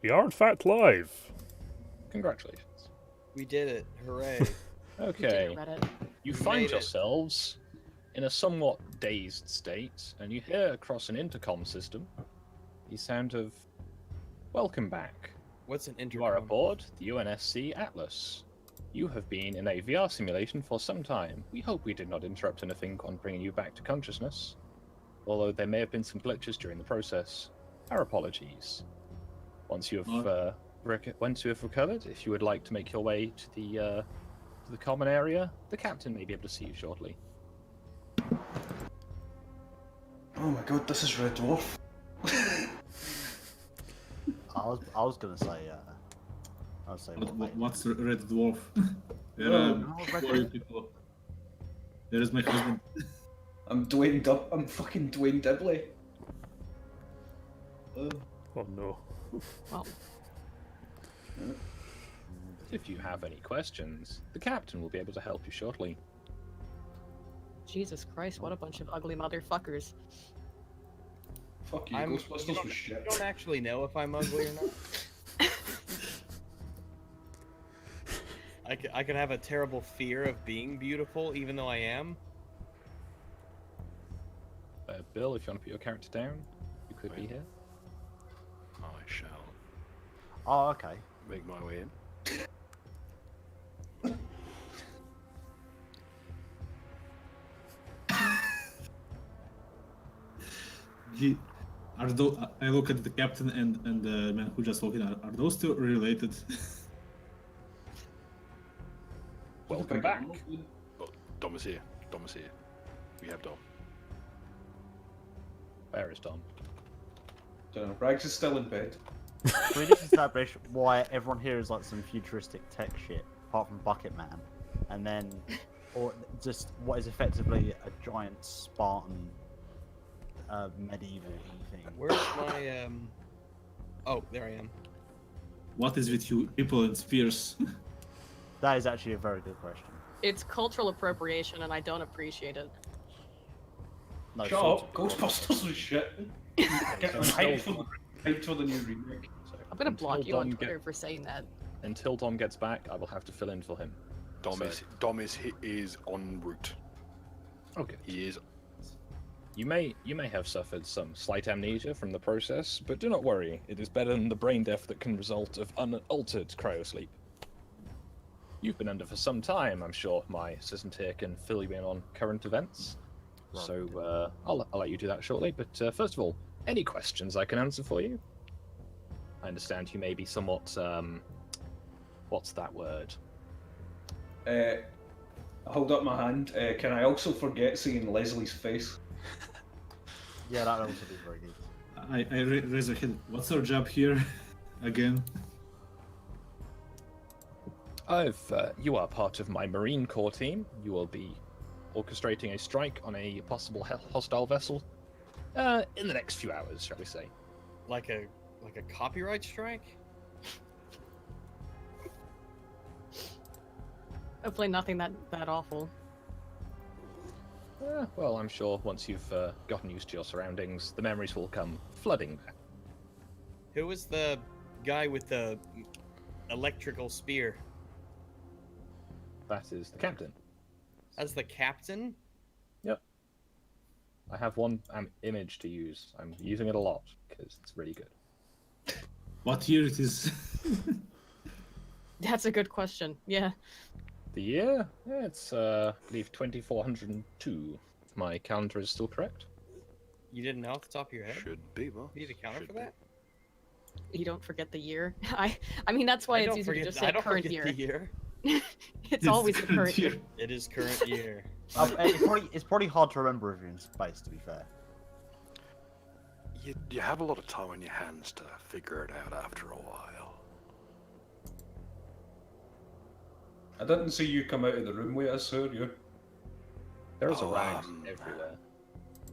We are in fact live. Congratulations. We did it. Hooray. Okay. Reddit. You We find made it. yourselves in a somewhat dazed state, and you hear across an intercom system the sound of "Welcome back. What's an You are intercom? aboard the UNSC Atlas. You have been in a VR simulation for some time. We hope we did not interrupt anything on bringing you back to consciousness, although there may have been some glitches during the process. Our apologies. Once you have recovered, if you would like to make your way to the common area, the captain may be able to see you shortly. Oh my god, this is Red Dwarf. I was gonna say What's Red Dwarf? Where No, are you people? There is my husband. I'm fucking Dwayne Dibley. Oh no. Well, If you have any questions, the captain will be able to help you shortly. Jesus Christ, what a bunch of ugly motherfuckers. Fuck you, You Ghostbusters don't, was shit. you don't actually know if I'm ugly or not. I could have a terrible fear of being beautiful, even though I am. Bill, if you want to put your character down, you could be here. I shall Oh, okay. make my way in. I look at the captain and the man who just walked in. Are those two related? Welcome back. Oh, Dom is here. Dom is here. We have Dom. Where is Dom? Don't know. Rags is still in bed. Can we just establish why everyone here is like some futuristic tech shit, apart from Bucket Man, and then, or just what is effectively a giant Spartan, medieval thing? Where's my Oh, there I am. What is with you people in spears? That is actually a very good question. It's cultural appropriation and I don't appreciate it. No, Shut sort up, Ghostbusters was shit. Get hyped for the new remake. I'm gonna block Until you on Dom Twitter for saying that. Until Dom gets back, I will have to fill in for him. Dom So- is en route. Okay. He is. You may have suffered some slight amnesia from the process, but do not worry. It is better than the brain death that can result of unaltered cryosleep. You've been under for some time, I'm sure. My assistant here can fill you in on current events. Right. So I'll let you do that shortly. But first of all, any questions I can answer for you? I understand you may be somewhat what's that word? I hold up my hand. Can I also forget seeing Leslie's face? Yeah, that would also be very good. I raise a hand. What's our job here? Again? You are part of my Marine Corps team. You will be orchestrating a strike on a possible hostile vessel in the next few hours, shall we say. Like a copyright strike? Hopefully nothing that awful. Well, I'm sure once you've gotten used to your surroundings, the memories will come flooding back. Who was the guy with the electrical spear? That is the captain. As the captain? Yep. I have one image to use. I'm using it a lot because it's really good. What year it is? That's a good question. Yeah. The year? Yeah, it's I believe 2402. If my calendar is still correct. You didn't know off the top of your head? Should be, well. You need a counter should for be. that? You don't forget the year. I mean that's why I it's don't easy to forget- just I say don't current forget year. the year. It's always the current year. It is current year. It's probably hard to remember if you're in space, to be fair. You have a lot of time on your hands to figure it out after a while. I didn't see you come out of the room with us, sir. You. There is a Oh, rag everywhere.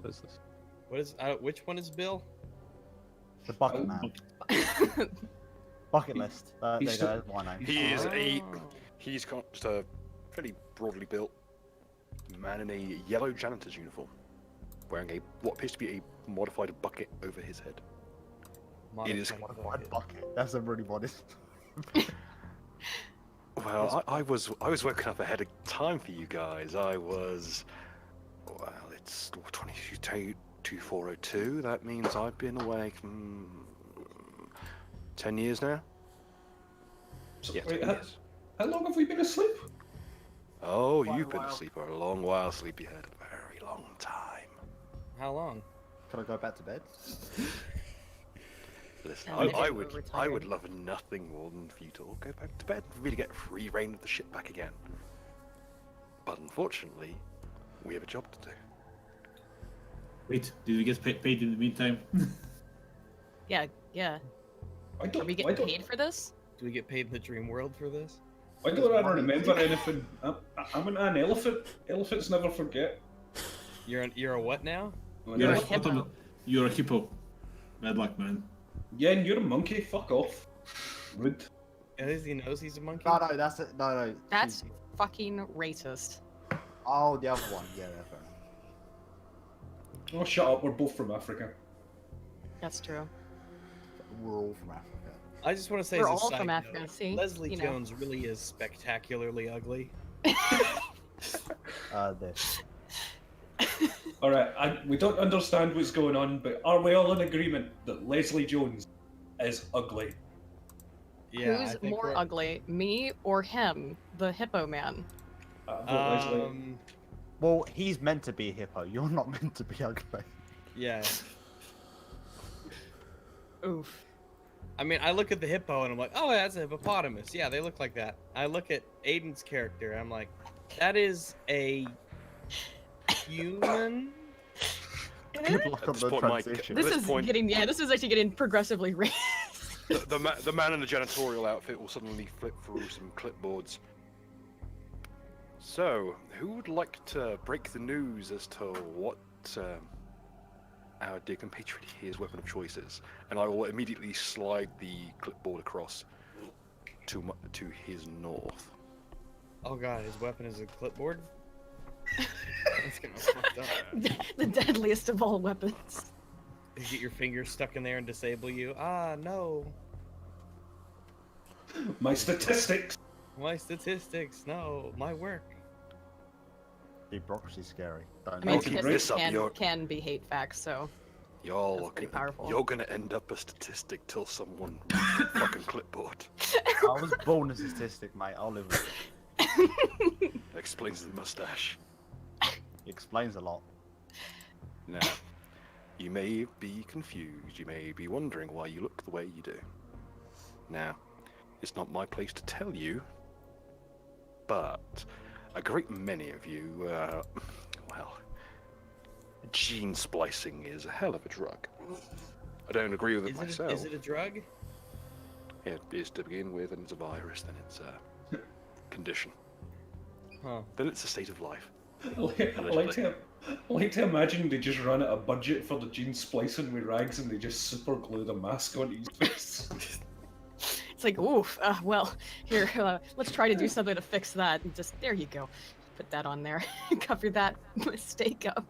What is this? What is which one is Bill? The Bucket Man. Bucket list. There you He's go, that's my name. He's got just a fairly broadly built man in a yellow janitor's uniform, wearing what appears to be a modified bucket over his head. is- Modified Modified bucket. bucket. That's a really modest. Well, I was woken up ahead of time for you guys. I was, well, it's 2402. That means I've been awake 10 years now. So, Yeah, wait, 10 years. how long have we been asleep? Oh, Quite a you've been while. asleep for a long while, sleepyhead. A very long time. How long? Can I go back to bed? Listen, And I then would, we're I would retired. love nothing more than for you to all go back to bed and really get free reign of the ship back again. But unfortunately, we have a job to do. Wait, did we get paid in the meantime? Yeah, yeah. I Are don't. we I getting don't. paid for this? Do we get paid in the dream world for this? I don't ever remember anything. I'm an elephant. Elephants never forget. You're a what now? I'm You're an a elephant. hippo. You're a hippo. Bad luck, man. Yeah, and you're a monkey. Fuck off. Rude. At least he knows he's a monkey. No, no, that's it. No, no. That's fucking racist. Oh, the other one. Yeah, yeah, fair enough. Oh, shut up. We're both from Africa. That's true. We're all from Africa. I just want to say, We're as a all side from note, Africa, see? Leslie You know. Jones really is spectacularly ugly. This. All right. We don't understand what's going on, but are we all in agreement that Leslie Jones is ugly? Yeah, I Who's think more we're- ugly, me or him, the hippo man? Leslie. Well, he's meant to be a hippo. You're not meant to be ugly. Yeah. Oof. I mean, I look at the hippo and I'm like, oh, that's a hippopotamus. Yeah, they look like that. I look at Aiden's character and I'm like, that is a human. Good luck on this the point, Mike, transition. At This this is point- getting, yeah, this is actually getting progressively racist. The man in the janitorial outfit will suddenly flip through some clipboards. So, who would like to break the news as to what our dear compatriot here's weapon of choice is? And I will immediately slide the clipboard across to his north. Oh god, his weapon is a clipboard? That's gonna fucked up. The deadliest of all weapons. You get your fingers stuck in there and disable you. Ah, no. My statistics. My statistics, no. My work. Bureaucracy's scary. Don't I mean, I'll keep this statistics up, you're- can be hate facts, so Y'all That's are pretty gonna, powerful. you're gonna end up a statistic till someone reads the fucking clipboard. I was born a statistic, mate. I'll live with it. Explains the mustache. It explains a lot. Now, you may be confused, you may be wondering why you look the way you do. Now, it's not my place to tell you, but a great many of you, well, gene splicing is a hell of a drug. I don't agree with it myself. Is it a drug? It is to begin with, and it's a virus, then it's a condition. Huh. Then it's a state of life. I like to imagine they just run out of budget for the gene splicing with rags and they just super glue the mask onto his face. it's like, oof. Well, here, let's try to do something to fix that. And just there you go. Put that on there. Cover that mistake up.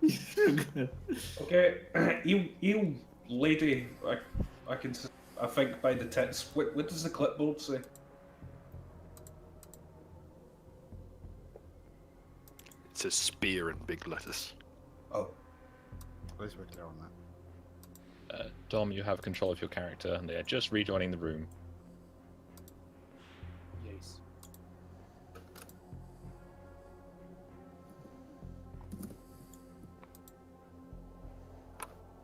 Okay, you lady, I think by the tits. What does the clipboard say? It says spear in big letters. Oh, At least we're clear on that. Dom, you have control of your character, and they are just rejoining the room. Yes.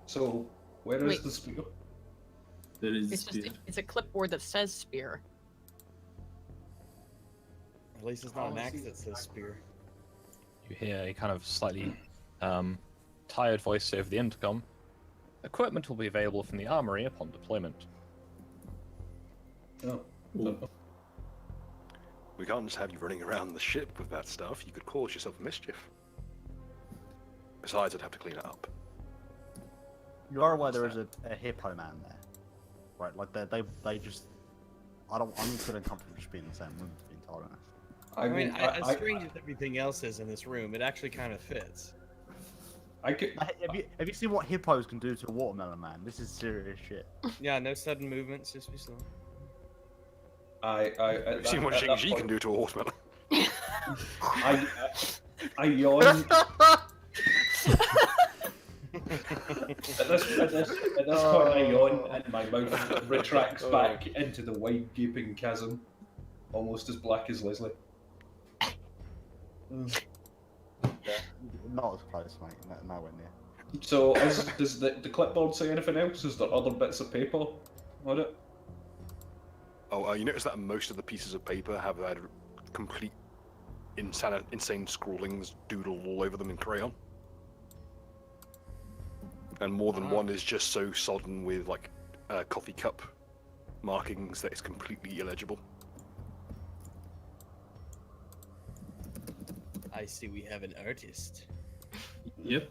so where is Wait. the spear? There is It's just it's a clipboard that says spear. At least it's not an axe that says spear. You hear a kind of slightly tired voice over the intercom. Equipment will be available from the armory upon deployment. Oh, Ooh. We can't just have you running around the ship with that stuff. You could cause yourself mischief. Besides, I'd have to clean it up. You are aware there is a hippo man there, right? Like they just. I'm feeling comfortable just being in the same room, to be entirely honest. I mean, as strange as everything else is in this room, it actually kind of fits. I could. Have you seen what hippos can do to a watermelon, man? This is serious shit. Yeah, no sudden movements, just be slow. You've seen what Xing Ji can do to a watermelon. I yawn. At this point, I yawn and my mouth retracts back into the wide gaping chasm, almost as black as Leslie. Not as close, mate. Nowhere near. So, does the clipboard say anything else? Is there other bits of paper on it? Oh, you notice that most of the pieces of paper have had complete insane scrawlings doodled all over them in crayon. And more than one is just so sodden with like coffee cup markings that it's completely illegible. I see we have an artist. Yep.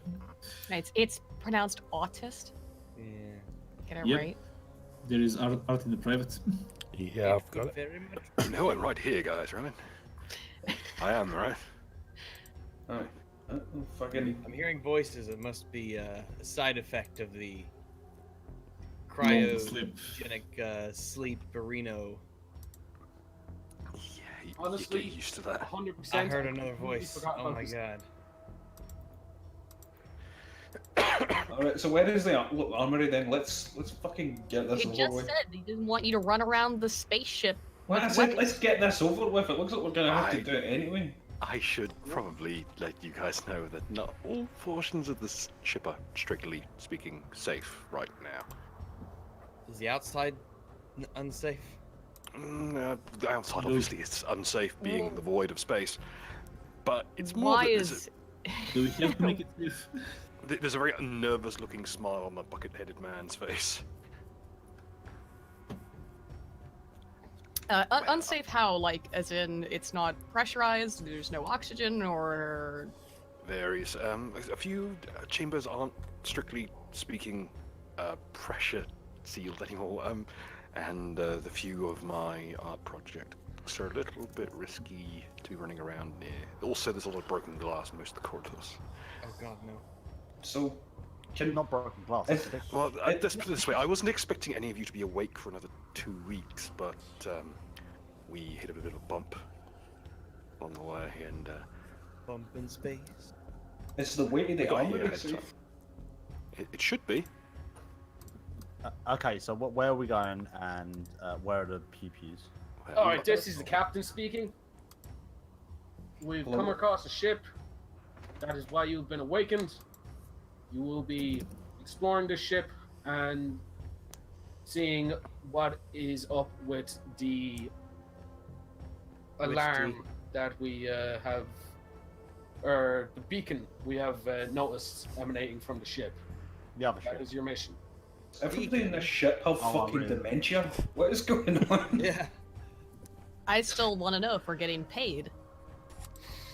It's pronounced autist. Yeah. Get it Yep. right. There is art in the private. Yeah, I've got it. Very much. You know I'm right here, guys, right? I am, right? Alright. Fucking. I'm hearing voices. It must be a side effect of the Sleep. cryogenic sleep burrito. Yeah, you Honestly, get used to that. 100%. I heard another completely voice. forgot Oh about my this. god. Alright, so where is the armory then? Let's fucking get this He over just with. said he didn't want you to run around the spaceship. Well, I with said weapons. let's get this over with. It looks like we're gonna have to I- do it anyway. I should probably let you guys know that not all portions of this ship are, strictly speaking, safe right now. Is the outside unsafe? The outside obviously is unsafe, being the void of space. But it's more Why that is Do we have to make it safe? there's a very nervous-looking smile on the bucket-headed man's face. unsafe how? Like, as in it's not pressurized, there's no oxygen, or Varies. A few chambers aren't strictly speaking pressure sealed anymore. And the few of my art projects are a little bit risky to be running around near. Also, there's a lot of broken glass in most of the corridors. Oh god, no. So, can Not broken glass. If- Well, let's put it this way. I wasn't expecting any of you to be awake for another 2 weeks, but we hit a bit of a bump on the way, and Bump in space. is the weight of the we got here armory ahead of safe? time. It should be. Okay, so where are we going, and where are the pew-pews? All right, this is the captain speaking. We've Hello. come across a ship. That is why you've been awakened. You will be exploring the ship and seeing what is up with the alarm that we have, or the beacon we have noticed emanating from the ship. The other That ship. is your mission. Everybody in this ship have Oh, fucking really? dementia. What is going on? Yeah. I still want to know if we're getting paid.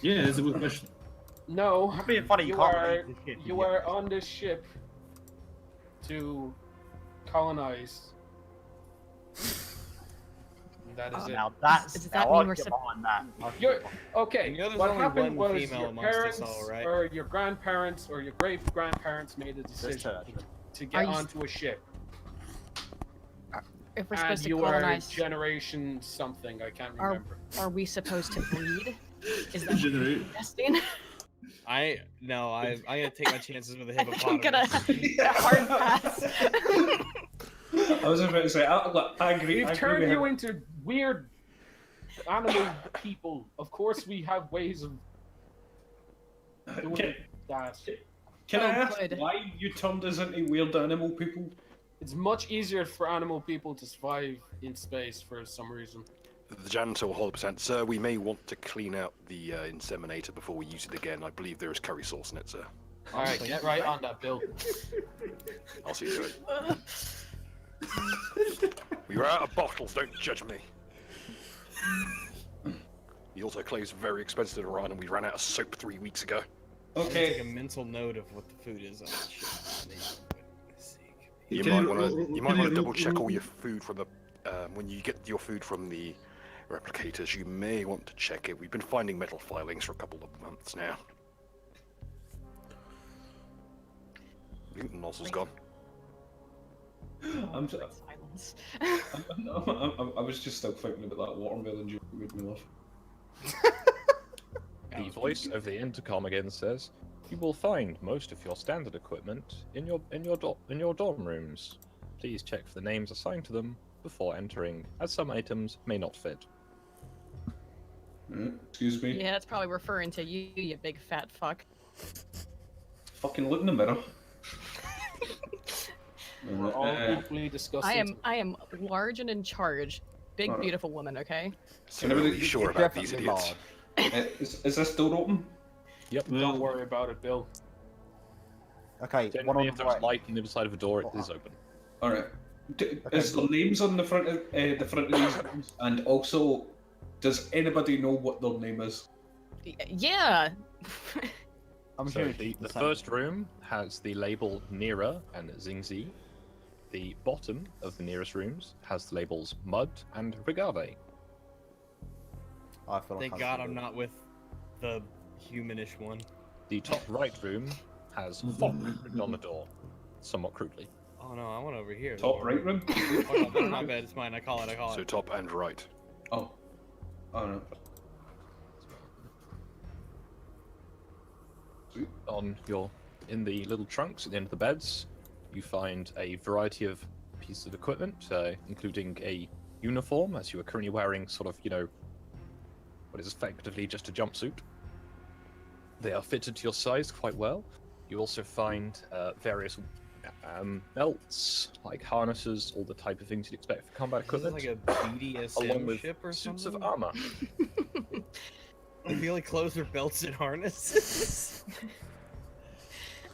Yeah, that's a good question. No, It's being funny. You you can't are leave the ship. you are on this ship to colonize. And that is it. Now that's. Does that now mean I'd we're get sup- behind that. I'd get You're, behind- okay, You know there's what only happened one was female your amongst us parents all, right? or your grandparents or your great-grandparents made a Just decision actually. to Are get you- onto a ship. If we're And supposed to you colonize, are generation something, I can't Are- remember. are we supposed to breed? Is that Generate. testing? I'm gonna take my chances with a hippopotamus. I'm gonna hard pass. I was about to say, I agree. We've I agree turned with you him. into weird animal people. Of course we have ways of doing Can, that. can I Oh, ask good. why you turned us into weird animal people? It's much easier for animal people to survive in space for some reason. The janitor will hold percent. Sir, we may want to clean out the inseminator before we use it again. I believe there is curry sauce in it, sir. All right, get right on that, Bill. I'll see you to it. We were out of bottles, don't judge me. The autoclave's very expensive to run, and we ran out of soap 3 weeks ago. I'm gonna take Okay. a mental note of what the food is on the ship. You Can might you want roll- to. You can might you want to roll- double check all your food from the. When you get your food from the replicators, you may want to check it. We've been finding metal filings for a couple of months now. Mutant nozzle's gone. I'm, Silence. I was just still thinking about that watermelon joke that made me laugh. The voice of the intercom again says, "You will find most of your standard equipment in your dorm rooms. Please check for the names assigned to them before entering, as some items may not fit." Excuse me. Yeah, it's probably referring to you, you big fat fuck. Fucking look in the mirror. We're all equally disgusting. I am large and in charge. Big, Alright. beautiful woman, okay? So really sure about these Definitely idiots. Is this door open? Yep. Don't worry about it, Bill. Okay, one Generally, on if the there's right. light on the other side of a door, it is open. Alright. Is the names on the front of these rooms? And also, does anybody know what their name is? Yeah. I'm So sure the first room has the label Nira and Zingzi. The bottom of the nearest rooms has the labels Mud and Regave. I feel like Thank God I'm not with the humanish one. The top right room has Fok written on the door, somewhat crudely. Oh no, I want over here. Top right room? Oh, no, my bad. It's mine. I call it. So top and right. Oh. Oh no. In the little trunks at the end of the beds, you find a variety of pieces of equipment, including a uniform, as you are currently wearing sort of, what is effectively just a jumpsuit. They are fitted to your size quite well. You also find various belts, like harnesses, all the type of things you'd expect for combat Is this equipment, like a BDSM along with ship or suits something? of armor. The only clothes are belts and harnesses.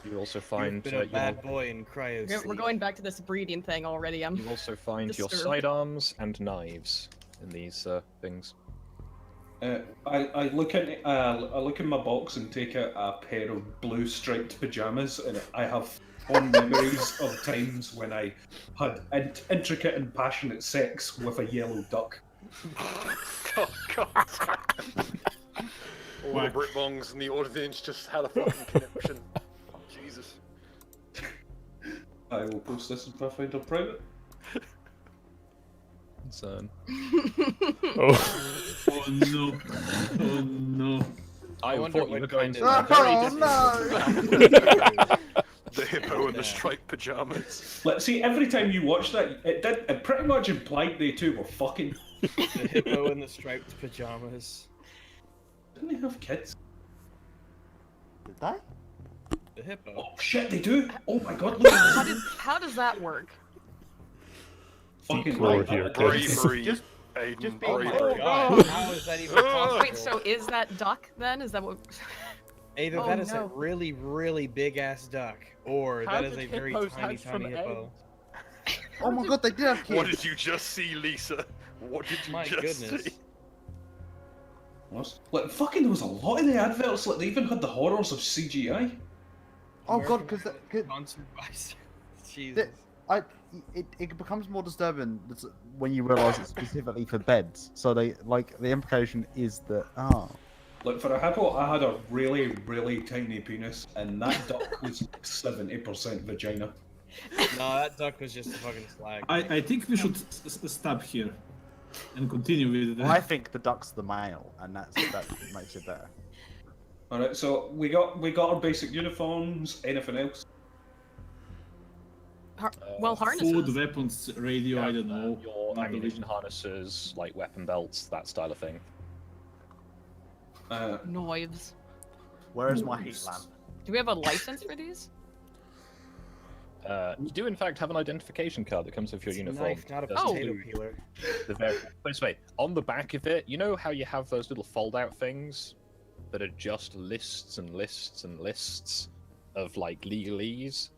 You also You've find been a bad boy in cryo. We're going back to this breeding thing already. I'm you also find your disturbed. sidearms and knives in these things. I look in my box and take out a pair of blue striped pajamas, and I have fond memories of times when I had intricate and passionate sex with a yellow duck. Oh God. All the Britbongs and the audience just had a fucking conniption. Jesus. I will post this in Pathfinder Private. So, Oh, Oh no. Oh no. I wonder thought you what were going kind to of- a very Oh, different The hippo and the Yeah. striped pajamas. Let's see. Every time you watch that, it pretty much implied they two were fucking. The hippo in the striped pajamas. Didn't they have kids? Did they? The hippo. Oh shit, they do! Oh my god, look at this! How does that work? Fucking Folklore right, here, that- kids. Bravery. Just Aiden, being like- bravery. God, how is that even possible? Wait, so is that duck then? Is that what? Ada, Oh, that is no. a really, really big ass duck. Or How that is did a very hippos tiny, hatch from tiny hippo. Oh my god, they did have kids. What did you just see, Lisa? What did you My just goodness. see? What? Like fucking, there was a lot in the adverts. Like they even had the horrors of CGI. Oh god, because Sponsored by. Jesus. it becomes more disturbing when you realise it's specifically for beds. So they the implication is that Like for a hippo, I had a really, really tiny penis, and that duck was 70% vagina. No, that duck was just a fucking slag. I think we should stop here and continue with I think the duck's the male, and that makes it better. All right, so we got our basic uniforms. Anything else? Well, harnesses. food, weapons, radio, I don't know. Your Not ammunition really. harnesses, like weapon belts, that style of thing. Knives. Where is my heat lamp? Do we have a license for these? You do in fact have an identification card that comes with your It's a uniform. knife, not a Does potato include peeler. the very... Wait, wait, on the back of it, you know how you have those little fold-out things that are just lists and lists and lists of like legalese?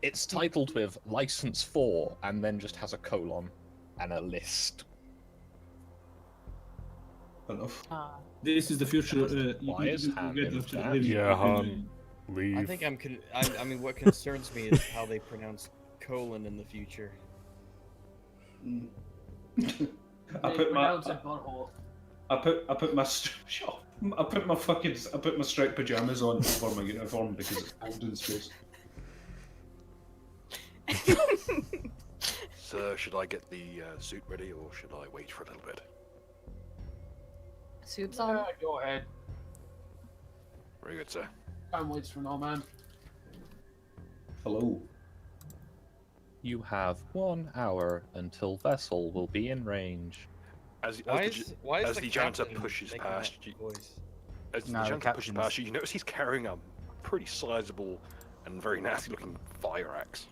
It's titled with license for, and then just has a colon and a list. Enough. This is the future. Why is Han get in after that? review. Yeah, Han. Leave. I think I mean, what concerns me is how they pronounce colon in the future. I put my Pronounce it butthole. I put my shut up. I put my striped pajamas on for my uniform because it's cold in space. So, should I get the suit ready, or should I wait for a little bit? Soup's on. Go ahead. Very good, sir. Time waits for no man. Hello. You have 1 hour until vessel will be in range. As Why the, is why is as the janitor captain pushes making past that you, voice? as No, the the janitor pushes captain's- past you, you notice he's carrying a pretty sizable and very nasty-looking fire axe.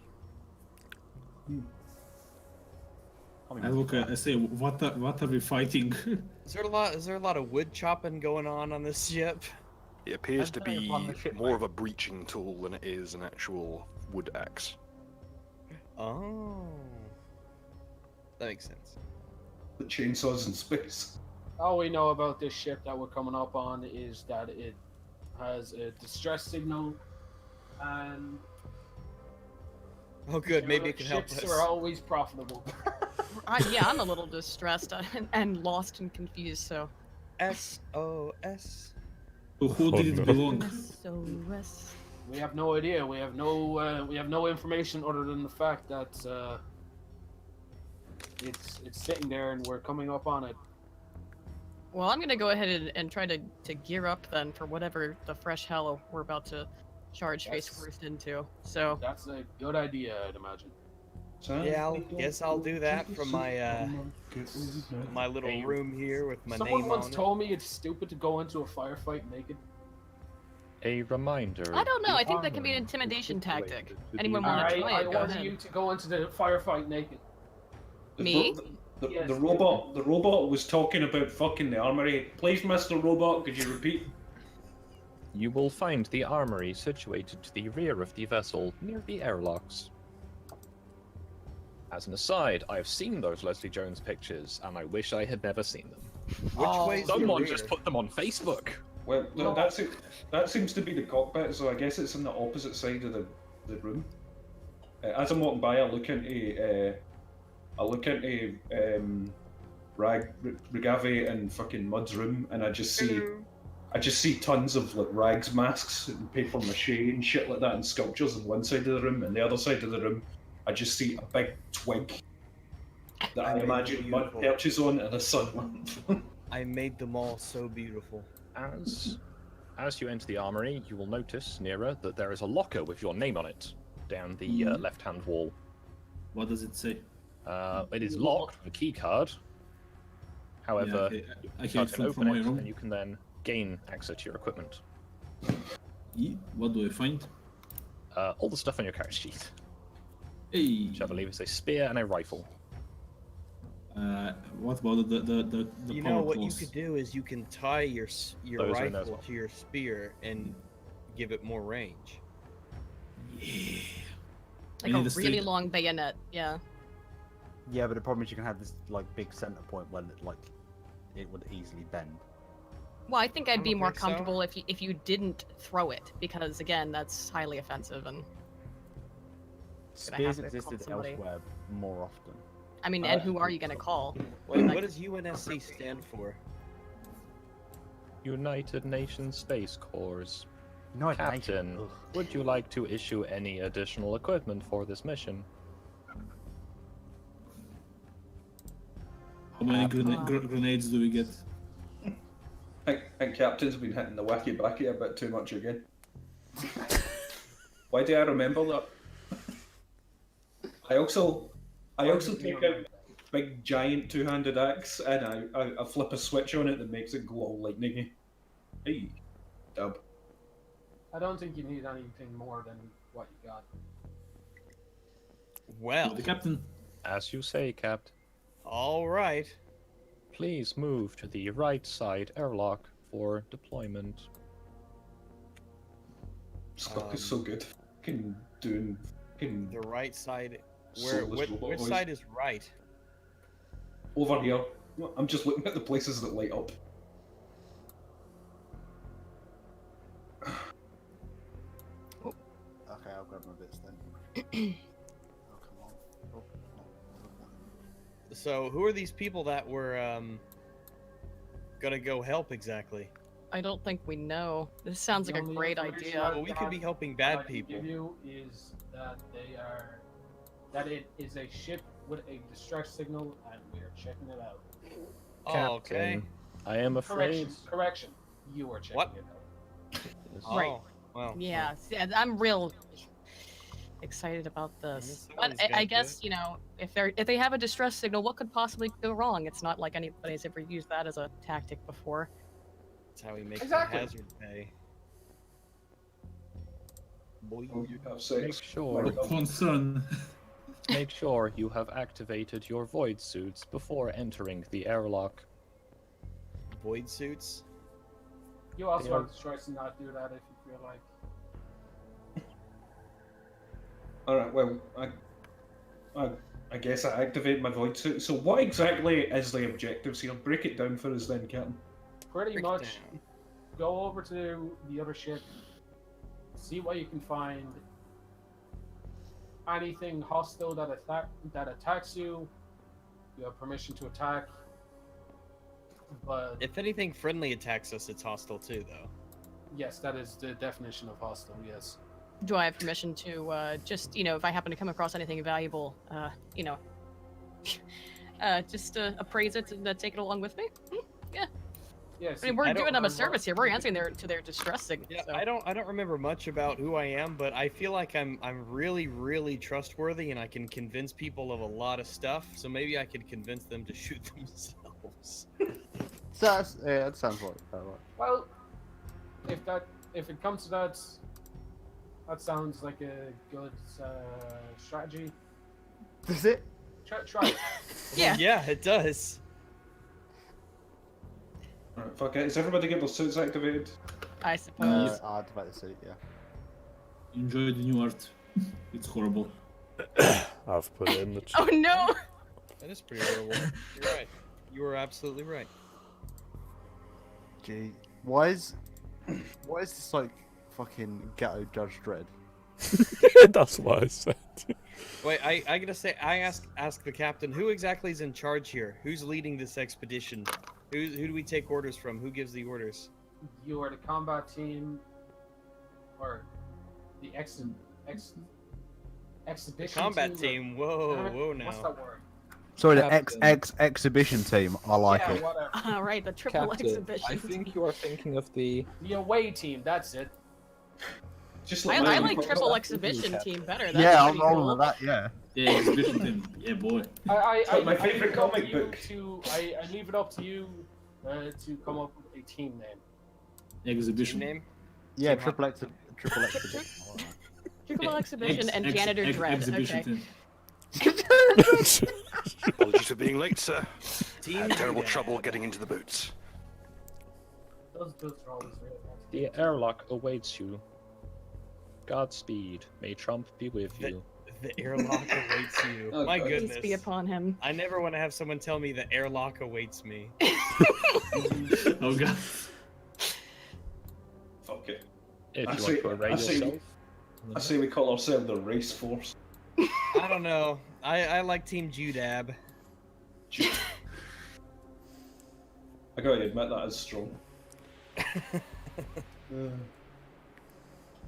I look. I say, what are we fighting? Is there a lot of wood chopping going on this ship? It appears to I'd say be upon the ship, more mate. of a breaching tool than it is an actual wood axe. Oh, that makes sense. The chainsaws in space. All we know about this ship that we're coming up on is that it has a distress signal, and Oh, good. Maybe it can help ships us. are always profitable. Yeah, I'm a little distressed and lost and confused. So. SOS. To who Oh, did it no. belong? SOS. We have no idea. We have no information other than the fact that it's sitting there and we're coming up on it. Well, I'm gonna go ahead and try to gear up then for whatever the fresh hell we're about to charge face That's- first into. So. That's a good idea, I'd imagine. Yeah, guess I'll do that from my my little Hey, room here with my Someone name once on it. told me it's stupid to go into a firefight naked. A reminder. I don't know. the I think that can be an armor intimidation is tactic. situated to the Anyone wanna right try I it? Go order ahead. you to go into the firefight naked. Me? The Yes. robot was talking about fucking the armory. Please, Mr. Robot, could you repeat? You will find the armory situated to the rear of the vessel, near the airlocks. As an aside, I've seen those Leslie Jones pictures, and I wish I had never seen them. Which Oh, way's the Someone rear? just put them on Facebook. Well, that seems to be the cockpit, so I guess it's on the opposite side of the room. As I'm walking by, I look into Regave and fucking Mud's room, and I just see tons of like rags masks and paper mache and shit like that, and sculptures on one side of the room, and the other side of the room, I just see a big twig that I imagine Mud Beautiful. perches on and a sun lamp. I made them all so beautiful. As you enter the armory, you will notice nearer that there is a locker with your name on it down the left-hand wall. What does it say? It is locked with a key card. However, Yeah, I you can can open from my it, room. and you can then gain access to your equipment. What do I find? All the stuff on your character sheet, Hey. which I believe is a spear and a rifle. What about the You power know what claws? you could do is you can tie your Those are in there as rifle well. to your spear and give it more range. Yeah. Like I a need to really stay- long bayonet. Yeah. Yeah, but the problem is you can have this like big center point where like it would easily bend. Well, I think I'd be don't more think so. comfortable if you didn't throw it, because again, that's highly offensive, and Spears have to call existed somebody. elsewhere more often. I mean, and who are you gonna call? What Like- does UNSC stand for? United Nations Space Corps. No, I Captain, would you like to issue any additional equipment for this mission? How many grenades do we get? I think Captain's been hitting the wacky backy a bit too much again. Why do I remember that? I also take a big giant two-handed axe and I flip a switch on it that makes it glow lightningy. Hey, dub. I don't think you need anything more than what you got. Well, The captain. As you say, Capt. all right. Please move to the right side airlock for deployment. Stuck is so good. Fucking doing fucking The right side. Where? soulless robot Which voice. side is right? Over here. I'm just looking at the places that light up. Okay, I'll grab my bits then. Oh come on. Oh, no. So, who are these people that were gonna go help exactly? I don't think we know. This sounds like The a only great information idea. Well, we could be helping what bad I can people. give you is that they are that it is a ship with a distress signal, and we are checking it out. Oh, okay. Captain, I am afraid. Correction. You are checking What? it out. Oh, Right. well. Yeah, I'm real excited about this. But someone's I gotta do guess, you know, if they have a distress signal, what could possibly go wrong? It's not like anybody's ever used that as a tactic before. That's how we make Exactly. the hazard pay. Boy. Oh, you have Make sex. sure, Concern. make sure you have activated your void suits before entering the airlock. Void suits? You also Yeah. have the choice to not do that if you feel like. Alright, well, I guess I activate my void suit. So what exactly is the objectives here? Break it down for us then, Captain. Pretty Break it much down. go over to the other ship, see what you can find. Anything hostile that attacks you, you have permission to attack. But If anything friendly attacks us, it's hostile too, though. yes, that is the definition of hostile. Yes. Do I have permission to just, you know, if I happen to come across anything valuable, you know, just appraise it and take it along with me? Yes. I mean, we're I don't doing them a remember- service here. We're answering their distress signal. Yeah, so. I don't remember much about who I am, but I feel like I'm really trustworthy, and I can convince people of a lot of stuff. So maybe I could convince them to shoot themselves. Yeah, that sounds like that. Right. Well, if it comes to that, that sounds like a good strategy. Does it? Try it. Yeah. Yeah, it does. Alright, fuck it. Has everybody get their suits activated? I suppose. I'll activate the suit, yeah. Enjoy the new art. It's horrible. I've put it in the Oh chat. no! That is pretty horrible. You're right. You were absolutely right. Gee, why is this like fucking ghetto Judge Dredd? That's what I said. Wait, I gotta say, I ask the captain, who exactly is in charge here? Who's leading this expedition? Who do we take orders from? Who gives the orders? You are the combat team, or the exhibition Combat or- team. Whoa, whoa now. What's that word? Sorry, the Captain. XX exhibition team. I like Yeah, it. whatever. All right, the triple Captain, exhibition. I think you are thinking of the. The away team. That's it. Just I me like know. triple exhibition team better. That's Yeah, I'm pretty rolling cool. with that. Yeah. Yeah, exhibition team. Yeah, boy. It's like my I favourite leave it up comic to you book. I leave it up to you to come up with a team name. Team Exhibition. name? Yeah, Team triple exhibition. I like that. Triple exhibition and janitor dread. Exhibition Okay. team. Apologies for being late, sir. Team Had terrible Judah. trouble getting into the boots. Those boots are always really nice. The airlock awaits you. Godspeed. May Trump be with The- you. The airlock awaits you. Oh, My God. Peace goodness. be upon him. I never want to have someone tell me the airlock awaits me. Oh god. Fuck it. If I you see- want to array I see- yourself. I say we call ourselves the race force. I don't know. I like Team Judab. I gotta admit that is strong.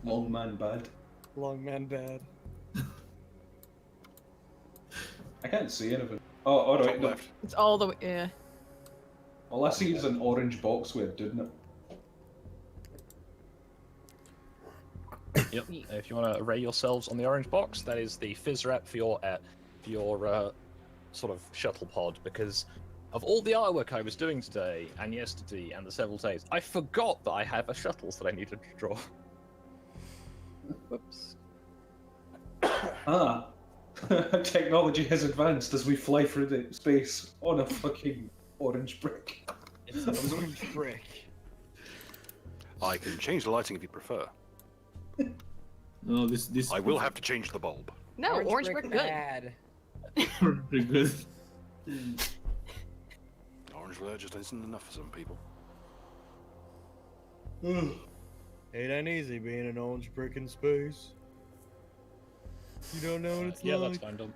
Long man bad. Long man bad. I can't see anything. Oh, alright. Top No. left. It's all the way. Yeah. All I see is an orange box with a dude in it. Yep. If you want to array yourselves on the orange box, that is the fizz wrap for your sort of shuttle pod. Because of all the artwork I was doing today and yesterday and the several days, I forgot that I have a shuttles that I needed to draw. Whoops. Ah. Technology has advanced as we fly through the space on a fucking orange brick. It's an orange brick. I can change the lighting if you prefer. No, this. I will have to change the bulb. No, orange brick good. bad. Pretty good. Orange glare just isn't enough for some people. Ain't that easy being an orange brick in space. You don't know what it's Yeah, like. that's fine, Dom.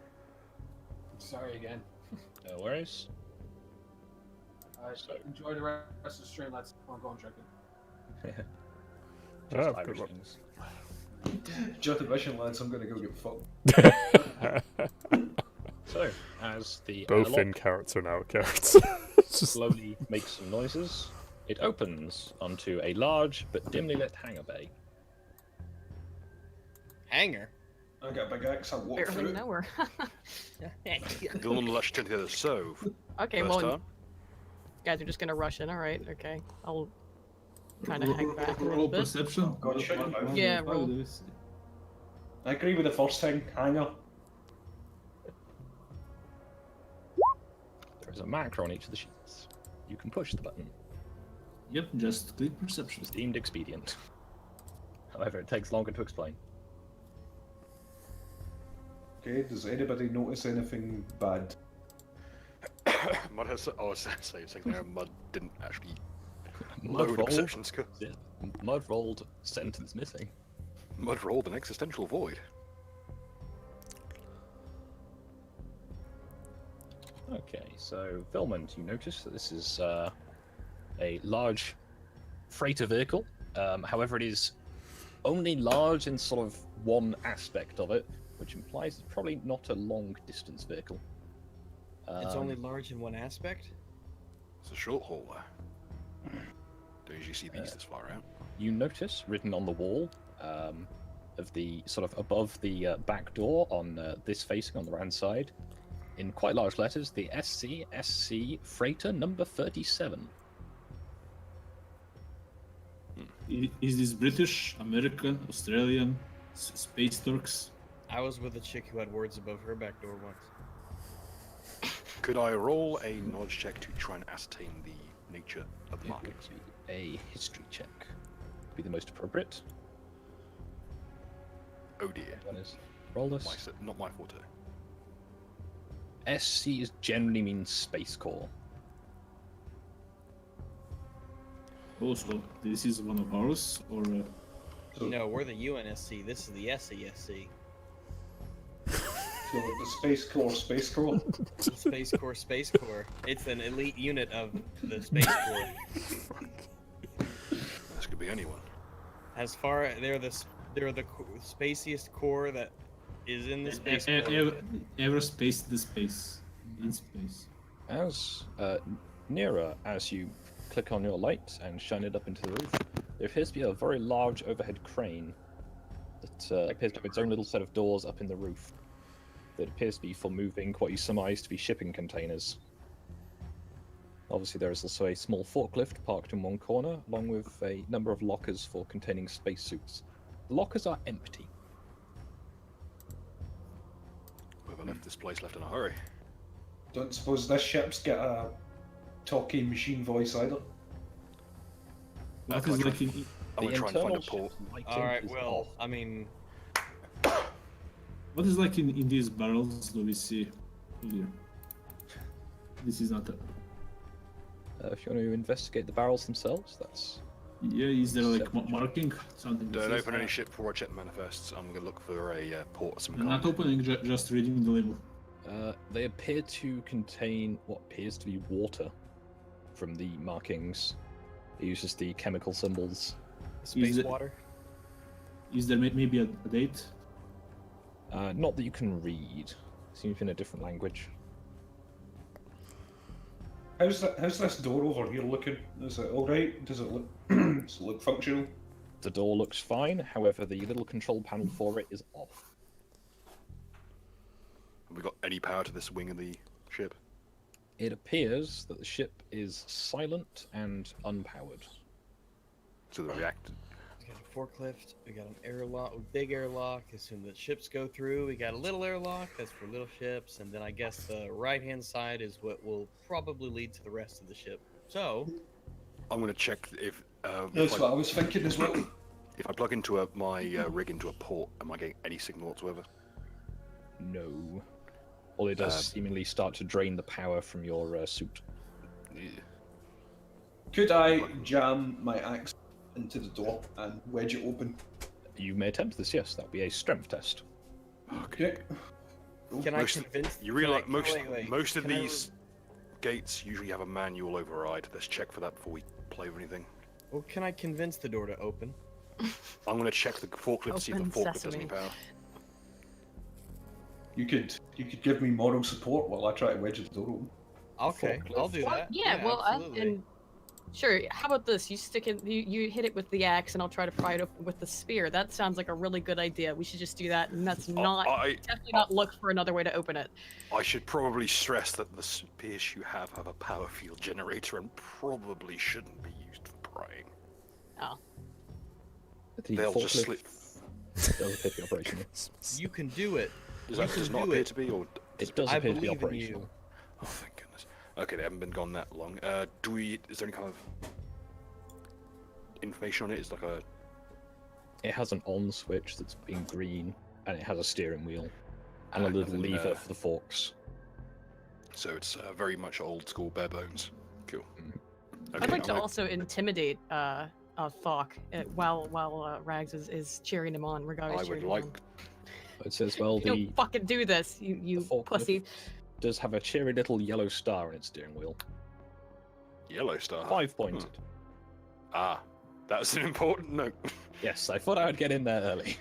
Sorry again. No worries. Enjoy the rest of the stream. Let's go and check it. Just Ah, Irish good luck. things. Join the mission, lads. I'm gonna go get fucked. So, as the Both airlock in character now, character. slowly makes some noises, it opens onto a large but dimly lit hangar bay. Hangar. I got a big axe. I walk Barely through it. know her. You'll not latch to the so. Okay, First well, time. guys are just gonna rush in. All right, okay. I'll kind of hang back a little Roll bit. perception. God, shut your mouth. Yeah, roll. I agree with the first thing. Hanger. There's a marker on each of the sheets. You can push the button. Yep, just click perception. It's deemed expedient. However, it takes longer to explain. Okay, does anybody notice anything bad? Mud has. Oh, I was saying something there. Mud didn't actually Mud load a rolled. perception skill. Yeah. Mud rolled, sentence missing. Mud rolled an existential void. Okay, so Vilmond, you notice that this is a large freighter vehicle. However, it is only large in sort of one aspect of it, which implies it's probably not a long distance vehicle. It's only large in one aspect. It's a short haul there. Don't usually see these this far out. You notice written on the wall of the sort of above the back door on this facing on the right side, in quite large letters, the SC Freighter number 37. Is this British, American, Australian, space Turks? I was with a chick who had words above her back door once. Could I roll a knowledge check to try and ascertain the nature of the It markings? would be a history check. Be the most appropriate. Oh dear. One is roll this. Not my forte. SC is generally means Space Corps. Oh, so this is one of ours, or No, we're the UNSC. This is the SESC. So the Space Corps, Space Corps. Space Corps, Space Corps. It's an elite unit of the Space Corps. This could be anyone. As far they're the spaciest corps that is in the Space Corps. aerospace, the space, in space. As nearer as you click on your light and shine it up into the roof, there appears to be a very large overhead crane that appears to have its own little set of doors up in the roof. That appears to be for moving what you surmise to be shipping containers. Obviously, there is also a small forklift parked in one corner, along with a number of lockers for containing spacesuits. The lockers are empty. Whoever left this place left in a hurry. Don't suppose this ship's got a talking machine voice either. What I'm is gonna like in I'm gonna try and find a internal port. ship's lighting Alright, is well, off. I mean, what is like in these barrels that we see here? This is not a. If you want to investigate the barrels themselves, that's Yeah, is there like marking something? that Don't says- open any ship before I check the manifests. I'm gonna look for a port of some I'm not kind. opening, just reading the label. they appear to contain what appears to be water from the markings. It uses the chemical symbols. space it- water. Is there maybe a date? Not that you can read. Seems in a different language. How's this door over here looking? Is it all right? Does it look does it look functional? The door looks fine, however, the little control panel for it is off. Have we got any power to this wing of the ship? It appears that the ship is silent and unpowered. To the reactor. We got a forklift. We got an airlock, a big airlock. As soon as the ships go through, we got a little airlock. That's for little ships, and then I guess the right-hand side is what will probably lead to the rest of the ship. So, I'm gonna check if. That's what I was thinking as well. If I plug into my rig into a port, am I getting any signal whatsoever? No. All it does seemingly start to drain the power from your suit. Yeah. Could I jam my axe into the door and wedge it open? You may attempt this, yes. That would be a strength test. Okay. can Most- I convince? You realize can I- wait, most of can I- these gates usually have a manual override. Let's check for that before we play with anything. Well, can I convince the door to open? I'm going to check the forklift to see if the Open forklift has sesame. any power. You could give me moral support while I try to wedge the door open. Okay, I'll do Well, that. yeah, well, absolutely. and sure. How about this? You stick it. You hit it with the axe, and I'll try to pry it open with the spear. That sounds like a really good idea. We should just do that, and that's not definitely not look for another way to open it. I should probably stress that the spears you have a power field generator and probably shouldn't be used for prying. Oh. The They'll just forklift slip. does appear to be operational. You can do it. Does You that can does not do appear it. to be, or It does I appear to be believe in operational. you. Oh, thank goodness. Okay, they haven't been gone that long. Is there any kind of information on it? It's like a. It has an on switch that's in green, and it has a steering wheel, and a And little then, lever for the forks. So it's very much old school bare bones. Cool. Okay, I'd like I'm to gonna- also intimidate Thok while Rags is cheering him on. I would cheering him like. on. It says, well, You don't fucking do this, you forklift pussy. does have a cheery little yellow star in its steering wheel. Yellow star. 5 pointed. Ah, that's an important note. Yes, I thought I would get in there early.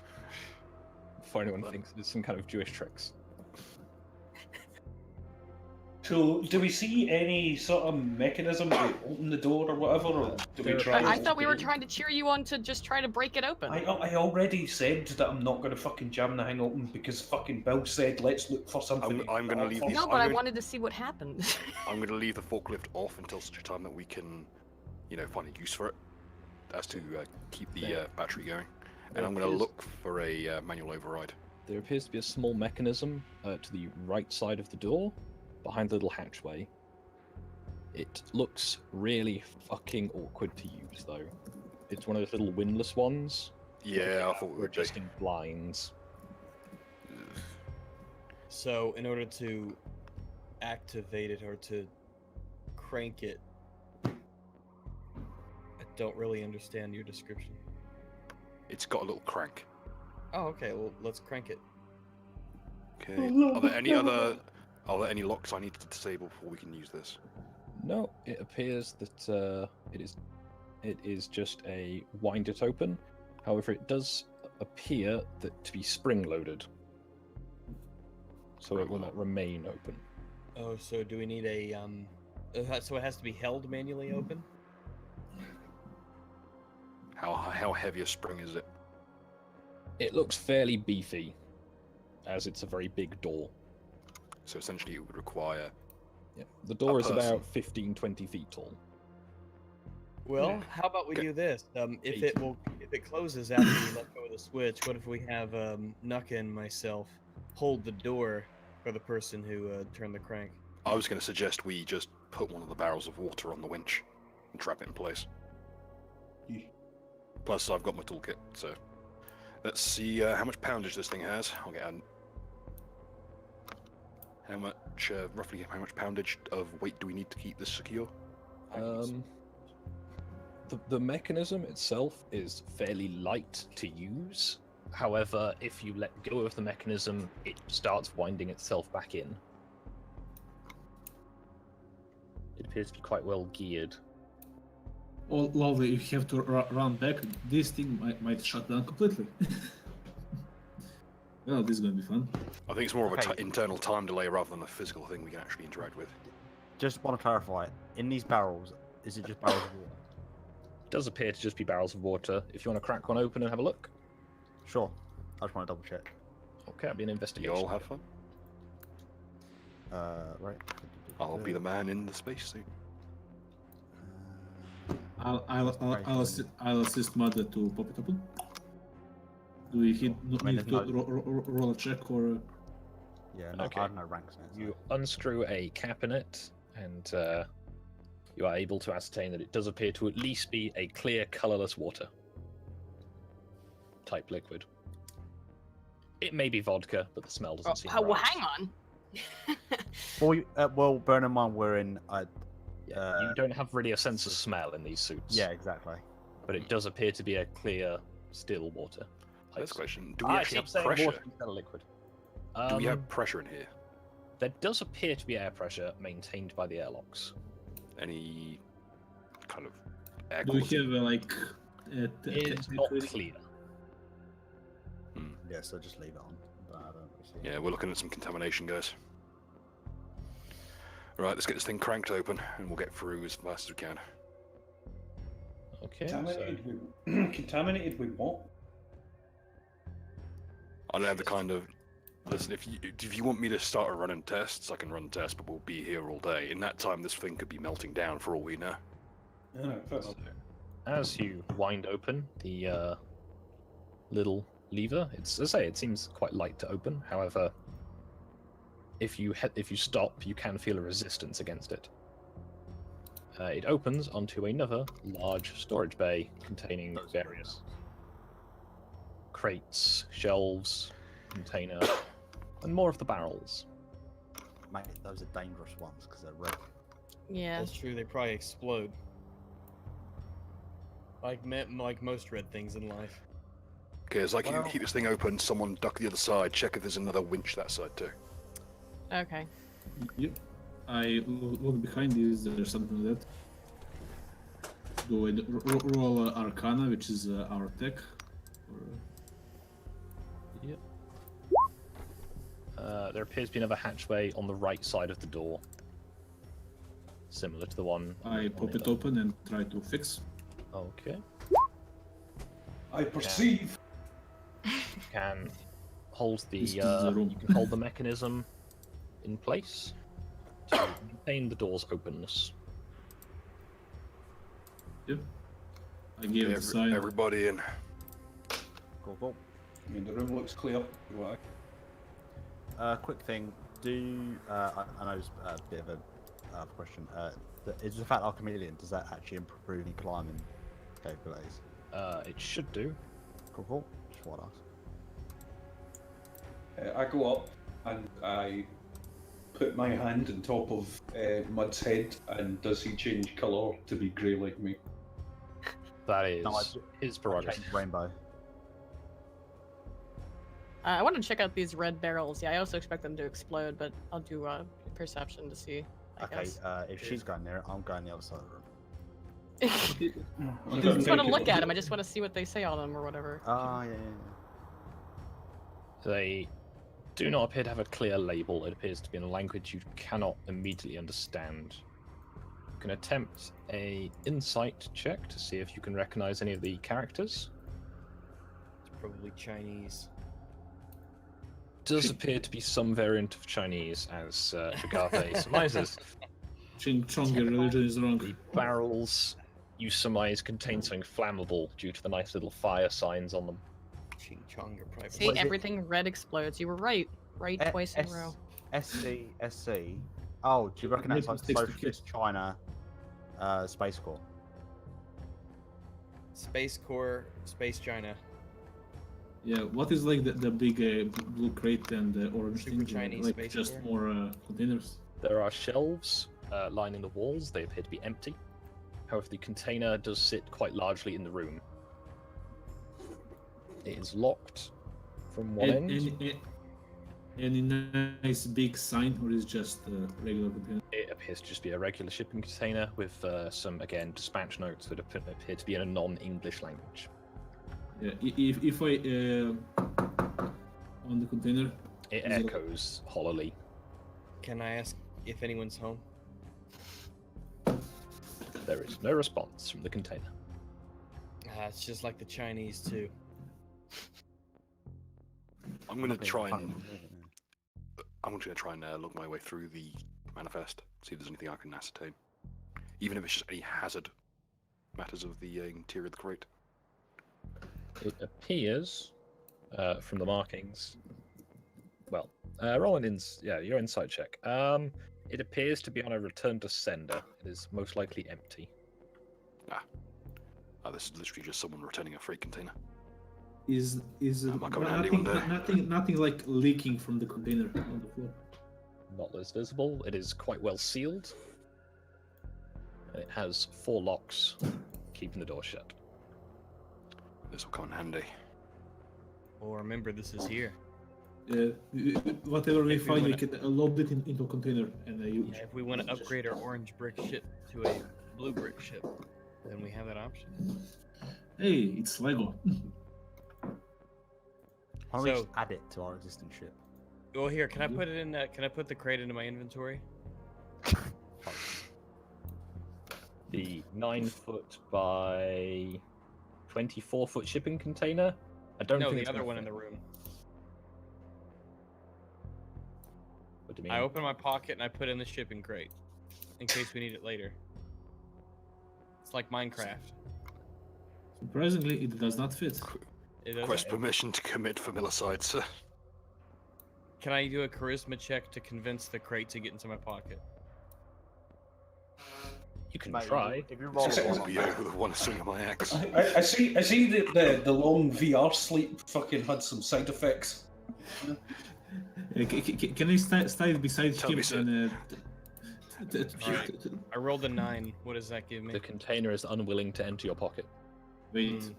Before anyone thinks it's some kind of Jewish tricks. So, do we see any sort of mechanism to open the door or whatever, or do we try? I thought we were trying to cheer you on to just try to break it open. I already said that I'm not going to fucking jam the thing open because fucking Bill said let's look for something. I'm going to leave these. No, I'm but I going- wanted to see what happened. I'm going to leave the forklift off until such a time that we can, find a use for it, as to keep the battery going. And I'm going to look for a manual override. There appears to be a small mechanism to the right side of the door, behind the little hatchway. It looks really fucking awkward to use, though. It's one of those little windlass ones. Yeah, I thought we We're were just in blinds. So, in order to activate it or to crank it, I don't really understand your description. It's got a little crank. Oh, okay. Well, let's crank it. Okay. Are there any locks I need to disable before we can use this? No, it appears that it is just a wind it open. However, it does appear to be spring loaded, so it will not remain open. Oh, so do we need a so it has to be held manually open? How heavy a spring is it? It looks fairly beefy, as it's a very big door. So essentially, it would require. Yeah, the door is person. about 15-20 feet tall. Well, how about we do this? If it closes after we let go of the switch, what if we have Nuka and myself hold the door for the person who turned the crank? I was going to suggest we just put one of the barrels of water on the winch and trap it in place. Plus, I've got my toolkit, so let's see how much poundage this thing has. I'll get out. How much, roughly, how much poundage of weight do we need to keep this secure? The mechanism itself is fairly light to use. However, if you let go of the mechanism, it starts winding itself back in. It appears to be quite well geared. Oh, lovely. If you have to run back, this thing might shut down completely. Well, this is going to be fun. I think it's more of Okay. a internal time delay rather than a physical thing we can actually interact with. Just want to clarify, in these barrels, is it just barrels of water? It does appear to just be barrels of water. If you want to crack one open and have a look. Sure. I just want to double check. Okay, that'd be an You investigation. all have fun. Right. I'll be the man in the spacesuit. I'll assist Mother to pop it open. Do we need to roll a check or? Yeah, no, Okay. I have no ranks in it. You unscrew a cap in it, and you are able to ascertain that it does appear to at least be a clear, colourless water type liquid. It may be vodka, but the smell doesn't seem well, right. hang on. Well, bear in mind we're in. You don't have really a sense of smell in these suits. Yeah, exactly. But it does appear to be a clear, still water. That's the question. Do we actually have saying pressure? water instead of liquid. Do we have pressure in here? There does appear to be air pressure maintained by the airlocks. Any kind of air Do we quality? have It's not clear. Yeah, so just leave it on. But I don't really see Yeah, we're looking at some contamination, guys. Right, let's get this thing cranked open, and we'll get through as fast as we can. Okay, Contaminated with contaminated with what? I don't have the kind of... Listen, if you want me to start running tests, I can run tests, but we'll be here all day. In that time, this thing could be melting down for all we know. No, fair enough. as you wind open the little lever, it's, as I say, it seems quite light to open. However, if you stop, you can feel a resistance against it. It opens onto another large storage bay containing various crates, shelves, container, and more of the barrels. Mate, those are dangerous ones because they're red. Yeah. That's true. They probably explode. Like most red things in life. Okay, as you keep this thing open, someone duck the other side, check if there's another winch that side too. Okay. Yep. I look behind you. Is there something like that? Do I roll Arcana, which is our tech? Or... Yep. There appears to be another hatchway on the right side of the door, similar to the one. I pop it open and try to fix. Okay. I perceive. You can hold the This is the room. you can hold the mechanism in place to maintain the door's openness. Yep. I gave it a sign. Everybody in. Cool. I mean, the room looks clear. Right. Quick thing. I know it's a bit of a question. Is the fact I'm a chameleon, does that actually improve any climbing capabilities? It should do. Cool. Just what else? I go up and I put my hand on top of Mud's head, and does he change colour to be grey like me? That is No, his prerogative. Rainbow. I want to check out these red barrels. Yeah, I also expect them to explode, but I'll do perception to see. I guess. If she's going there, I'm going the other side of the room. I just want to look at them. I just want to see what they say on them or whatever. Oh, yeah. They do not appear to have a clear label. It appears to be in a language you cannot immediately understand. You can attempt a insight check to see if you can recognize any of the characters. It's probably Chinese. Does appear to be some variant of Chinese, as Agave surmises. Ching Chong, your religion is wrong. The barrels, you surmise, contain something flammable due to the nice little fire signs on them. Ching Chong, you're probably. See, everything red explodes. You were right. Right twice in a row. SC. Oh, do you recognize like Socialist China Space Corps? Space Corps, Space China. Yeah, what is like the big blue crate and the orange Super thing? Chinese Like Space just Corps? more containers. There are shelves lining the walls. They appear to be empty. However, the container does sit quite largely in the room. It is locked from one end. Any nice big sign, or is just a regular container? It appears to just be a regular shipping container with some, again, dispatch notes that appear to be in a non-English language. Yeah, if I on the container, It echoes hollowly. Can I ask if anyone's home? There is no response from the container. It's just like the Chinese too. I'm going to try and look my way through the manifest, see if there's anything I can ascertain, even if it's just any hazard matters of the interior of the crate. It appears, from the markings. Well, roll your insight check. It appears to be on a return to sender. It is most likely empty. This is literally just someone returning a freight container. is Am I coming handy one day? nothing like leaking from the container on the floor. Not as visible. It is quite well sealed. And it has 4 locks, keeping the door shut. This will come in handy. Well, remember, this is here. Whatever we If we find, we wanna- can load it into a container and use. Yeah, if we want to upgrade our orange brick ship to a blue brick ship, then we have that option. Hey, it's Lego. Why don't we So- just add it to our existing ship? Well, here, can I put it in? Can I put the crate into my inventory? The 9-foot by 24-foot shipping container. I don't No, think the it's other gonna one in fit. the room. What do you mean? I open my pocket and I put in the shipping crate, in case we need it later. It's like Minecraft. Surprisingly, it does not fit. It doesn't- Request permission to commit familicide, sir. Can I do a charisma check to convince the crate to get into my pocket? You can Mate, try. If you roll I a won't one be able to one swing of my axe. I see the long VR sleep fucking had some side effects. Can I stand beside Tell him me, sir. and Alright. I rolled a 9. What does that give me? The container is unwilling to enter your pocket. wait?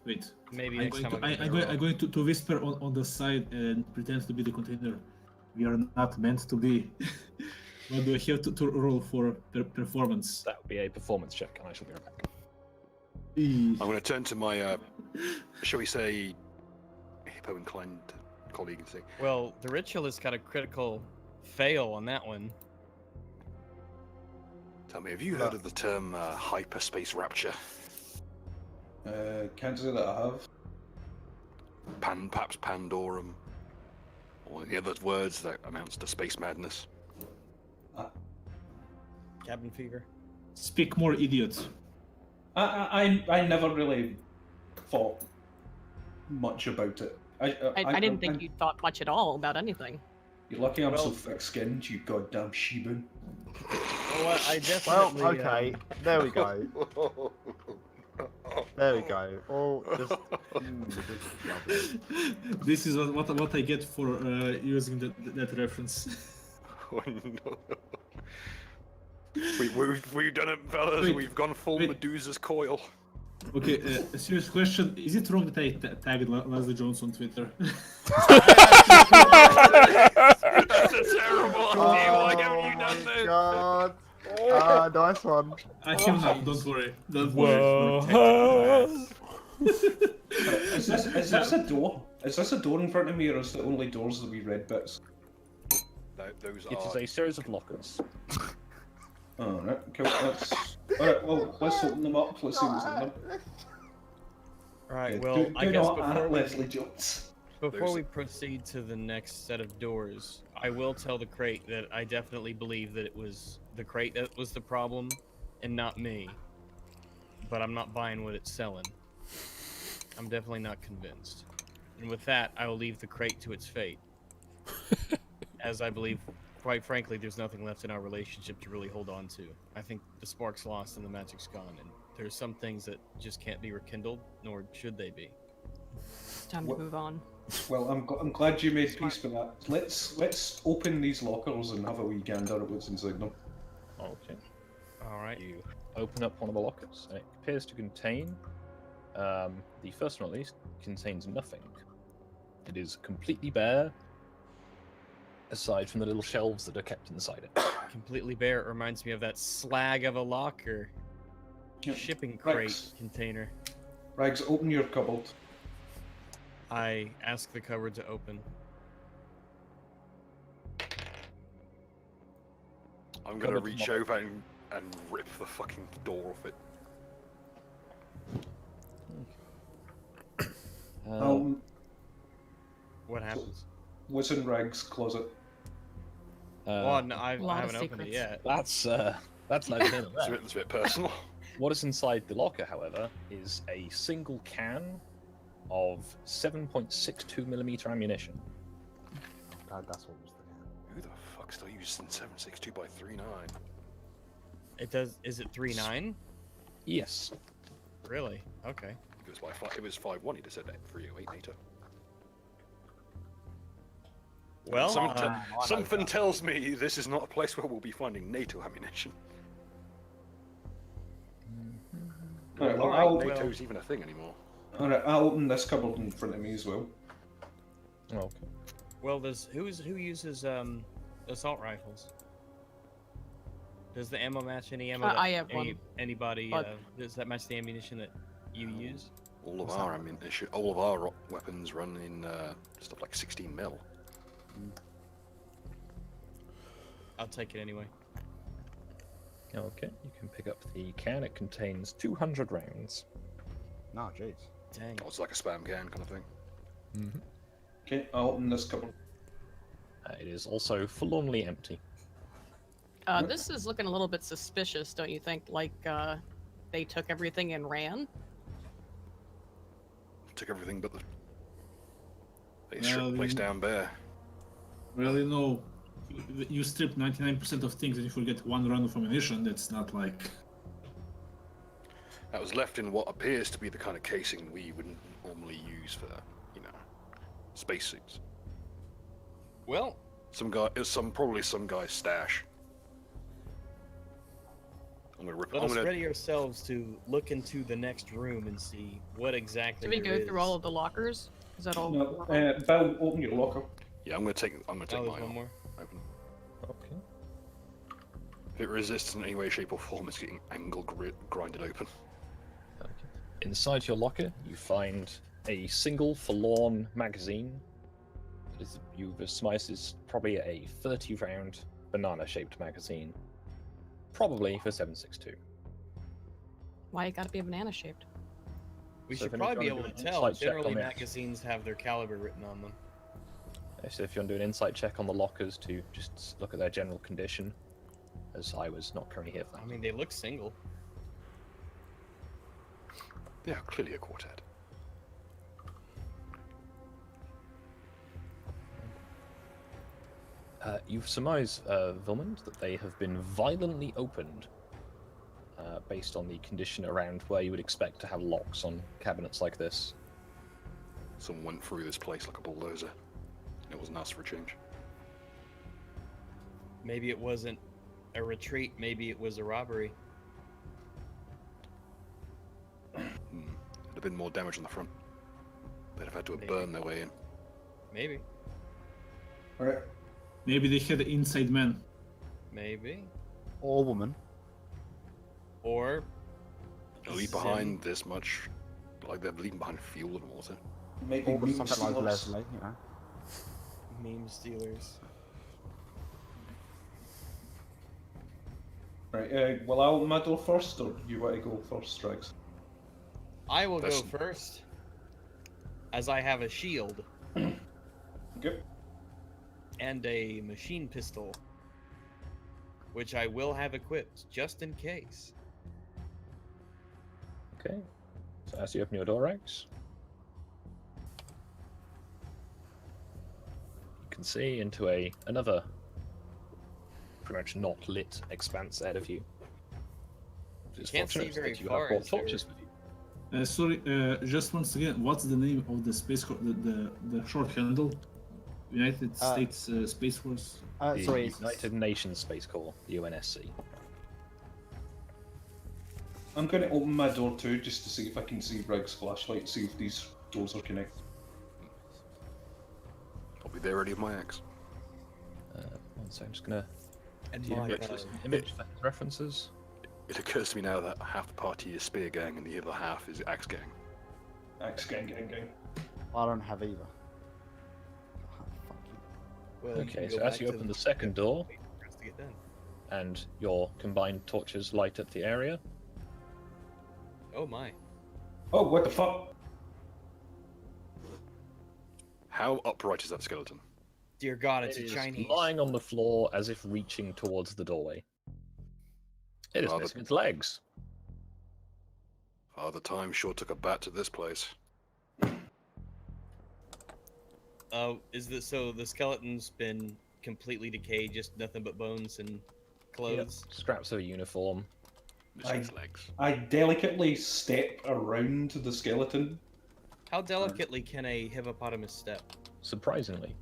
Maybe I'm next going, time to, I'll I, get I'm, a going, roll. I'm going to whisper on the side and pretend to be the container. We are not meant to be. What do I have to roll for performance? That would be a performance check, and I shall be right back. I'm going to turn to my, shall we say, hippo-inclined colleague and say, Well, the ritualist got a critical fail on that one. tell me, have you heard of the term hyperspace rapture? Can't say that I have. Perhaps Pandorum, or the other words that amounts to space madness. Cabin fever. Speak more, idiot. I never really thought much about it. I didn't think you thought much at all about anything. You're lucky I'm so Well- thick-skinned, you goddamn Shibun. Well, I Well, definitely. okay. There we go. There we go. Oh, just. Just lovely. This is what I get for using that reference. Oh no. We've done it, fellas. Wait, We've gone full wait. Medusa's coil. Okay, a serious question. Is it wrong that I tagged Leslie Jones on Twitter? That's a terrible idea. Why haven't you done this? God. Nice one. I have not. Don't worry. Don't worry. Is this a door? Is this a door in front of me, or is the only doors that we read bits? No, those It is are. a series of lockers. Alright, cool. Alright, well, let's open them up. Let's see what's in them. Right. Yeah, Well, do I guess not before at we, Leslie Jones. before we proceed to the next set of doors, I will tell the crate that I definitely believe that it was the crate that was the problem, and not me. But I'm not buying what it's selling. I'm definitely not convinced. And with that, I will leave the crate to its fate. As I believe, quite frankly, there's nothing left in our relationship to really hold on to. I think the spark's lost and the magic's gone, and there's some things that just can't be rekindled, nor should they be. It's time to What- move on. Well, I'm glad you made peace with that. Let's open these lockers and have a wee gander at what's inside them. Okay. All right. You open up one of the lockers, and it appears to contain. The first one, at least, contains nothing. It is completely bare, aside from the little shelves that are kept inside it. Completely bare. It reminds me of that slag of a locker. Yep. Shipping crate Rex. container. Rags, open your cupboard. I ask the cupboard to open. I'm gonna Cupboard reach lock. over and rip the fucking door off it. What happens? What's in Rags' closet? Well, no, I lot of haven't opened it secrets. yet. That's neither here nor It's there. a bit personal. What is inside the locker, however, is a single can of 7.62mm ammunition. God, that's what was the Who the fuck still using 7.62 by 3.9? It does. Is it 3.9? Yes. Really? Okay. It was 5.1. He'd have said that 3.08 later. Well, Something tells me this is not a place where we'll be finding NATO ammunition. Alright, well, Alright, NATO's even a thing anymore. Alright, I'll open this cupboard in front of me as well. Okay. well, who uses assault rifles? Does the ammo match any ammo? I that have one, Anybody? but- Does that match the ammunition that you use? All of our ammunition, all of our weapons run in stuff like 16 mil. I'll take it anyway. Okay, you can pick up the can. It contains 200 rounds. No, jeez. Dang. Oh, it's like a spam can kind of thing. Mm-hmm. Okay, I'll open this cupboard. It is also forlornly empty. This is looking a little bit suspicious, don't you think? Like, they took everything and ran? Took everything but the. They stripped the place down bare. Well, you know, you strip 99% of things and you forget one round of ammunition. That's not like. That was left in what appears to be the kind of casing we wouldn't normally use for, you know, spacesuits. Well, Probably some guy's stash. I'm gonna rip. let us ready ourselves to look into the next room and see what exactly. Did we go through all of the lockers? Is that all? No, Bill, open your locker. Yeah, I'm gonna take Oh, mine there's one off. more. Open. Okay. If it resists in any way, shape, or form, it's getting grinded open. Okay. Inside your locker, you find a single forlorn magazine. You've surmised is probably a 30-round banana-shaped magazine. Probably for 7.62. Why it gotta be banana shaped? We So should if probably be anyone able to do an tell. insight check on Generally, that. magazines have their caliber written on them. So if you want to do an insight check on the lockers to just look at their general condition, as I was not currently here for that. I mean, they look single. Yeah, clearly a quartet. You've surmised, Vilmond, that they have been violently opened, based on the condition around where you would expect to have locks on cabinets like this. Someone went through this place like a bulldozer. It wasn't us for a change. Maybe it wasn't a retreat. Maybe it was a robbery. There'd have been more damage on the front. They'd have had to have Maybe. burned their way in. Maybe. Alright. Maybe they had an inside man. Maybe. Or woman. Or. Leave Sim. behind this much, like they're leaving behind fuel and water. Maybe Or meme something like stealers. Leslie, you know. Meme stealers. Right, well, I'll open my door first, or you want to go first, Strikes? I will That's- go first, as I have a shield Good. and a machine pistol, which I will have equipped just in case. Okay. So as you open your door, Rex, you can see into another pretty much not lit expanse ahead of you. It's Can't see fortunate very that you far, have brought is there? torches with you. Sorry, just once again, what's the name of the space the short handle? United States Space Force. The Sorry, it's- United Nations Space Corps, the UNSC. I'm going to open my door too, just to see if I can see Rig's flashlight, see if these doors are connected. I'll be there ready with my axe. So I'm just gonna And do my you have image for his references. It occurs to me now that half the party is spear gang and the other half is axe gang. Axe gang. I don't have either. Oh, fuck you. Well, you Okay, can so go as back you to open the second door, wait for us to get done. and your combined torches light up the area, Oh my. Oh, what the fuck? How upright is that skeleton? Dear God, it's it a is Chinese. lying on the floor as if reaching towards the doorway. It is Rather- missing its legs. Father Time sure took a bat to this place. Is this so? The skeleton's been completely decayed, just nothing but bones and clothes. Scraps of a uniform. Missing its legs. I delicately step around the skeleton. How delicately can a hippopotamus step? Surprisingly.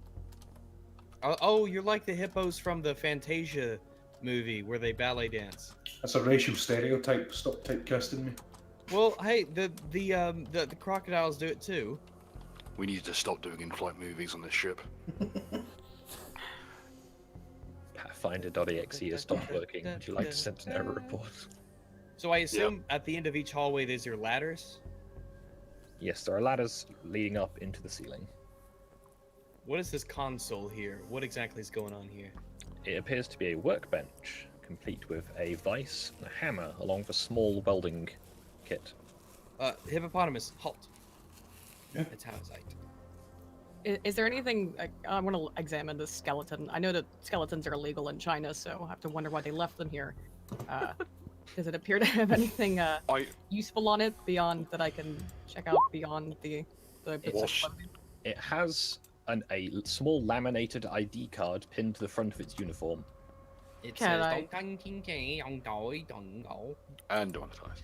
Oh, you're like the hippos from the Fantasia movie where they ballet dance. That's a racial stereotype. Stop typecasting me. Well, hey, the crocodiles do it too. We need to stop doing in-flight movies on this ship. Pathfinder.exe has stopped working. Would you like to send an error report? So I assume at the end of each hallway there's your ladders. Yes, there are ladders leading up into the ceiling. What is this console here? What exactly is going on here? It appears to be a workbench, complete with a vice and a hammer, along with a small welding kit. Hippopotamus, halt. Yeah. It's Housite. Is there anything? I want to examine this skeleton. I know that skeletons are illegal in China, so I have to wonder why they left them here. Does it appear to have anything useful on it beyond that I can check out beyond the bits of It has a small laminated ID card pinned to the front of its uniform. It Can says, I- And monetize.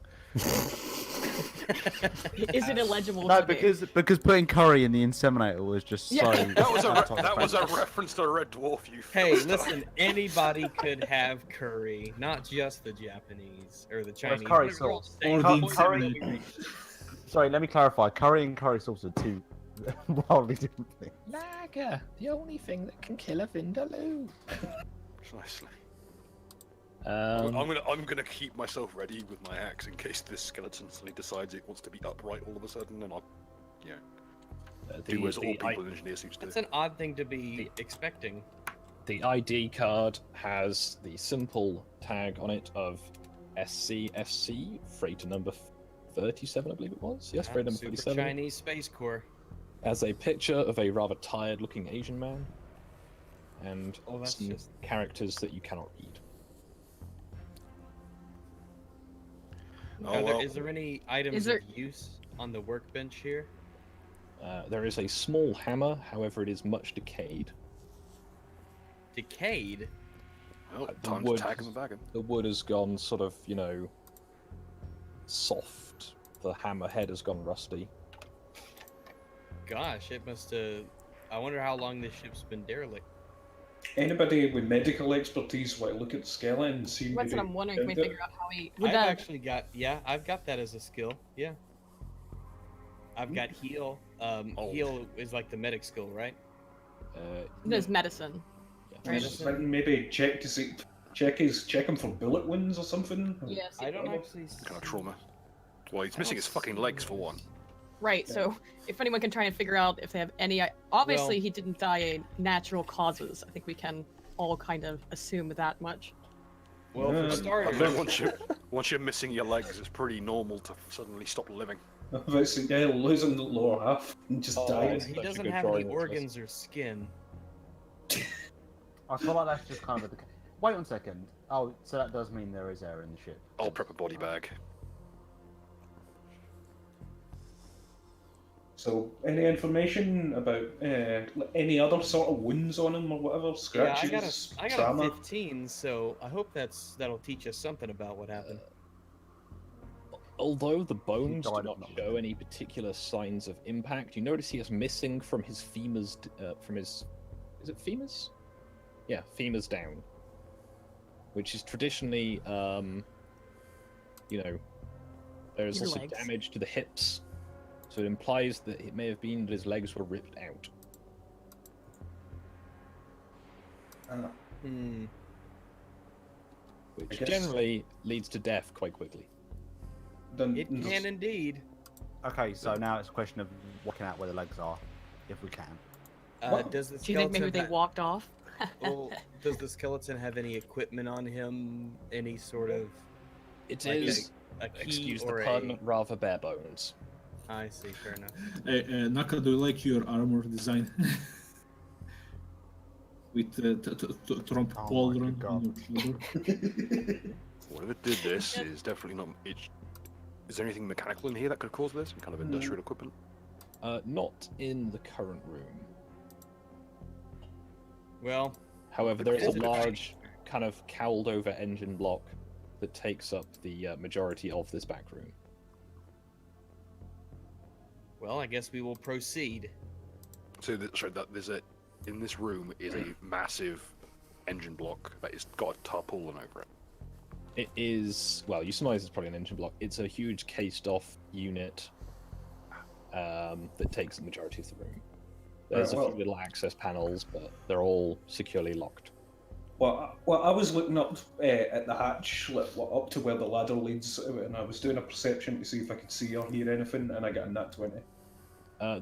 Is it illegible? No, to me? because putting curry in the inseminator was just so. Yeah. That was a reference to Red Dwarf, you Hey, Philistine. listen, anybody could have curry, not just the Japanese or the Chinese. curry Whatever you're all sauce. saying. Or the Curry- inseminator. Sorry, let me clarify. Curry and curry sauce are two wildly different things. Lager, the only thing that can kill a Vindaloo. Precisely. Um, I'm gonna keep myself ready with my axe in case this skeleton suddenly decides it wants to be upright all of a sudden, and I'll, do as all people in engineer suits do. That's an odd thing to be expecting. The ID card has the simple tag on it of SCSC, freighter number 37, I believe it was. Yes, freighter number Super 37. Chinese Space Corps. Has a picture of a rather tired-looking Asian man, and Oh, that's some just- characters that you cannot read. Is there any items of use on the workbench here? There is a small hammer, however, it is much decayed. Decayed? Well, The time wood- to tag him and bag him. The wood has gone sort of, soft. The hammer head has gone rusty. Gosh, it must have. I wonder how long this ship's been derelict. Anybody with medical expertise want to look at the skeleton and see That's what maybe I'm wondering. Can we found it? figure out how he? I've actually got. Yeah, I've got that as a skill. Yeah. I've got heal. Heal is like the medic skill, right? There's medicine. Right. Medicine, maybe check to see, check him for bullet wounds or something. Yes. I don't actually. Kind of trauma. Well, he's missing his fucking legs for one. Right. So if anyone can try and figure out if they have any, obviously he didn't die in natural causes. I think we can all kind of assume that much. Well, for I starters, mean, once you're missing your legs, it's pretty normal to suddenly stop living. But yeah, losing the lower half and just dying. he doesn't have any organs or skin. I feel like that's just kind of the. Wait 1 second. Oh, so that does mean there is air in the ship. I'll prep a body bag. So, any information about any other sort of wounds on him or whatever? Yeah, Scratches, I got trauma? a 15, so I hope that'll teach us something about what happened. Although the bones do died not of show any particular signs of impact, you notice he is missing from his femurs, is it femurs? Yeah, femurs down. Which is traditionally, there's Your also legs. damage to the hips, so it implies that it may have been that his legs were ripped out. Hmm. Which guess- generally leads to death quite quickly. Then It can indeed. Okay, so now it's a question of working out where the legs are, if we can. Does the Do you think maybe skeleton they walked off? well, does the skeleton have any equipment on him? Any sort of It Like is, a key excuse the or pun, rather bare bones. I see. Fair enough. Hey, Naka, do you like your armor design? With Trump Oh my pauldron God. on your shoulder. Whatever did this is definitely not. Is there anything mechanical in here that could cause this? Some kind of industrial equipment? Not in the current room. Well, However, there is a Is it- large, kind of cowled over engine block that takes up the majority of this back room. I guess we will proceed. So, in this room is a massive engine block that has got a tarpaulin over it. It is, well, you surmise it's probably an engine block. It's a huge cased-off unit that takes the majority of the room. There's a few little access panels, but they're all securely locked. Well, I was looking up at the hatch, up to where the ladder leads, and I was doing a perception to see if I could see or hear anything, and I got a nat 20.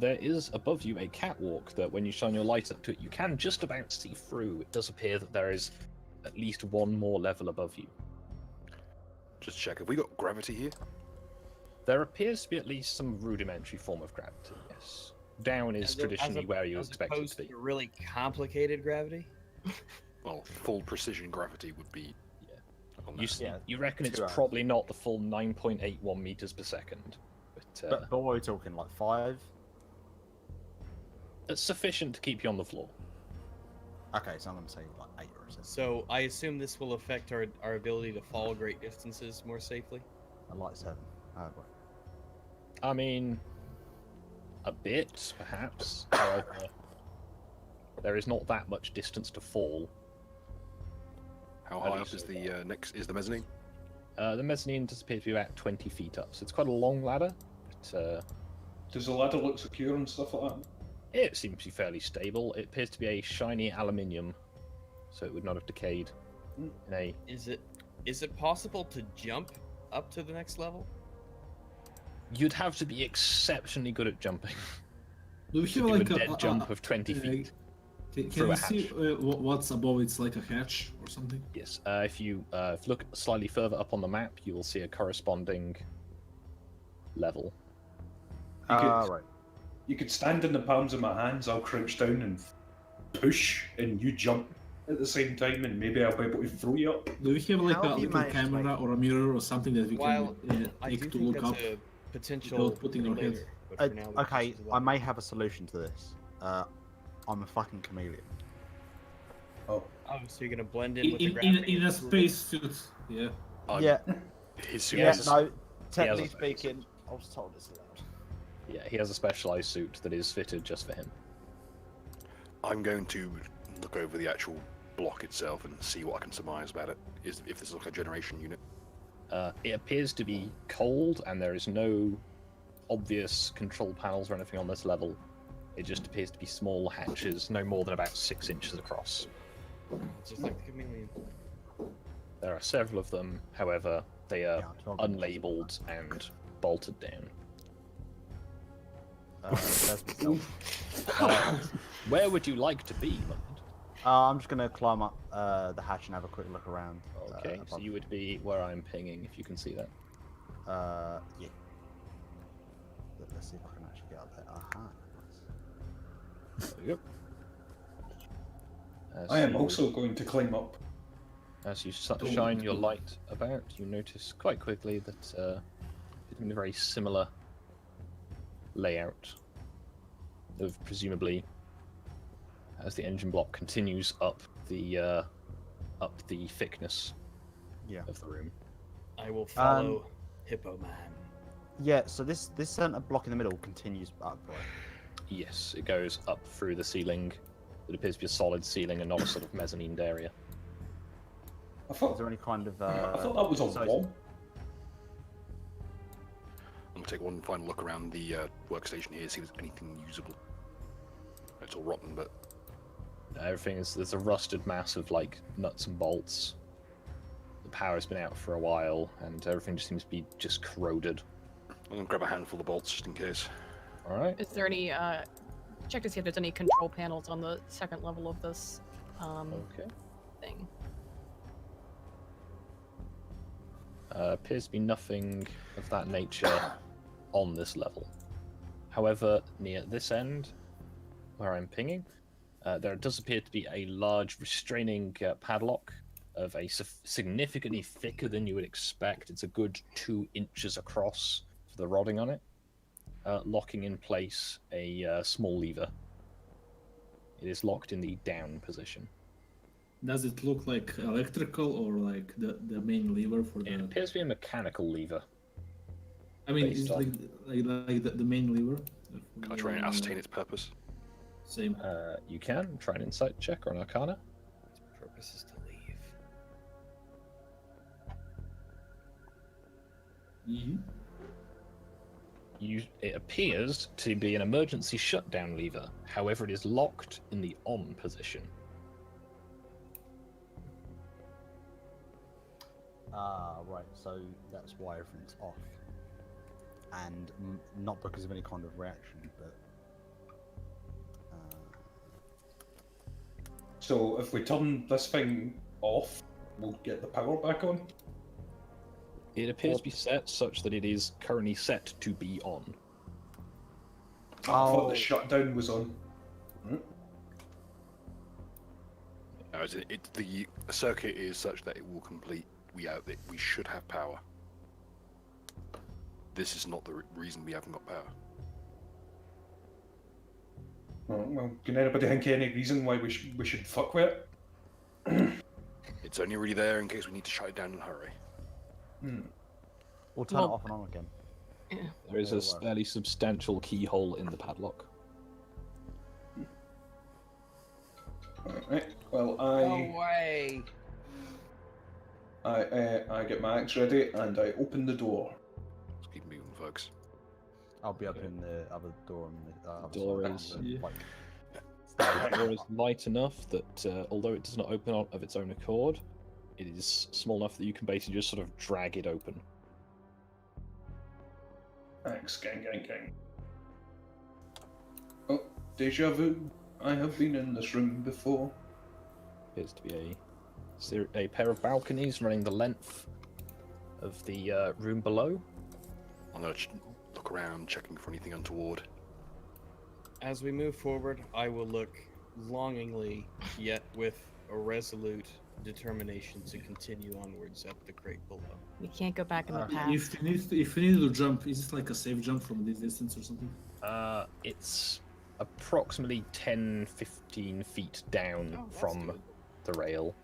There is above you a catwalk that, when you shine your light up to it, you can just about see through. It does appear that there is at least one more level above you. Just check. Have we got gravity here? There appears to be at least some rudimentary form of gravity, yes. Down is traditionally where you expect it to be. Really complicated gravity? Well, full precision gravity would be... You reckon it's 2 hours. probably not the full 9.81 meters per second. But what are we talking, like 5? It's sufficient to keep you on the floor. Okay, so I'm going to say like 8 or 7. So I assume this will affect our ability to fall great distances more safely? I like 7. Oh, right. I mean, a bit, perhaps. However, there is not that much distance to fall. How high up is the mezzanine? The mezzanine does appear to be about 20 feet up, so it's quite a long ladder. But, does the ladder look secure and stuff like that? it seems to be fairly stable. It appears to be a shiny aluminium, so it would not have decayed. Is it possible to jump up to the next level? You'd have to be exceptionally good at jumping. Do we to have do like a dead jump of 20 feet. Can through you a see what's above? It's like a hatch or something. Yes. If you look slightly further up on the map, you will see a corresponding level. Right. You could stand in the palms of my hands, I'll crouch down and push, and you jump at the same time, and maybe I'll be able to throw you up. Do we have like How a have you little managed to camera make- or a mirror or something that we While can I do take to think look that's up? a potential without putting our for heads- later, but for now, let's Okay, use the I ladder. may have a solution to this. I'm a fucking chameleon. Oh. Oh, so you're gonna blend in with the In gravity? a space suit, yeah. Yeah, His suit yeah, is... no, He has technically a- speaking, I was told it's allowed. Yeah, he has a specialized suit that is fitted just for him. I'm going to look over the actual block itself and see what I can surmise about it. If this is like a generation unit. It appears to be cold, and there is no obvious control panels or anything on this level. It just appears to be small hatches, no more than about 6 inches across. Just like the chameleon. There are several of them, however, they are Yeah, 12 inches. unlabeled and bolted down. That's myself. Where would you like to be, Mud? I'm just gonna climb up the hatch and have a quick look around. Okay, so above. you would be where I'm pinging, if you can see that. Yeah. Let's see if I can actually get up there. Aha. Nice. There we go. As I am you- also going to climb up. As you shine your light about, you notice quite quickly that it's in a very similar layout of presumably, as the engine block continues up the thickness Yeah. of the room. I will follow Hippo Man. Yeah. So this center block in the middle continues up, right? Yes, it goes up through the ceiling. It appears to be a solid ceiling and not a sort of mezzanine area. I Is thought, there any kind of? I thought that was a so- wall. I'm going to take one final look around the workstation here, see if there's anything usable. It's all rotten, but Everything is, there's a rusted mass of like nuts and bolts. The power's been out for a while, and everything just seems to be just corroded. I'm going to grab a handful of bolts just in case. All right. Is there any check to see if there's any control panels on the second level of this Okay. thing? Appears to be nothing of that nature on this level. However, near this end, where I'm pinging, there does appear to be a large restraining padlock of a significantly thicker than you would expect. It's a good 2 inches across for the rodding on it, locking in place a small lever. It is locked in the down position. Does it look like electrical or like the main lever for It the? appears to be a mechanical lever. I mean, based it's on- like the main lever. Can I try and ascertain its purpose? Same. You can try an insight check or an arcana. Its purpose is to leave. It appears to be an emergency shutdown lever. However, it is locked in the on position. Ah, right. So that's why everything's off, and not because of any kind of reaction, but. So if we turn this thing off, we'll get the power back on. It appears to be set such that it is currently set to be on. I thought Oh. the shutdown was on. No, the circuit is such that it will complete. We should have power. This is not the reason we haven't got power. Well, can anybody think of any reason why we should fuck with it? It's only really there in case we need to shut it down in a hurry. We'll turn it off and on again. There is a fairly substantial keyhole in the padlock. Alright, well, No way! I get my axe ready and I open the door. Let's keep moving, folks. I'll be opening the other door on the other Door side. is- Yeah. Like, The door is light enough that although it does not open of its own accord, it is small enough that you can basically just sort of drag it open. Axe, gang. Oh, deja vu. I have been in this room before. Appears to be a pair of balconies running the length of the room below. I'm gonna look around, checking for anything untoward. As we move forward, I will look longingly, yet with a resolute determination to continue onwards up the crate below. We can't go back in the past. If you need to jump, is it like a safe jump from this distance or something? It's approximately 10-15 feet down Oh, that's from good. the rail.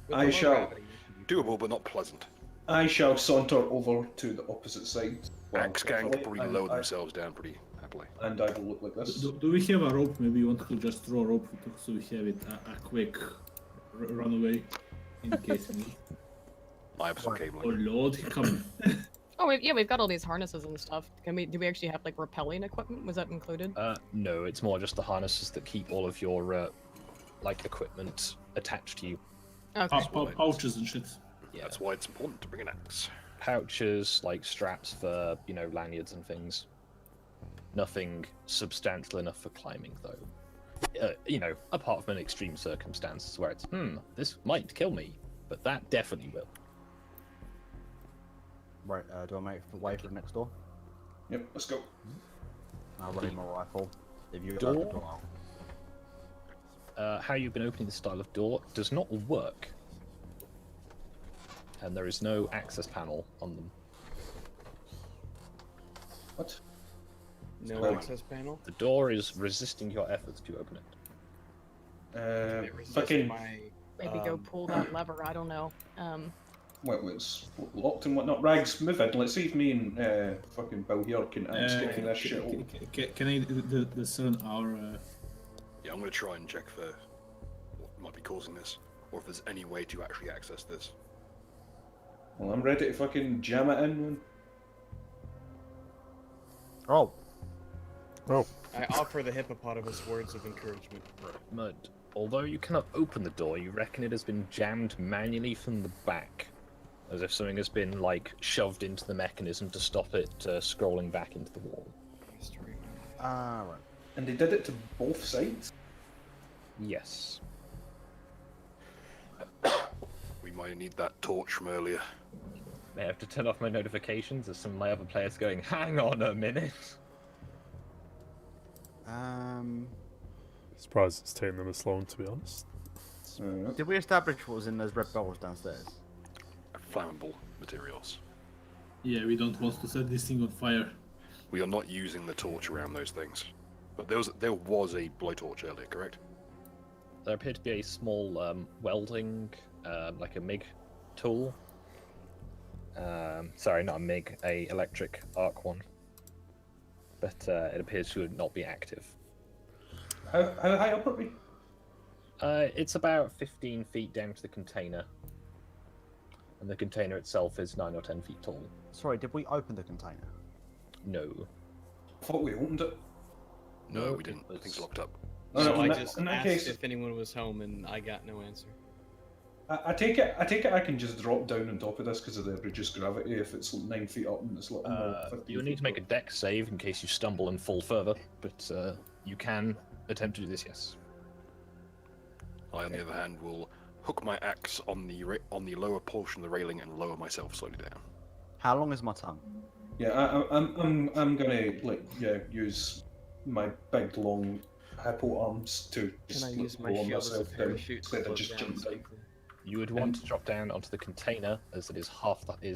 With I the low shall- gravity, you should be Doable, but not pleasant. I shall saunter over to the opposite side. Axe gang could probably and lower I- themselves down pretty happily. And I will look like this. Do we have a rope? Maybe you want to just throw a rope so we have it a quick runaway in case we need. I have some Oh cabling. lord, he coming. Oh, we've got all these harnesses and stuff. Do we actually have like rappelling equipment? Was that included? No, it's more just the harnesses that keep all of your like equipment attached to you. Okay. Pouches and shit. Yeah, That's why it's important to bring an axe. pouches, like straps for lanyards and things. Nothing substantial enough for climbing, though. Apart from an extreme circumstance where it's this might kill me, but that definitely will. right, do I make the way for the next door? Yep, let's go. I'll ready my rifle. If you Door? open the door, How you've been opening this style of door does not work, and there is no access panel on them. What? No Oh. access panel. The door is resisting your efforts to open it. It resists Fucking. my, Maybe go pull that lever. I don't know. Well, it's locked and whatnot. Rags, move in. Let's see if me and fucking Bill here can kicking this shit open. Can I discern our? Yeah, I'm gonna try and check for what might be causing this, or if there's any way to actually access this. Well, I'm ready to fucking jam it in, man. Oh, I offer the hippopotamus words of encouragement. Mud. Although you cannot open the door, you reckon it has been jammed manually from the back, as if something has been shoved into the mechanism to stop it scrolling back into the wall. History. right. And they did it to both sides. Yes. We might need that torch from earlier. May have to turn off my notifications as some of my other players going, hang on a minute. Surprised it's taking them as long, to be honest. Did we establish what was in those red barrels downstairs? Flammable materials. Yeah, we don't want to set this thing on fire. We are not using the torch around those things. But there was a blowtorch earlier, correct? There appeared to be a small welding, like a MIG tool. Sorry, not a MIG, a electric arc one. But it appears to not be active. How high up are we? It's about 15 feet down to the container. And the container itself is 9 or 10 feet tall. Sorry, did we open the container? No. I thought we opened it. No, No, we didn't. it was- Things locked up. No, So no, I in that- just in that asked case- if anyone was home, and I got no answer. I take it I can just drop down on top of this because of the reduced gravity if it's 9 feet up and it's like no, 15 You'll need to make a deck save in case you stumble and fall further, but you can attempt to do this, yes. I, on the other hand, will hook my axe on the lower portion of the railing and lower myself slowly down. How long is my tongue? Yeah, I'm gonna use my big long hippo arms to Can just I use my lower shield as a myself down parachute to instead of float just down jump down. safely? You would want to drop down onto the container, as it is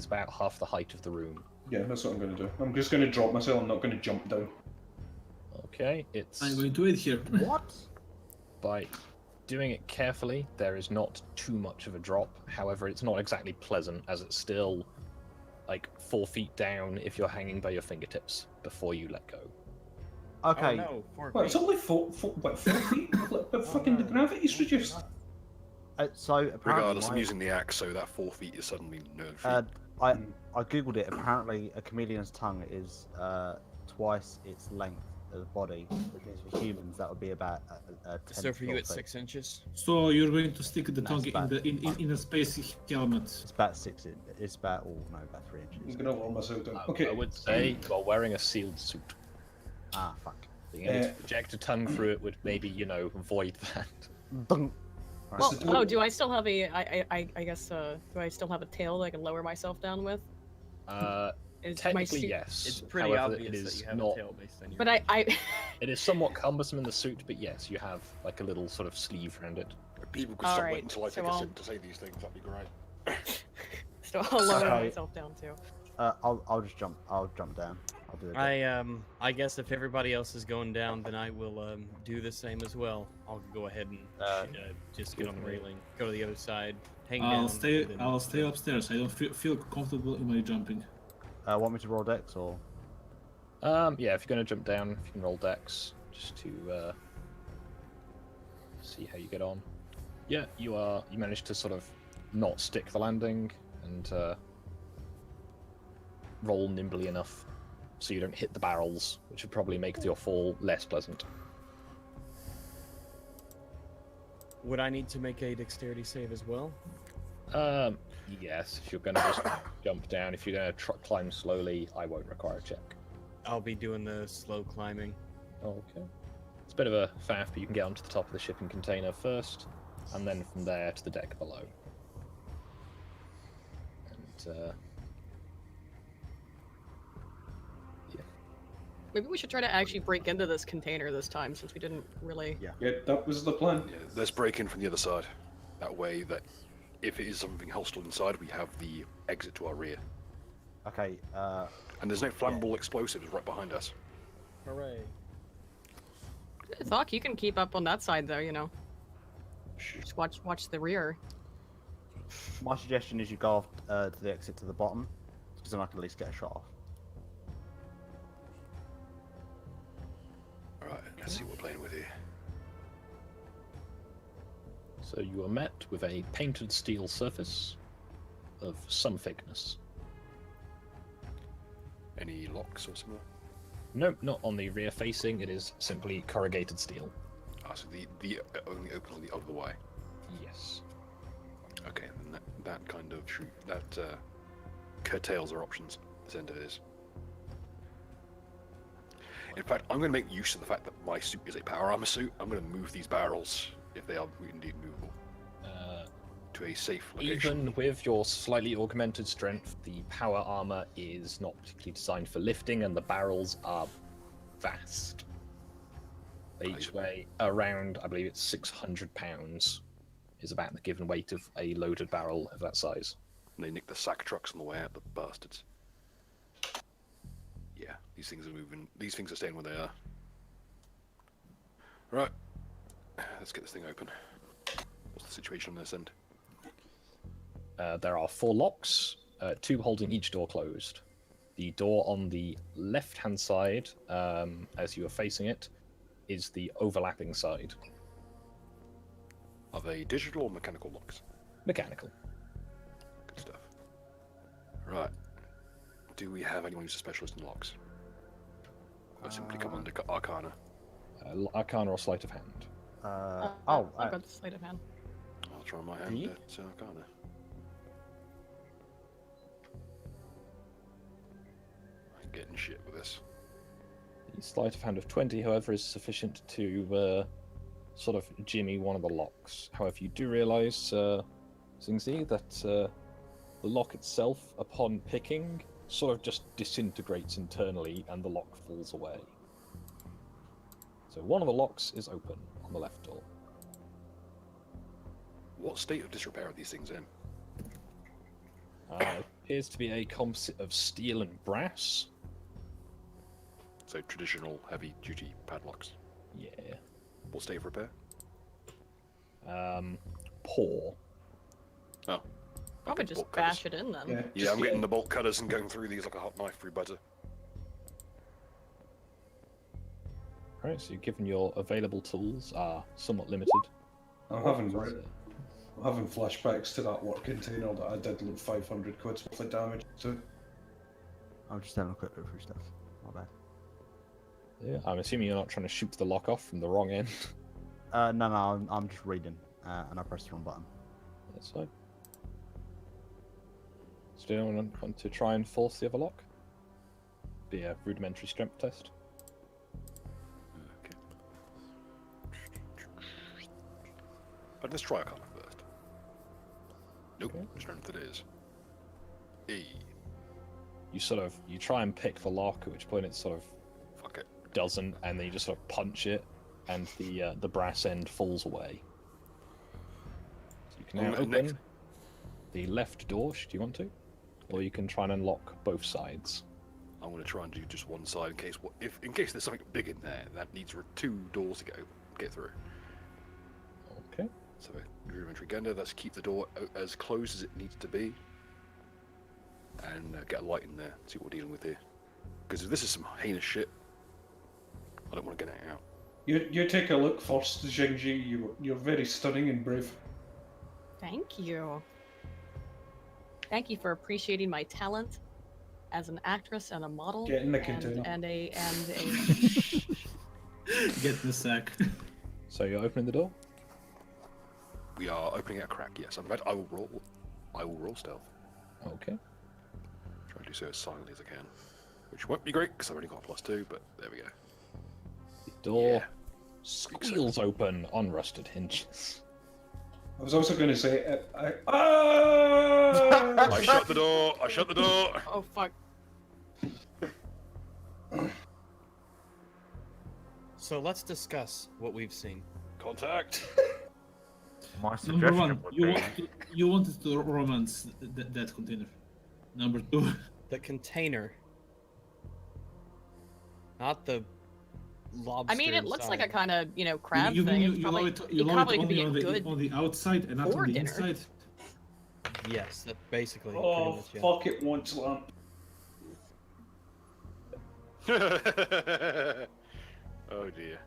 about half the height of the room. Yeah, that's what I'm gonna do. I'm just gonna drop myself. I'm not gonna jump down. Okay, it's I'm going to wait here. What? by doing it carefully. There is not too much of a drop. However, it's not exactly pleasant, as it's still like 4 feet down if you're hanging by your fingertips before you let go. Okay. Oh, no, 4 Well, it's feet. only 4 feet. But fucking the gravity's reduced. So apparently, Regardless, I'm using the axe, so that 4 feet is suddenly no feet. I googled it. Apparently, a chameleon's tongue is twice its length of the body, which means for humans that would be about 10 So for you, 12 it's feet. 6 inches. So you're going to stick the tongue That's in a space helmet. It's about 6. It's about about 3 I'm inches. gonna lower myself down. I Okay. would say you are wearing a sealed suit. Ah, fuck. Being able to project a tongue through it would maybe, avoid that. Dunk. Well, So oh, do I still have I guess, do I still have a tail that I can lower myself down with? Is my Technically, suit- yes. It's pretty However, obvious it is that you have not. a tail based on your. But I It is somewhat cumbersome in the suit, but yes, you have like a little sort of sleeve around it. People could stop Alright, waiting until I so take a I'll- sip to say these things. That'd be great. so I'll lower Okay. myself down too. I'll just jump. I'll jump down. I'll do it. I guess if everybody else is going down, then I will do the same as well. I'll go ahead and just get on the railing, go to the other side, hang down. I'll stay. and then- I'll stay upstairs. I don't feel comfortable in my jumping. Want me to roll dex or? Yeah, if you're gonna jump down, if you can roll dex just to see how you get on. Yeah, you managed to sort of not stick the landing and roll nimbly enough so you don't hit the barrels, which would probably make your fall less pleasant. Would I need to make a dexterity save as well? Yes, if you're gonna just jump down. If you're gonna climb slowly, I won't require a check. I'll be doing the slow climbing. Okay. It's a bit of a faff, but you can get onto the top of the shipping container first, and then from there to the deck below. And Maybe we should try to actually break into this container this time, since we didn't really. Yeah, that was the plan. Yeah, let's break in from the other side. That way, that if it is something hostile inside, we have the exit to our rear. Okay. And there's no flammable explosives right behind us. Hooray. Thok, you can keep up on that side though, Just watch the rear. My suggestion is you go off to the exit to the bottom, because then I can at least get a shot off. Alright, let's see what we're playing with here. so you are met with a painted steel surface of some thickness. Any locks or similar? Nope, not on the rear facing. It is simply corrugated steel. Ah, so the only opens on the other way. Yes. Okay, then that kind of curtails our options. This end of it is. In fact, I'm going to make use of the fact that my suit is a power armor suit. I'm going to move these barrels, if they are indeed movable, to a safe location. Even with your slightly augmented strength, the power armor is not particularly designed for lifting, and the barrels are vast. They each weigh around, I believe it's 600 pounds, is about the given weight of a loaded barrel of that size. And they nick the sack trucks on the way out, the bastards. Yeah, these things are moving. These things are staying where they are. Right, let's get this thing open. What's the situation on this end? There are 4 locks, 2 holding each door closed. The door on the left-hand side, as you are facing it, is the overlapping side. Are they digital or mechanical locks? Mechanical. Good stuff. Right. Do we have anyone who's a specialist in locks? Or simply come under Arcana? Arcana or sleight of hand. I've got the sleight of hand. I'll try my hand at Arcana. I'm getting shit with this. The sleight of hand of 20, however, is sufficient to sort of jimmy one of the locks. However, you do realise, Zingzi, that the lock itself, upon picking, sort of just disintegrates internally and the lock falls away. So one of the locks is open on the left door. What state of disrepair are these things in? It appears to be a composite of steel and brass. So traditional heavy-duty padlocks. Yeah. What state of repair? Poor. Oh. Probably just bash it in then. Yeah, I'm getting the bolt cutters and going through these like a hot knife through butter. Alright, so given your available tools are somewhat limited. I'm having flashbacks to that work container that I did like 500 quid worth of damage to. I'm just having a quick look through stuff. My bad. Yeah, I'm assuming you're not trying to shoot the lock off from the wrong end. No, I'm just reading, and I pressed the wrong button. That's fine. So do you want to try and force the other lock? Be a rudimentary strength test. Okay. But let's try Arcana first. Nope, Okay. strength it is. E. You try and pick the lock, at which point it sort of Fuck it. doesn't, and then you just sort of punch it, and the brass end falls away. So you can now open the left door, should you want to, or you can try and unlock both sides. I'm going to try and do just one side in case there's something big in there that needs 2 doors to get through. Okay. So rudimentary gender. Let's keep the door as closed as it needs to be, and get a light in there. See what we're dealing with here. Because if this is some heinous shit, I don't want to get it out. You take a look first, Jingji. You're very stunning and brave. Thank you. Thank you for appreciating my talent as an actress and a model. Get in the container. And a Get the sack. So you're opening the door? We are opening a crack. Yes, in fact, I will roll stealth. Okay. Try to do so as silently as I can, which won't be great because I've only got a +2. But there we go. The door Yeah. squeals open on rusted hinges. I was also going to say, I shut the door. I shut the door. Oh fuck. So let's discuss what we've seen. Contact. My Number suggestion one, would you be... wanted to romance that container. Number 2. The container. Not the lobster. I mean, it looks like a inside. kind of, crab you thing. you It's love probably, it, you it love probably it could be only a good. on the outside and not for on the dinner. inside. Yes, that's basically. oh, pretty much it. fuck it, once lamp. Oh dear.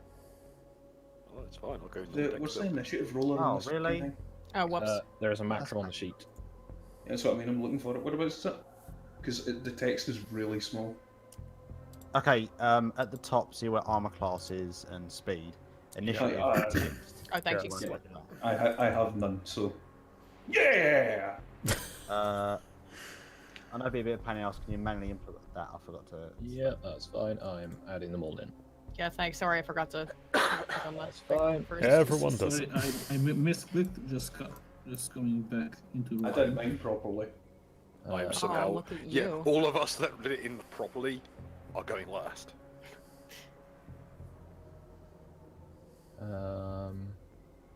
Well, that's fine. I'll go into the What's the deck. initiative roller on Oh, this really? thing? Oh, whoops. There is a macro on the sheet. Yeah, that's what I mean, I'm looking for it. What about it? Because the text is really small. Okay, at the top, see where armor class is and speed. Initiative. Yeah, Oh, thank you. Yeah, I have none, so. Yeah! I know it'd be a bit of a pain in the ass. Can you manually input that? I forgot to. Yeah, that's fine. I'm adding them all in. Yeah, thanks. Sorry, I forgot to. click on that fine. first. Everyone does Sorry, it. I misclicked. Just coming back into. I did mine properly. I am Uh, somehow. look at Yeah, you. all of us that did it in properly are going last.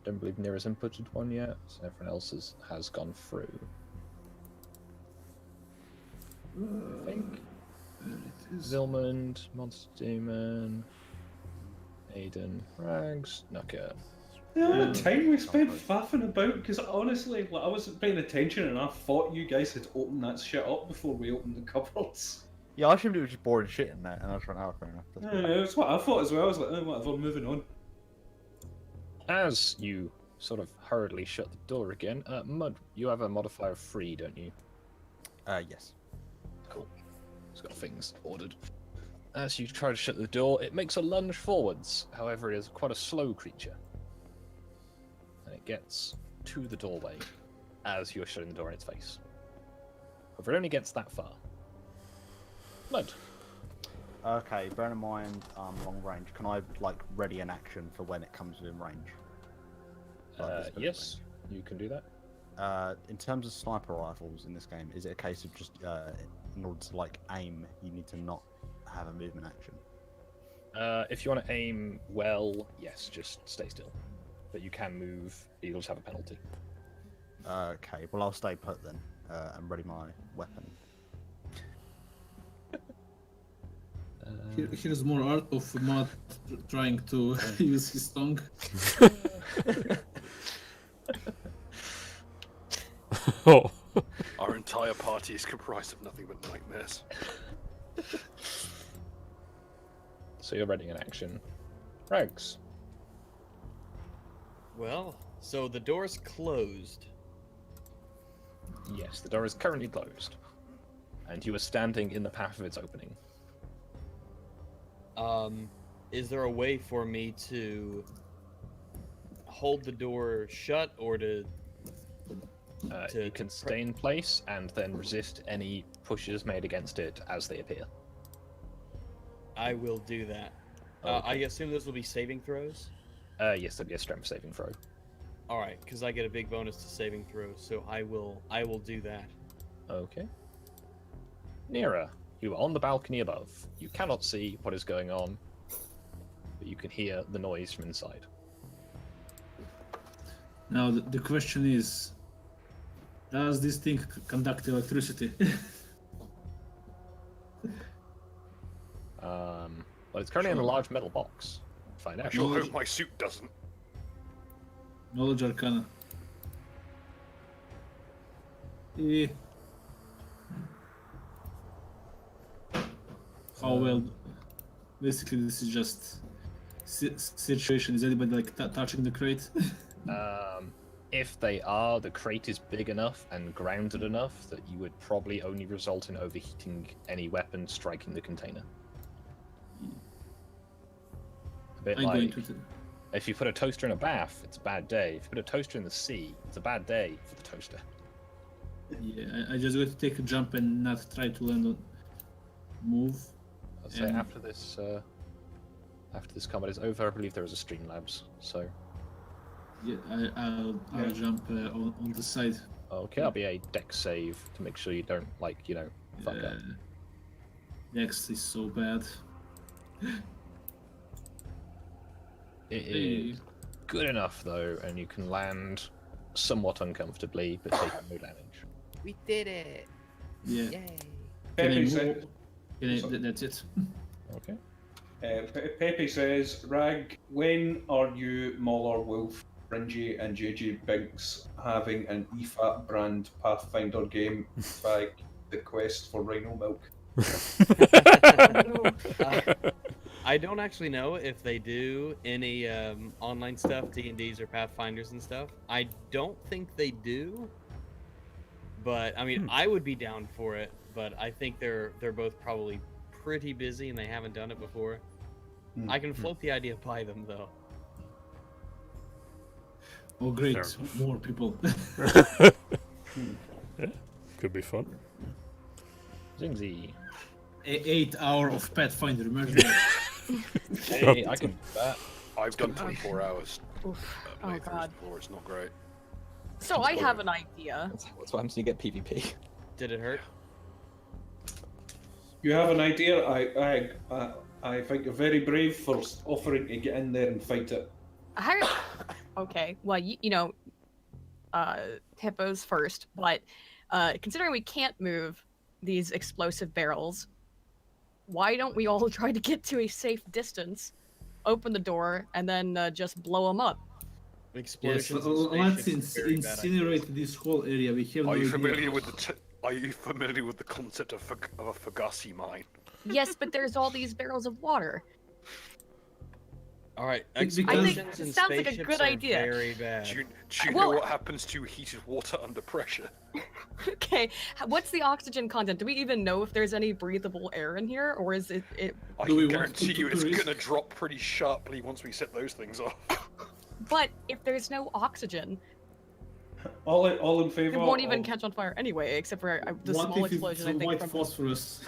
Don't believe Nira's inputted one yet. So everyone else has gone through. I think. There it is. Zilmond, Monster Demon, Aiden, Rags, Nuka. The amount of time we spent faffing about, because honestly, I wasn't paying attention and I thought you guys had opened that shit up before we opened the cupboards. Yeah, I assumed it was just boring shit in there, and I was trying to fair enough. That's Yeah, that's what I thought as well. I was like, oh, whatever, moving on. As you sort of hurriedly shut the door again, Mud, you have a modifier of 3, don't you? Yes. Cool. It's got things ordered. As you try to shut the door, it makes a lunge forwards. However, it is quite a slow creature. And it gets to the doorway as you're shutting the door in its face. However, it only gets that far. Blood. Okay, bear in mind, long range. Can I like ready an action for when it comes within range? Yes, you can do that. In terms of sniper rifles in this game, is it a case of just in order to like aim, you need to not have a movement action? If you want to aim well, yes, just stay still. But you can move, you'll just have a penalty. Okay, well I'll stay put then and ready my weapon. Here's more art of Matt trying to use his tongue. Oh. Our entire party is comprised of nothing but nightmares. So you're readying an action. Rags. Well, so the door's closed. Yes, the door is currently closed. And you are standing in the path of its opening. Is there a way for me to hold the door shut or to you can stay in place and then resist any pushes made against it as they appear. I will do that. Okay. I assume those will be saving throws? Yes, there'll be a strength saving throw. Alright, because I get a big bonus to saving throws, so I will do that. Okay. Nira, you are on the balcony above. You cannot see what is going on, but you can hear the noise from inside. Now the question is, does this thing conduct electricity? Well, it's currently in a large metal box. Find I out. sure hope my suit doesn't. Knowledge Arcana. Eh. How well? Basically, this is just situation. Is anybody like touching the crate? If they are, the crate is big enough and grounded enough that you would probably only result in overheating any weapon striking the container. A bit I'm like going to. if you put a toaster in a bath, it's a bad day. If you put a toaster in the sea, it's a bad day for the toaster. Yeah, I just going to take a jump and not try to land on move. I'd say after this combat is over, I believe there is a Streamlabs. So Yeah, I'll jump on the side. okay, I'll be a dex save to make sure you don't fuck up. Dex is so bad. It is good enough though, and you can land somewhat uncomfortably, but take no damage. We did it! Yeah. Yay! Pepe says, That's it. Okay. Pepe says, Rag, when are you, Mauler, Wolf, Fringy, and JJ Binks having an EFAT brand Pathfinder game like The Quest for Rhino Milk? I don't actually know if they do any online stuff, D&Ds or Pathfinders and stuff. I don't think they do. But I mean, I would be down for it. But I think they're both probably pretty busy and they haven't done it before. I can float the idea by them though. Oh great, more people. Yeah, could be fun. Zingzi. 8 hours of Pathfinder mercenary. Hey, I can do that. I've done 24 hours. Oof. Oh playthroughs god. before, it's not great. So I have an idea. That's what happens when you get PvP. Did it hurt? You have an idea? I think you're very brave for offering to get in there and fight it. Okay, well, hippos first, but considering we can't move these explosive barrels, why don't we all try to get to a safe distance, open the door, and then just blow them up? Yes, Explosions. let's incinerate this whole area. We have Are you no familiar idea. with the concept of a Fugazi mine? Yes, but there's all these barrels of water. All right, Because- explosions it and sounds like a spaceships good are idea. Very bad. Do you Well- know what happens to heated water under pressure? Okay, what's the oxygen content? Do we even know if there's any breathable air in here, or is it? I Do we can want guarantee to you it's risk- gonna drop pretty sharply once we set those things off. But if there's no oxygen, All in favour. It won't even of... catch on fire anyway, except for the What small if explosion. I it's think white from phosphorus?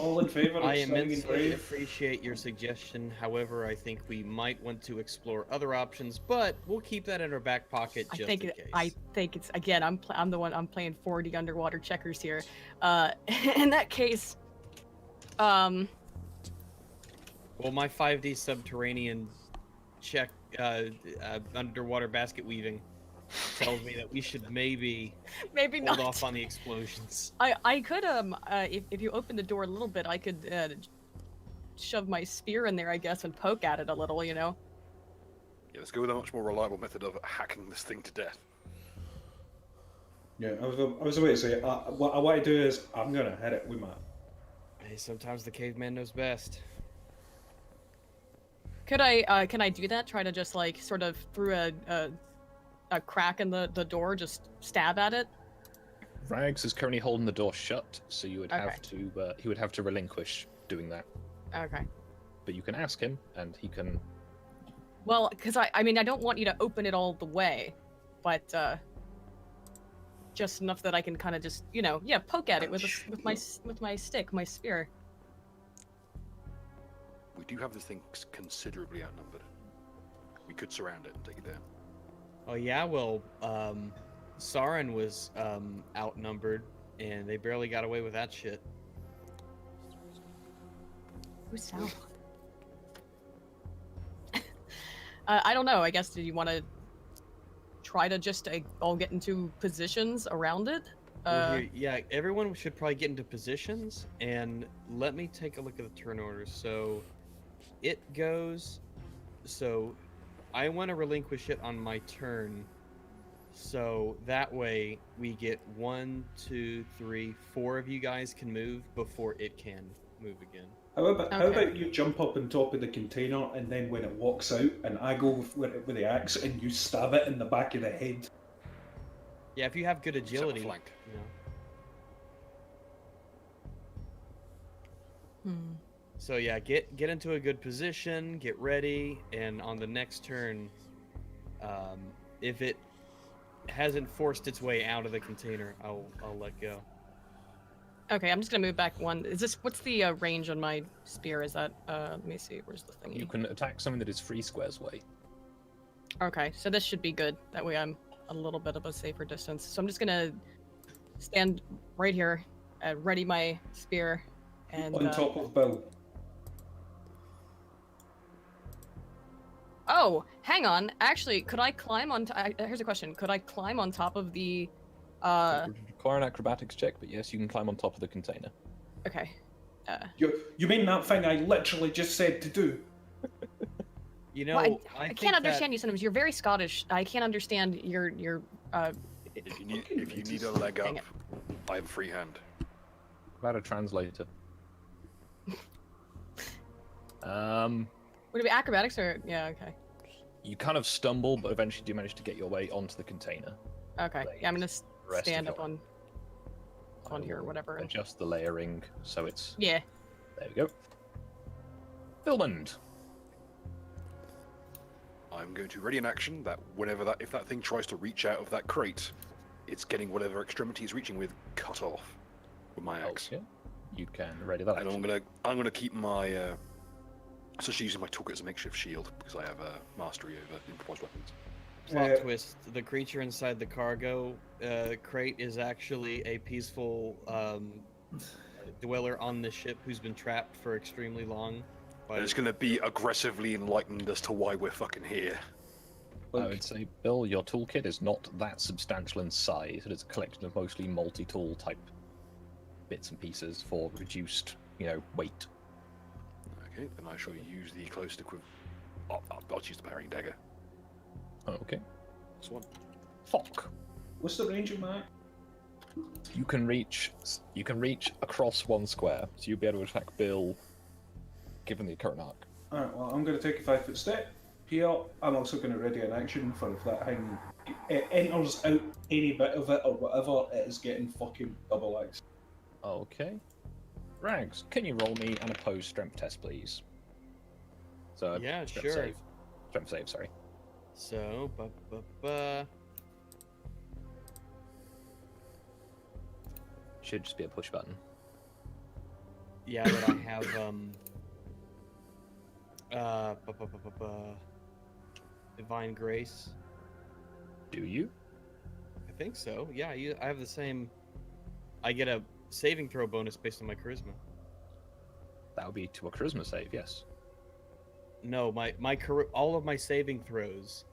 All in favour of I singing immensely brave. appreciate your suggestion. However, I think we might want to explore other options, but we'll keep that in our back pocket just in case. I think it's again. I'm the one. I'm playing 4D underwater checkers here. In that case, Well, my 5D subterranean check underwater basket weaving tells me that we should maybe maybe hold not. off on the explosions. I could if you open the door a little bit, I could shove my spear in there, I guess, and poke at it a little. You know. Yeah, let's go with a much more reliable method of hacking this thing to death. Yeah, I was about to say, what I want to do is, I'm going to hit it with my... Hey, sometimes the caveman knows best. Could I can I do that? Try to just like sort of through a crack in the door, just stab at it. Rags is currently holding the door shut, so you would Okay. have to he would have to relinquish doing that. Okay. But you can ask him, and he can. Well, because I mean I don't want you to open it all the way, but just enough that I can kind of just poke at it with my stick, my spear. We do have this thing considerably outnumbered. We could surround it and take it down. Oh yeah, well, Sauron was outnumbered, and they barely got away with that shit. Who's Sauron? I don't know. I guess, do you want to try to just all get into positions around it? Well, yeah, everyone should probably get into positions, and let me take a look at the turn order. So, it goes. So, I want to relinquish it on my turn. So that way we get 1, 2, 3, 4 of you guys can move before it can move again. How about you jump up on top of the container, and then when it walks out, and I go with the axe, and you stab it in the back of the head? Yeah, if you have good agility. Flank. You know. So yeah, get into a good position, get ready, and on the next turn, if it hasn't forced its way out of the container, I'll let go. Okay, I'm just gonna move back one. What's the range on my spear? Is that let me see, where's the thingy? You can attack something that is 3 squares away. Okay, so this should be good. That way I'm a little bit of a safer distance. So I'm just gonna stand right here, ready my spear, and on top of Bill. Oh, hang on. Actually, could I climb on? Here's a question. Could I climb on top of the? It would require an acrobatics check, but yes, you can climb on top of the container. Okay. You mean that thing I literally just said to do? You know, well, I can't understand you sometimes. You're very Scottish. I can't understand your. If you need a leg up, I have a free hand. About a translator. Would it be acrobatics or yeah? Okay. You kind of stumble, but eventually do manage to get your way onto the container. Okay. Yeah, I'm gonna Rest stand of up on here or whatever. Adjust the layering so it's. Yeah. There we go. Filmond. I'm going to ready an action that if that thing tries to reach out of that crate, it's getting whatever extremity it's reaching with cut off with my axe. Okay. You can ready that. And action. I'm gonna keep my so she's using my toolkit as a makeshift shield because I have mastery over improvised weapons. Plot twist: the creature inside the cargo crate is actually a peaceful dweller on the ship who's been trapped for extremely long. And it's going to be aggressively enlightened as to why we're fucking here. I would say, Bill, your toolkit is not that substantial in size. It is a collection of mostly multi-tool type bits and pieces for reduced, weight. Okay, then I shall use the closest equivalent. I'll use the parrying dagger. Oh, okay. This one. Fuck. What's the range of my? You can reach across 1 square, so you'll be able to attack Bill, given the current arc. Alright, well, I'm going to take a 5-foot step here. I'm also going to ready an action for if that thing enters out any bit of it or whatever, it is getting fucking double axed. Okay. Rags, can you roll me an opposed strength test, please? So yeah, strength sure. Save. Strength save, sorry. So, Should just be a push button. Yeah, but I have Divine Grace. Do you? I think so. Yeah, I have the same. I get a saving throw bonus based on my charisma. That would be to a charisma save, yes. No, all of my saving throws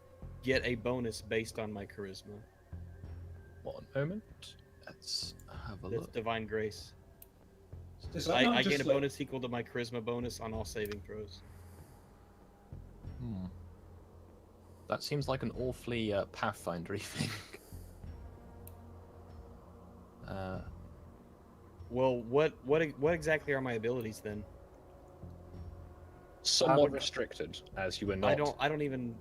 get a bonus based on my charisma. One moment. Let's have a That's look. Divine Grace. Is that I not gain just a like... bonus equal to my charisma bonus on all saving throws. Hmm. That seems like an awfully Pathfinder-y thing. Well, what exactly are my abilities then? Somewhat restricted, as you were not. I don't even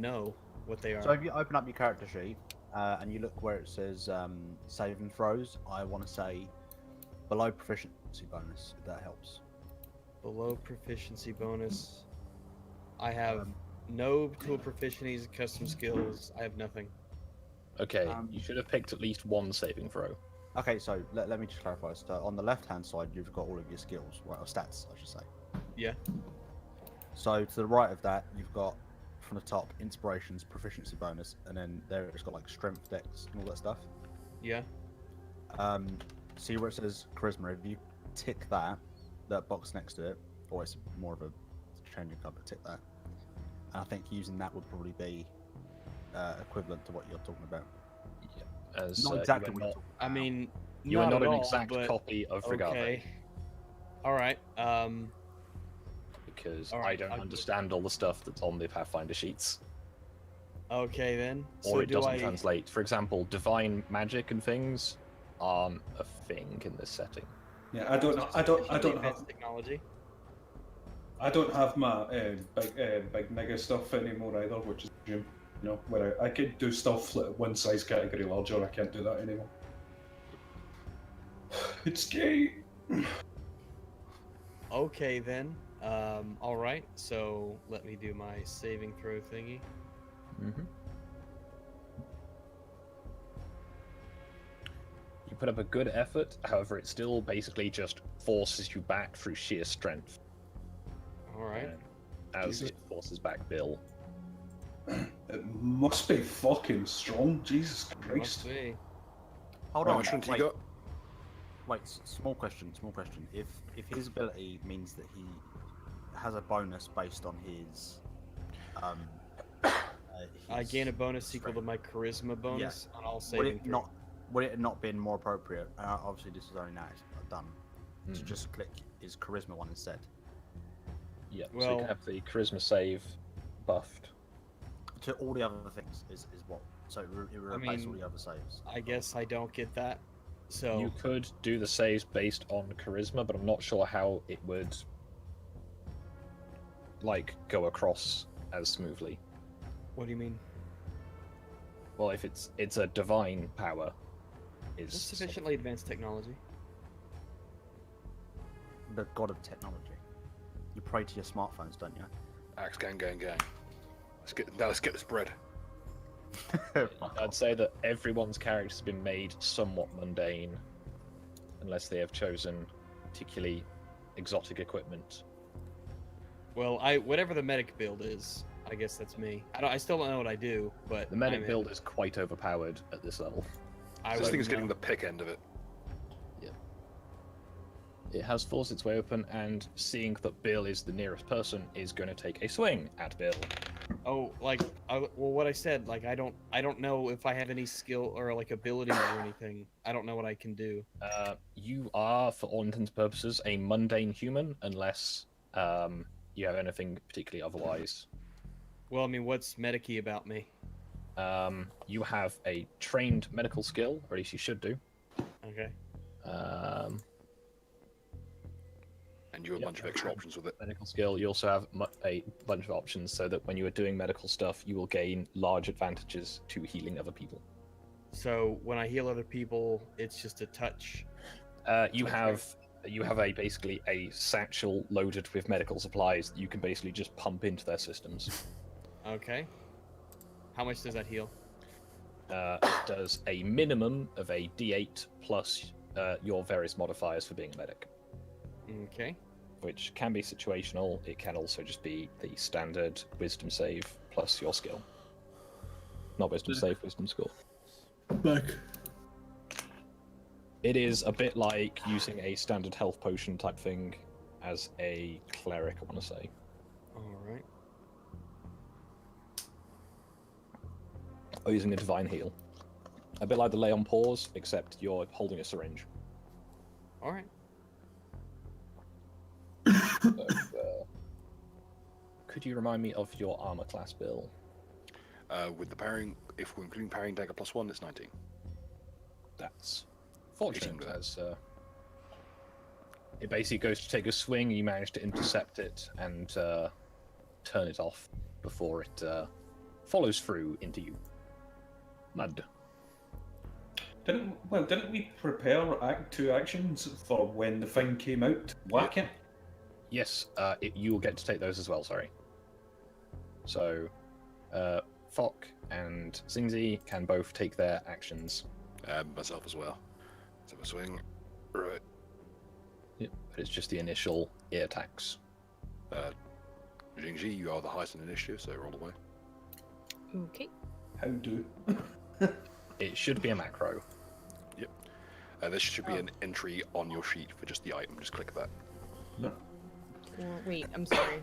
know what they are. So if you open up your character sheet and you look where it says saving throws, I want to say below proficiency bonus, if that helps. Below proficiency bonus, I have no tool proficiencies, custom skills. I have nothing. Okay, you should have picked at least one saving throw. Okay, so let me just clarify. So on the left-hand side, you've got all of your skills, well, or stats, I should say. Yeah. So to the right of that, you've got from the top inspirations, proficiency bonus, and then there it's got like strength, dex, and all that stuff. Yeah. See where it says charisma? If you tick that box next to it, or it's more of a changing color, tick that. And I think using that would probably be equivalent to what you're talking about. Yeah. As Not exactly what you are you're not, I mean, you are not at an all, exact but... copy of Regave. Okay. All right. Because all I right, don't I'll- understand all the stuff that's on the Pathfinder sheets. Okay then. Or it doesn't translate. For example, divine magic and things aren't a thing in this setting. Yeah, I don't have technology. I don't have my big nigga stuff anymore either, which is where I could do stuff like one size category larger. I can't do that anymore. It's gay. Okay then. All right. So let me do my saving throw thingy. Mm-hmm. You put up a good effort, however, it still basically just forces you back through sheer strength. All right. As it forces back Bill. It must be fucking strong. Jesus Christ. Must be. Hold How on. much strength Wait, you got? wait, small question. If his ability means that he has a bonus based on his I gain a bonus equal to my charisma bonus on all saving throws. Would it not been more appropriate? Obviously, this is only now it's done. To just click his charisma one instead. Yeah. So Well- you can have the charisma save buffed. To all the other things is what. So it replaces all the other saves. I guess I don't get that. So You could do the saves based on charisma, but I'm not sure how it would go across as smoothly. what do you mean? Well, if it's a divine power, It's is sufficiently advanced technology. The god of technology. You pray to your smartphones, don't you? Axe gang. Let's get this bread. I'd say that everyone's character has been made somewhat mundane, unless they have chosen particularly exotic equipment. Well, whatever the medic build is, I guess that's me. I still don't know what I do, but The medic build is quite overpowered at this level. This thing's getting the pick end of it. It has forced its way open, and seeing that Bill is the nearest person, is going to take a swing at Bill. Oh, well, what I said, I don't know if I have any skill or abilities or anything. I don't know what I can do. You are, for all intents and purposes, a mundane human, unless you have anything particularly otherwise. Well, I mean, what's medic-y about me? You have a trained medical skill, or at least you should do. Okay. And you have a bunch of extra options with it. Medical skill. You also have a bunch of options, so that when you are doing medical stuff, you will gain large advantages to healing other people. So when I heal other people, it's just a touch. You have basically a satchel loaded with medical supplies that you can basically just pump into their systems. Okay. How much does that heal? It does a minimum of a D8 plus your various modifiers for being a medic, Okay. which can be situational. It can also just be the standard wisdom save plus your skill. Not wisdom save, wisdom score. Back. It is a bit like using a standard health potion type thing as a cleric, I want to say. All right. Or using a divine heal. A bit like the lay on pause, except you're holding a syringe. All right. So, could you remind me of your armor class, Bill? With the parrying, if we're including parrying dagger +1, it's 19. That's fortunate, 18. as it basically goes to take a swing, you manage to intercept it and turn it off before it follows through into you. Mud. Didn't we prepare two actions for when the thing came out to whack it? Yes, you will get to take those as well, sorry. So, Fok and Zingzi can both take their actions. Myself as well. So a swing. Right. Yep, but it's just the initial ear attacks. Jingji, you are the highest in initiative, so roll away. Okay. How do? It should be a macro. Yep. There should be an entry on your sheet for just the item. Just click that. No. Wait, I'm sorry.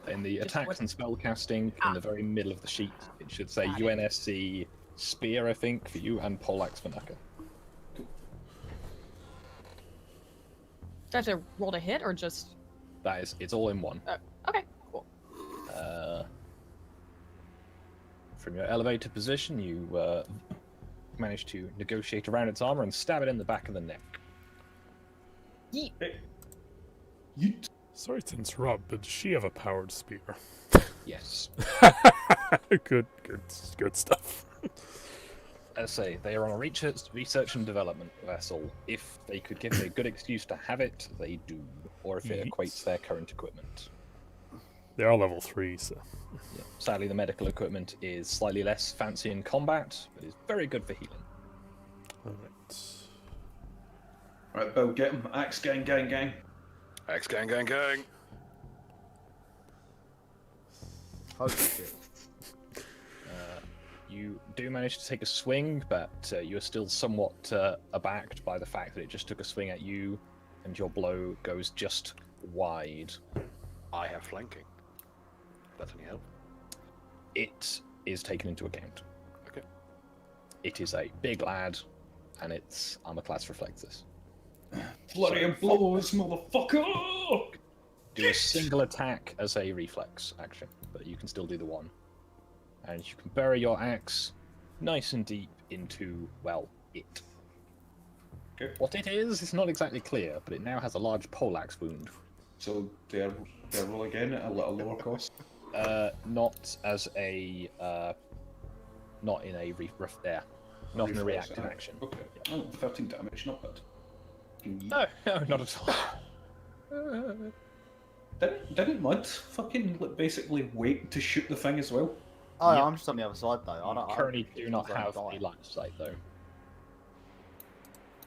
In the Just attacks what- and spell casting, in the very middle of the sheet, it should say Got it. UNSC Spear, I think, for you, and Poleaxe for Naka. Do I have to roll to hit or just? That is, it's all in one. Okay, cool. From your elevated position, you manage to negotiate around its armor and stab it in the back of the neck. Yeet. Yeet. Sorry to interrupt, but does she have a powered spear? Yes. Good stuff. As I say, they are on a research and development vessel. If they could give it a good excuse to have it, they do. Or if it Yeet. equates their current equipment. They are level 3, so. Yeah. Sadly, the medical equipment is slightly less fancy in combat, but is very good for healing. Alright. Right, Bill, get him. Axe gang, gang, gang. Axe gang, gang, gang. Holy shit. You do manage to take a swing, but you're still somewhat abacked by the fact that it just took a swing at you, and your blow goes just wide. I have flanking. That's any help? It is taken into account. Okay. It is a big lad, and its armor class reflects this. Flurry and blows, motherfucker! Do a single attack as a reflex action, but you can still do the one. And you can bury your axe nice and deep into, well, it. Okay. What it is not exactly clear, but it now has a large poleaxe wound. So they're roll again at a little lower cost. Not as a, not in a not in a reactive action. Okay. Oh, 13 damage, not bad. No, not at all. Didn't Mud fucking basically wait to shoot the thing as well? Oh, Yep. I'm just on the other side though. I Currently do not I have don't a die. line of sight though.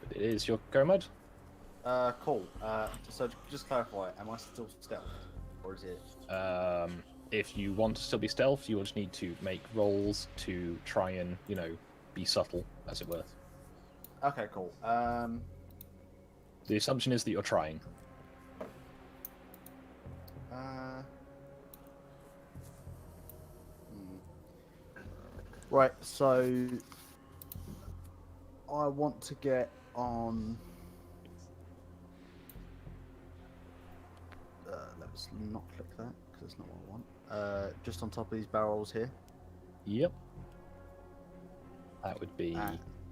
But it is your go, Mud. Cool. So just clarify, am I still stealth, or is it? If you want to still be stealth, you will just need to make rolls to try and, be subtle, as it were. Okay, cool. The assumption is that you're trying. Right. So I want to get on. Let's not click that because that's not what I want. Just on top of these barrels here. Yep. That would be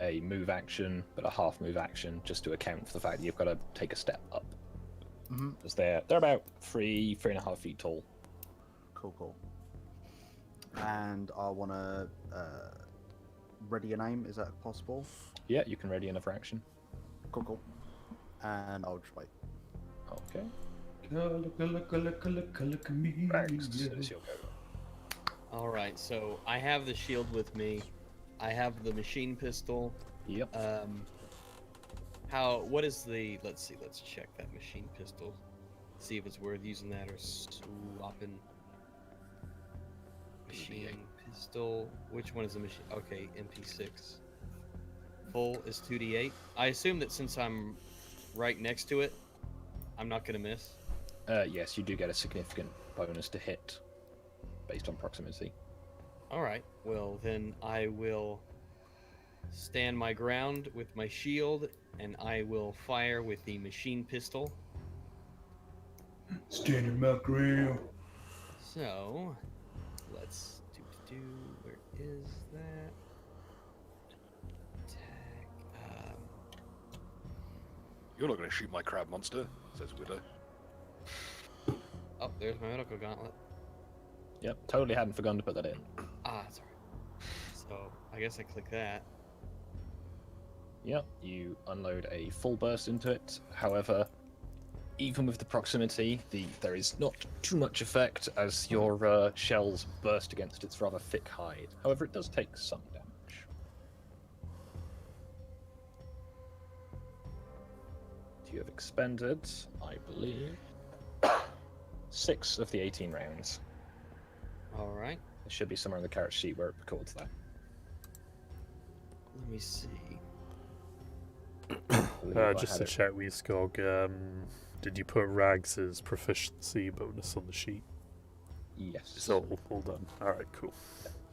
a move action, but a half move action, just to account for the fact that you've got to take a step up. Mm-hmm. Because they're about 3.5 feet tall. Cool. And I want to ready a name. Is that possible? Yeah, you can ready another action. Cool. And I'll just wait. Okay. Look at me. Next is your go. All right, so I have the shield with me. I have the machine pistol. Yep. What is the? Let's see. Let's check that machine pistol. See if it's worth using that or swapping. Machine pistol. Which one is the machine? Okay, MP6. Full is 2d8. I assume that since I'm right next to it, I'm not gonna miss. Yes, you do get a significant bonus to hit based on proximity. All right. Well, then I will stand my ground with my shield, and I will fire with the machine pistol. Standing my ground. So, let's do. Where is that? Attack. You're not going to shoot my crab monster, says Widow. Oh, there's my medical gauntlet. Yep, totally hadn't forgotten to put that in. Ah, that's alright. So, I guess I click that. Yep, you unload a full burst into it. However, even with the proximity, there is not too much effect as your shells burst against its rather thick hide. However, it does take some damage. You have expended, I believe, 6 of the 18 rounds. Alright. It should be somewhere in the character sheet where it records that. Let me see. Just to check, Skog, did you put Rags' proficiency bonus on the sheet? Yes. It's all done. Alright, cool.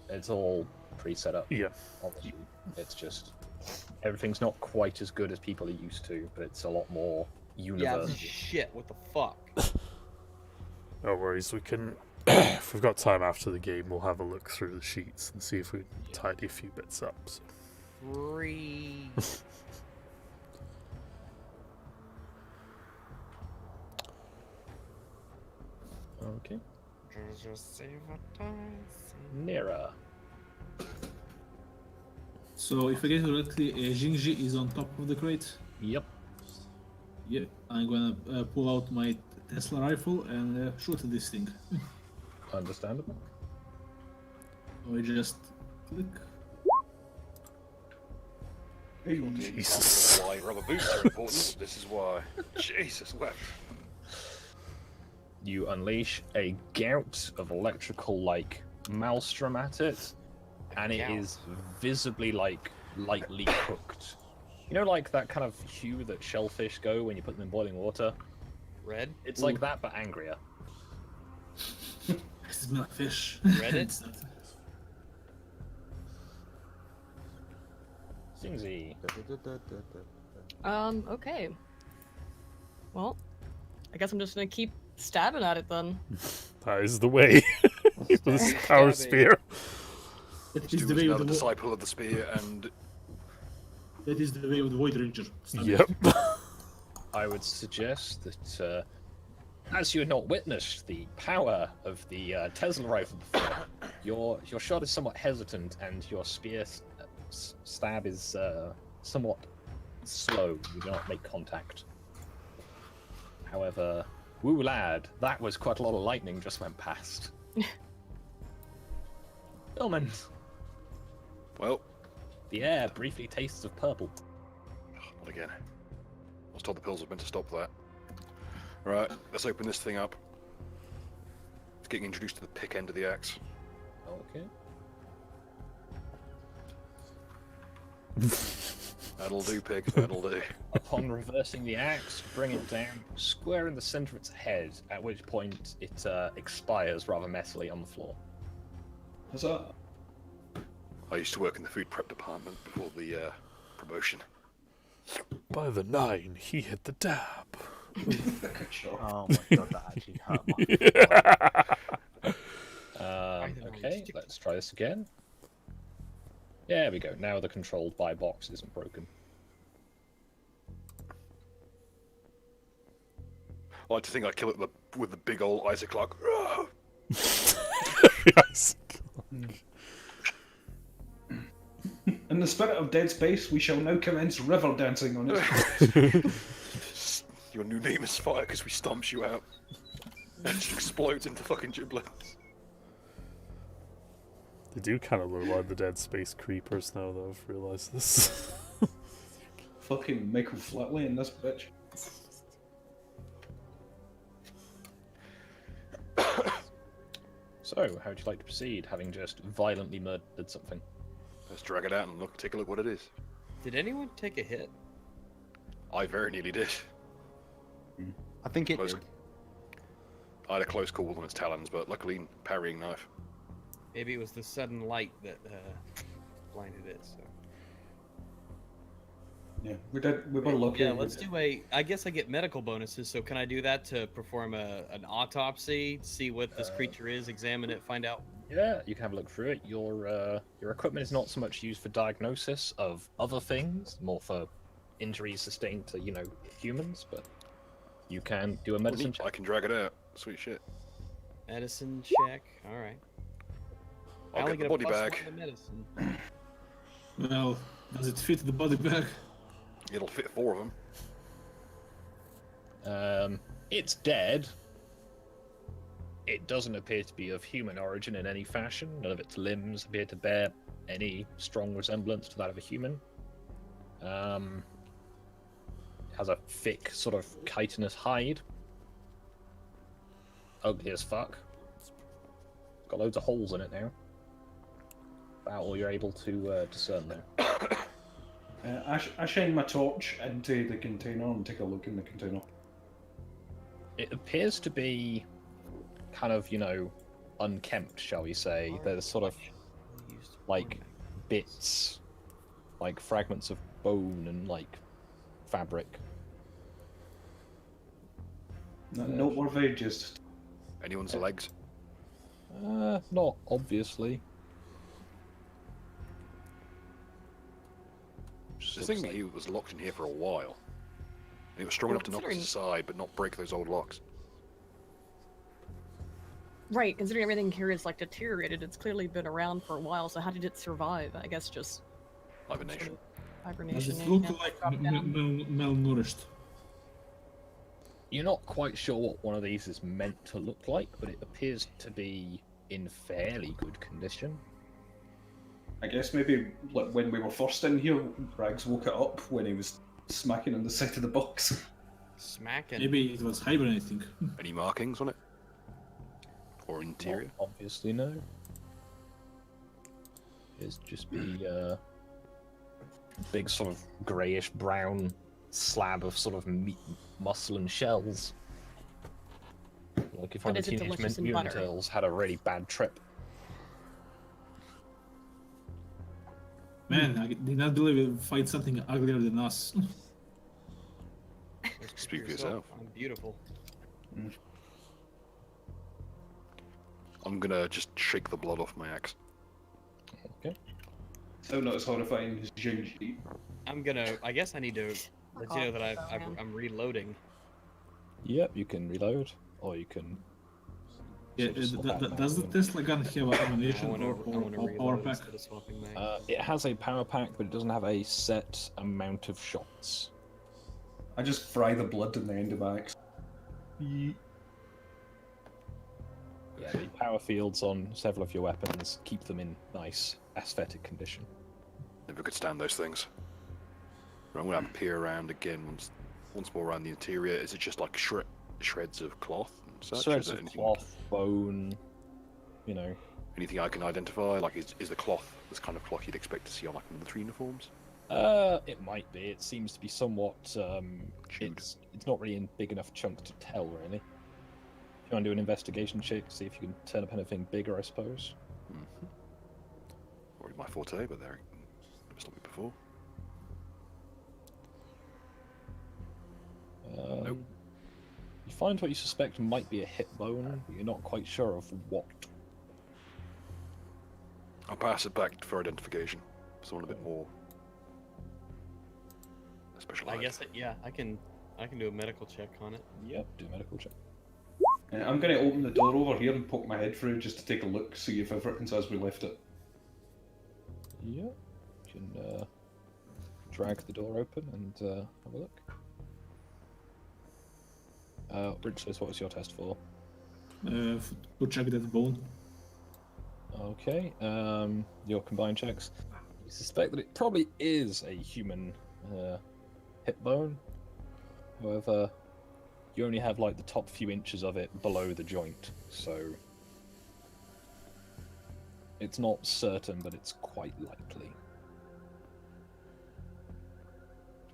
It's all pre-set up. Yeah. On the sheet. It's just everything's not quite as good as people are used to, but it's a lot more universal. Yeah, shit, what the fuck? No worries, we can... if we've got time after the game, we'll have a look through the sheets and see if we can tidy a few bits up. So. Free. Okay. Nera. So if I get correctly, Jingji is on top of the crate. Yep. Yeah, I'm gonna pull out my Tesla rifle and shoot at this thing. Understandable. So I just click. Jesus. Why rubber boots are important. This is why. Jesus wept. You unleash a gout of electrical maelstrom at it, and it is visibly lightly cooked. You know, like that kind of hue that shellfish go when you put them in boiling water? Red? It's like that, but angrier. I smell fish. Reddit? Singzy. Okay. Well, I guess I'm just gonna keep stabbing at it then. That is the way. With this power spear. That is Stu the is way now of the the disciple of the spear, and That is the way of the Void Ranger. Yep. I would suggest that, as you had not witnessed the power of the Tesla rifle before, your shot is somewhat hesitant, and your spear stab is somewhat slow. You do not make contact. However, woo lad, that was quite a lot of lightning just went past. Billman. well, The air briefly tastes of purple. not again. I was told the pills were meant to stop that. Right, let's open this thing up. It's getting introduced to the pick end of the axe. Okay. That'll do, pig. That'll do. Upon reversing the axe, bring it down square in the center of its head, at which point it expires rather messily on the floor. Is that? I used to work in the food prep department before the promotion. By the 9, he hit the dab. Oh my god, that actually hurt my Okay, let's try this again. There we go. Now the controlled by box isn't broken. I like to think I kill it with the big old Isaac Clarke. In the spirit of Dead Space, we shall now commence river dancing on it. Your new name is Fire because we stomps you out. And it just explodes into fucking giblets. They do kind of look like the Dead Space creepers now that I've realised this. fucking Michael Flatley in this bitch. So, how would you like to proceed, having just violently murdered something? Let's drag it out and take a look what it is. Did anyone take a hit? I very nearly did. I think it Close. did. I had a close call on its talons, but luckily parrying knife. Maybe it was the sudden light that blinded it. So. Yeah, we were lucky. Yeah, let's do a. I guess I get medical bonuses. So can I do that to perform an autopsy, see what this creature is, examine it, find out? Yeah, you can have a look through it. Your equipment is not so much used for diagnosis of other things, more for injuries sustained to humans. But you can do a medicine check. I can drag it out. Sweet shit. Medicine check. All right. I'll get the body bag. Medicine. Well, does it fit the body bag? It'll fit 4 of them. It's dead. It doesn't appear to be of human origin in any fashion. None of its limbs appear to bear any strong resemblance to that of a human. It has a thick, sort of chitinous hide. Ugly as fuck. It's got loads of holes in it now. About all you're able to discern there. I shine my torch into the container and take a look in the container. It appears to be kind of, unkempt, shall we say. There's sort of like bits, like fragments of bone and like fabric. Noteworthy, just Anyone's legs? Not obviously. The thing that he was locked in here for a while. He was strong enough to knock us aside, but not break those old locks. Right, considering everything here is like deteriorated, it's clearly been around for a while. So how did it survive? I guess just Hibernation. Does hibernation. it look like malnourished? You're not quite sure what one of these is meant to look like, but it appears to be in fairly good condition. I guess maybe like when we were first in here, Rags woke it up when he was smacking on the side of the box. Smacking. Maybe it was hibernating. Any markings on it? Or interior? Not obviously, no. It's just be big sort of greyish brown slab of sort of meat, muscle and shells. Like if one of the Teenage Mutant Turtles had a really bad trip. Man, I did not believe it would fight something uglier than us. Speak for yourself. I'm beautiful. I'm gonna just shake the blood off my axe. Okay. So not as horrifying as Junji. I guess I need to let you know that I'm reloading. Yep, you can reload, or you can. Yeah, does the Tesla gun have an ammunition or power pack? It has a power pack, but it doesn't have a set amount of shots. I just fry the blood in the end of my axe. Yeah, the power fields on several of your weapons keep them in nice aesthetic condition. Never could stand those things. I'm gonna have a peer around again once more around the interior. Is it just like shreds of cloth and such? Shreds of cloth, bone, Anything I can identify? Like, is the cloth this kind of cloth you'd expect to see on like military uniforms? It might be. It seems to be somewhat. It's not really in big enough chunks to tell, really. If you want to do an investigation check, see if you can turn up anything bigger, I suppose. Mm-hmm. Already my forte, but there never stopped me before. Nope. You find what you suspect might be a hip bone, but you're not quite sure of what. I'll pass it back for identification. Someone a bit more specialized. I guess I can do a medical check on it. Yep, do a medical check. I'm going to open the door over here and poke my head through just to take a look, see if everything's as we left it. Yep. You can drag the door open and have a look. Bridgeless, what was your test for? To check that bone. Okay, your combined checks. You suspect that it probably is a human hip bone. However, you only have like the top few inches of it below the joint, so it's not certain, but it's quite likely.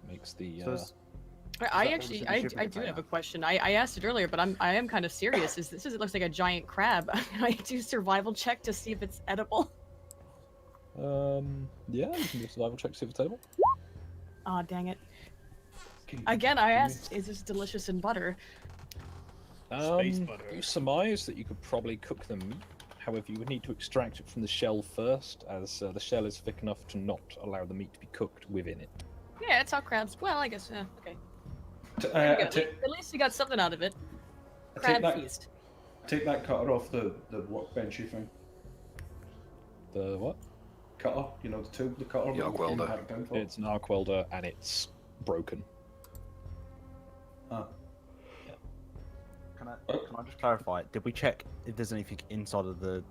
Makes the. I actually, I do have a question. I asked it earlier, but I am kind of serious. It looks like a giant crab. Can I do survival check to see if it's edible? Yeah, you can do a survival check to see if it's edible. Aw, dang it. Again, I asked, is this delicious in butter? Space butter. You surmise that you could probably cook the meat. However, you would need to extract it from the shell first, as the shell is thick enough to not allow the meat to be cooked within it. Yeah, that's how crabs. Well, I guess. Okay. At least you got something out of it. Crab feast. Take that cutter off the workbenchy thing. The what? Cutter, you know, the tool, the cutter. The arc welder. It's an arc welder and it's broken. Ah. Yeah. Can I just clarify? Did we check if there's anything inside of the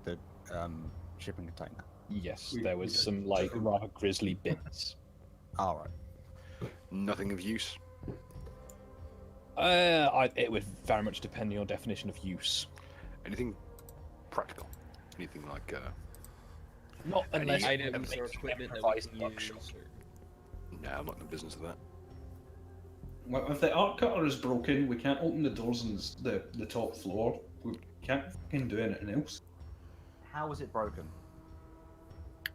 shipping container? Yes, there was some like rather grisly bits. All right. Nothing of use. It would very much depend on your definition of use. Anything practical? Anything like not unless items or equipment that we can use. No, I'm not in the business of that. Well, if the arc cutter is broken, we can't open the doors on the top floor. We can't fucking do anything else. How was it broken?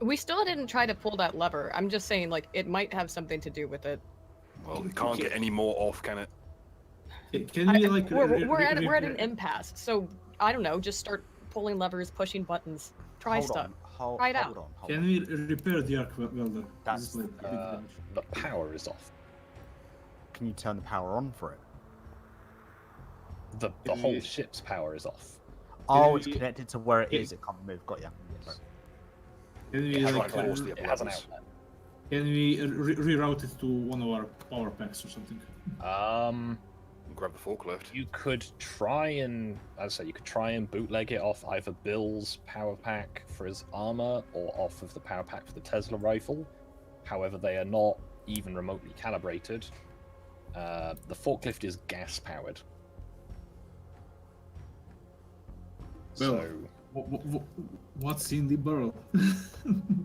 We still didn't try to pull that lever. I'm just saying, like, it might have something to do with it. Well, it can't get any more off, can it? Can we we're at an impasse, so I don't know. Just start pulling levers, pushing buttons, try stuff. Try it out. Can we repair the arc welder? That's the power is off. Can you turn the power on for it? The whole ship's power is off. Oh, it's connected to where it is. It can't move. Got ya. Yes. Can we It has an outlet. Can we reroute it to one of our power packs or something? Grab the forklift. You could try and, as I say, you could try and bootleg it off either Bill's power pack for his armor or off of the power pack for the Tesla rifle. However, they are not even remotely calibrated. The forklift is gas powered. Well, what's in the barrel?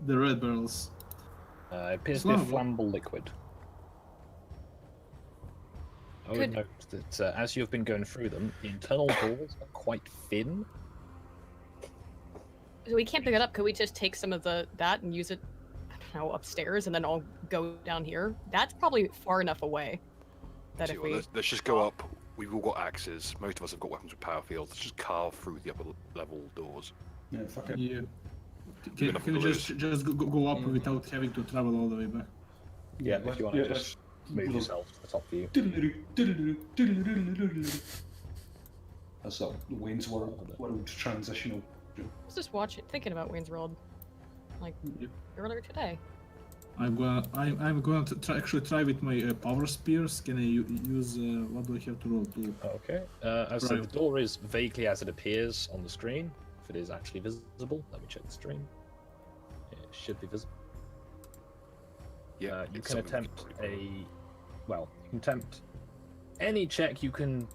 The red barrels. It appears to be a flammable liquid. I would note that as you have been going through them, the internal doors are quite thin. So we can't pick it up. Could we just take some of that and use it, I don't know, upstairs, and then I'll go down here? That's probably far enough away. That if we let's just go up. We've all got axes. Most of us have got weapons with power fields. Let's just carve through the upper level doors. Yeah, fuck it. Yeah. Can you just go up without having to travel all the way back? Yeah, if you want to just move yourself to the top view. That's that Wayne's World transitional. I was just thinking about Wayne's World, like earlier today. I'm going to try with my power spears. Can I use what do I have to roll to? Okay. As I said, the door is vaguely as it appears on the screen. If it is actually visible, let me check the stream. It should be visible. Yeah. You can attempt you can attempt any check. You can,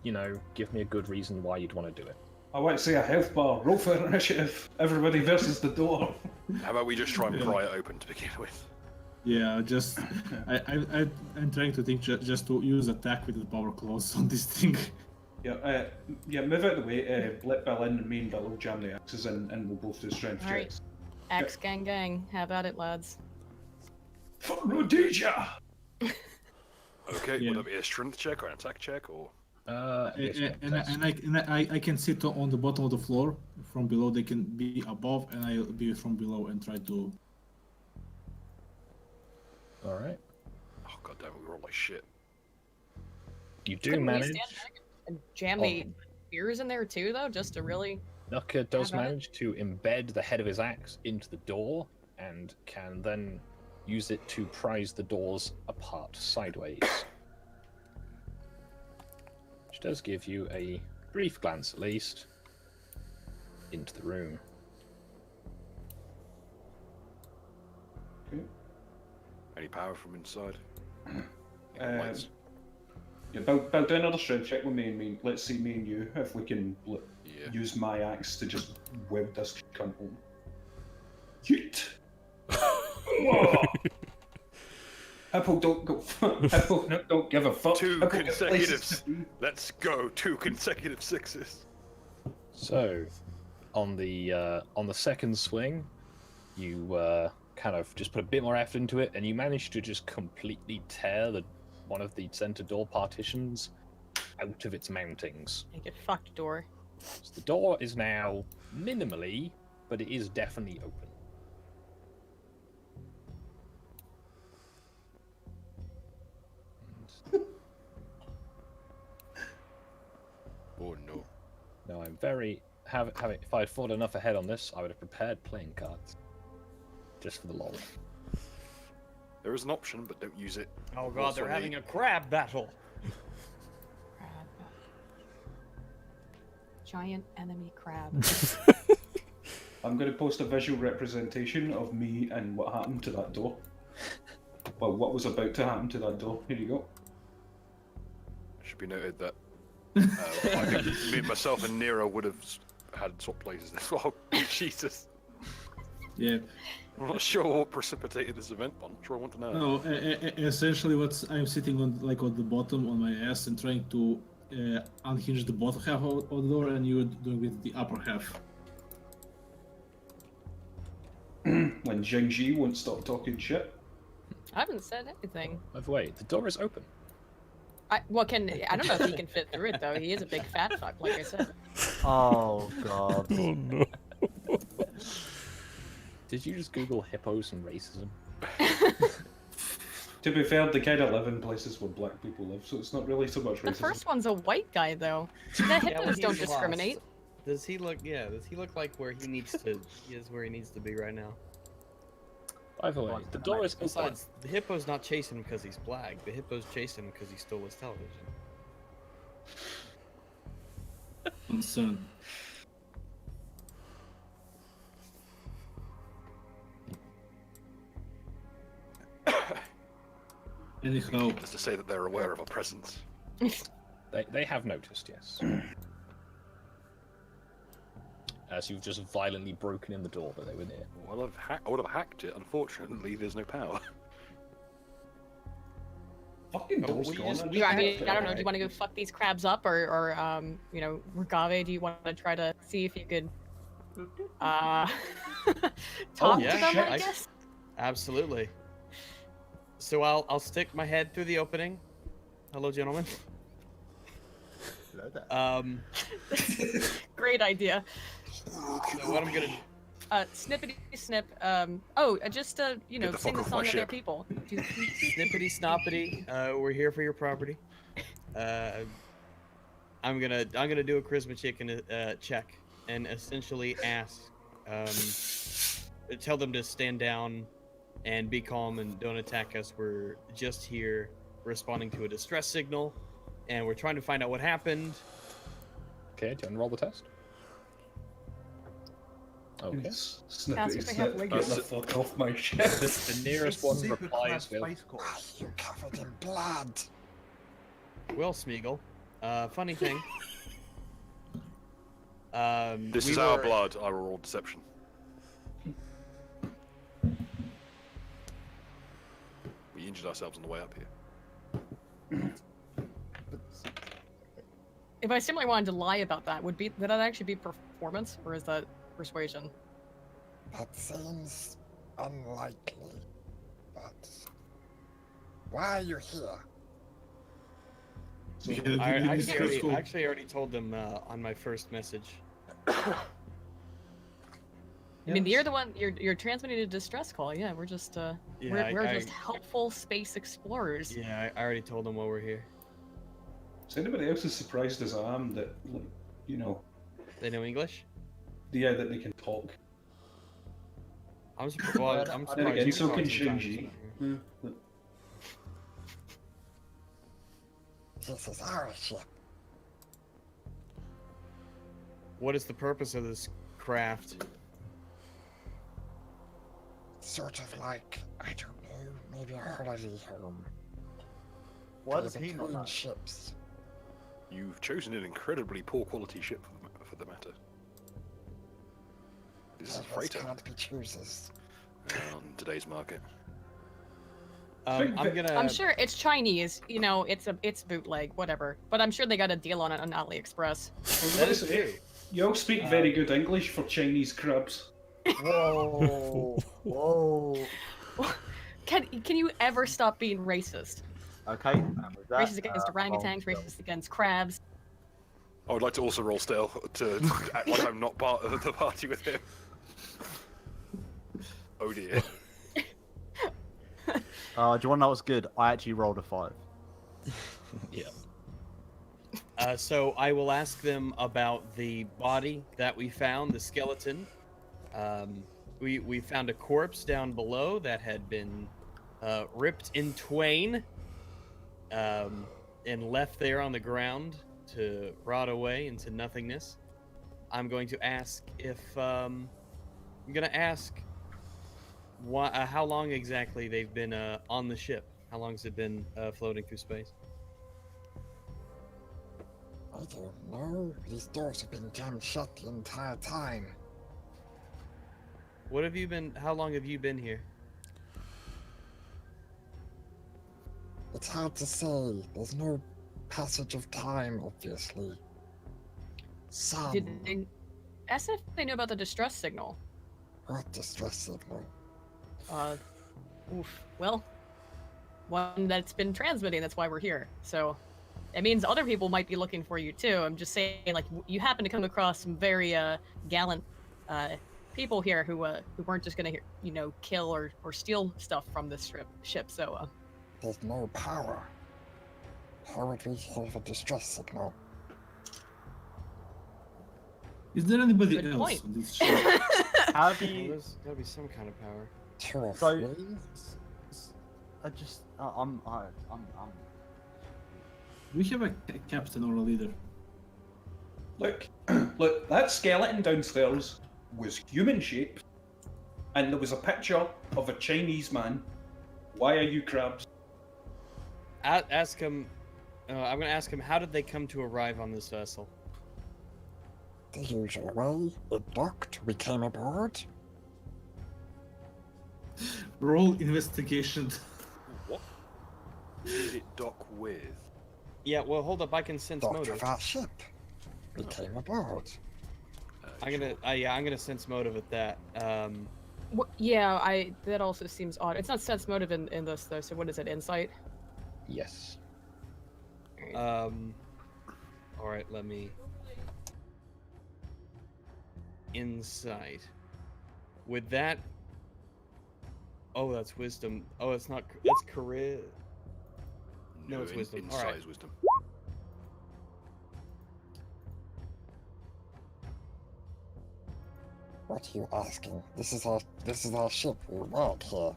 give me a good reason why you'd want to do it. I want to say a health bar. Roll for initiative. Everybody versus the door. How about we just try and pry it open to begin with? Yeah, just I'm trying to think just to use attack with the power claws on this thing. Yeah, move out of the way. Let Bill in and me and Bill will jam the axes in, and we'll both do strength checks. Axe gang, have at it, lads. For Rhodesia! Okay, would that be a strength check or an attack check or? I can sit on the bottom of the floor. From below, they can be above, and I'll be from below and try to. All right. Oh god damn it, we roll like shit. You do manage. Stand back and jam the spears in there too, though, just to really. Nuka does manage to embed the head of his axe into the door and can then use it to prise the doors apart sideways. Which does give you a brief glance, at least, into the room. Okay. Any power from inside? Lights. Yeah, bow down another strength check with me and me. Let's see me and you if we can Yeah. use my axe to just weld this cunt home. Yeet! Whoa! Hippo don't go. Hippo don't give a fuck. Two Hippo gets places consecutive. to be. Let's go. 2 consecutive sixes. So, on the second swing, you kind of just put a bit more effort into it, and you managed to just completely tear one of the center door partitions out of its mountings. Hey, get fucked, door. So the door is now minimally, but it is definitely open. Oh no. Now I'm very if I had thought enough ahead on this, I would have prepared playing cards, just for the lol. There is an option, but don't use it. Oh god, they're having a crab battle. Crab. Giant enemy crab. I'm going to post a visual representation of me and what happened to that door. Well, what was about to happen to that door. Here you go. It should be noted that I think myself and Nero would have had swap places as well. Jesus. Yeah. I'm not sure what precipitated this event, but I'm sure I want to know. No, essentially, I'm sitting on the bottom on my ass and trying to unhinge the bottom half of the door, and you're doing with the upper half. When Jingji won't stop talking shit. I haven't said anything. By the way, the door is open. I don't know if he can fit through it though. He is a big fat fuck, like I said. Oh god. Oh no. Did you just Google hippos and racism? To be fair, they kind of live in places where black people live, so it's not really so much racism. The first one's a white guy though. The hippos don't discriminate. Does he look? Yeah. Does he look like where he needs to? He is where he needs to be right now. By the way, the door is open. Besides, the hippo's not chasing him because he's black. The hippo's chasing him because he stole his television. Concern. Anyhow, Just to say that they're aware of our presence. They have noticed, yes. As you've just violently broken in the door that they were near. Well, I would have hacked it. Unfortunately, there's no power. Fucking door's well, you gone. just- I'm I just mean, gonna- I don't know. Do you want to go fuck these crabs up, or Rugave? Do you want to try to see if you could talk yeah, to them? shit, I guess. Absolutely. So I'll stick my head through the opening. Hello, gentlemen. Great idea. So what I'm gonna Snippity snip. Just Get the sing fuck the off song my of their ship. people. snippity snoppity. We're here for your property. I'm gonna do a charisma check and essentially ask, tell them to stand down and be calm and don't attack us. We're just here responding to a distress signal, and we're trying to find out what happened. Okay, do you want to roll the test? Okay. Snippety Ask if they have snip, legs. get the fuck off my shit. The nearest one replies with, You're covered in blood. Well, Smeagol, funny thing. This we is our were- blood. I will roll deception. We injured ourselves on the way up here. If I simply wanted to lie about that, would that actually be performance, or is that persuasion? That seems unlikely. But why are you here? So Yeah, I the actually distress already told them on my first message. I mean, you're the one. You're transmitting a distress call. Yeah, we're just we're just helpful space explorers. Yeah, I already told them why we're here. Is anybody else as surprised as I am that, like, you know, They know English. yeah, that they can talk? I'm surprised. I'm Then surprised again, you so talk can sometimes. Shinji. This is our ship. What is the purpose of this craft? Sort of like, I don't know, maybe a holiday home. Why These does are he not clean know? ships. You've chosen an incredibly poor quality ship for the matter. This is a Others freighter can't be choosers. on today's market. I'm gonna. I'm sure it's Chinese. You know, it's bootleg, whatever. But I'm sure they got a deal on it on AliExpress. That is true. You all speak very good English for Chinese crabs. Whoa! Whoa! Can you ever stop being racist? Okay, and with that, Racist against roll orangutans, stealth. racist against crabs. I would like to also roll stealth to act like I'm not part of the party with him. Oh dear. Do you want to know what's good? I actually rolled a 5. Yeah. So I will ask them about the body that we found, the skeleton. We found a corpse down below that had been ripped in twain and left there on the ground to rot away into nothingness. I'm going to ask if how long exactly they've been on the ship. How long has it been floating through space? I don't know. These doors have been jammed shut the entire time. How long have you been here? It's hard to say. There's no passage of time, obviously. Some. Did they ask if they knew about the distress signal? What distress signal? Well, one that's been transmitting. That's why we're here. So, it means other people might be looking for you too. I'm just saying, like, you happen to come across some very gallant people here who weren't just gonna, kill or steal stuff from this ship. So, There's no power. How would we have a distress signal? Is there anybody Good else point. on this ship? How do Well, you? there's gotta be some kind of power. 2 or So- 3? I'm. We have a captain or a leader. Look, look, that skeleton downstairs was human shaped, and there was a picture of a Chinese man. Why are you crabs? Ask him. I'm gonna ask him. How did they come to arrive on this vessel? The usual way. It docked. We came aboard. Roll investigation. What? Did it dock with? Yeah. Well, hold up. I can sense Docked motive. with our ship. We came aboard. I'm gonna sense motive at that. yeah, that also seems odd. It's not sense motive in this though. So what is it? Insight. Yes. All right. Let me. Insight. With that. Oh, that's wisdom. Oh, it's not. It's charisma. No, it's wisdom. Insight Alright. is wisdom. What are you asking? This is our ship. We work here.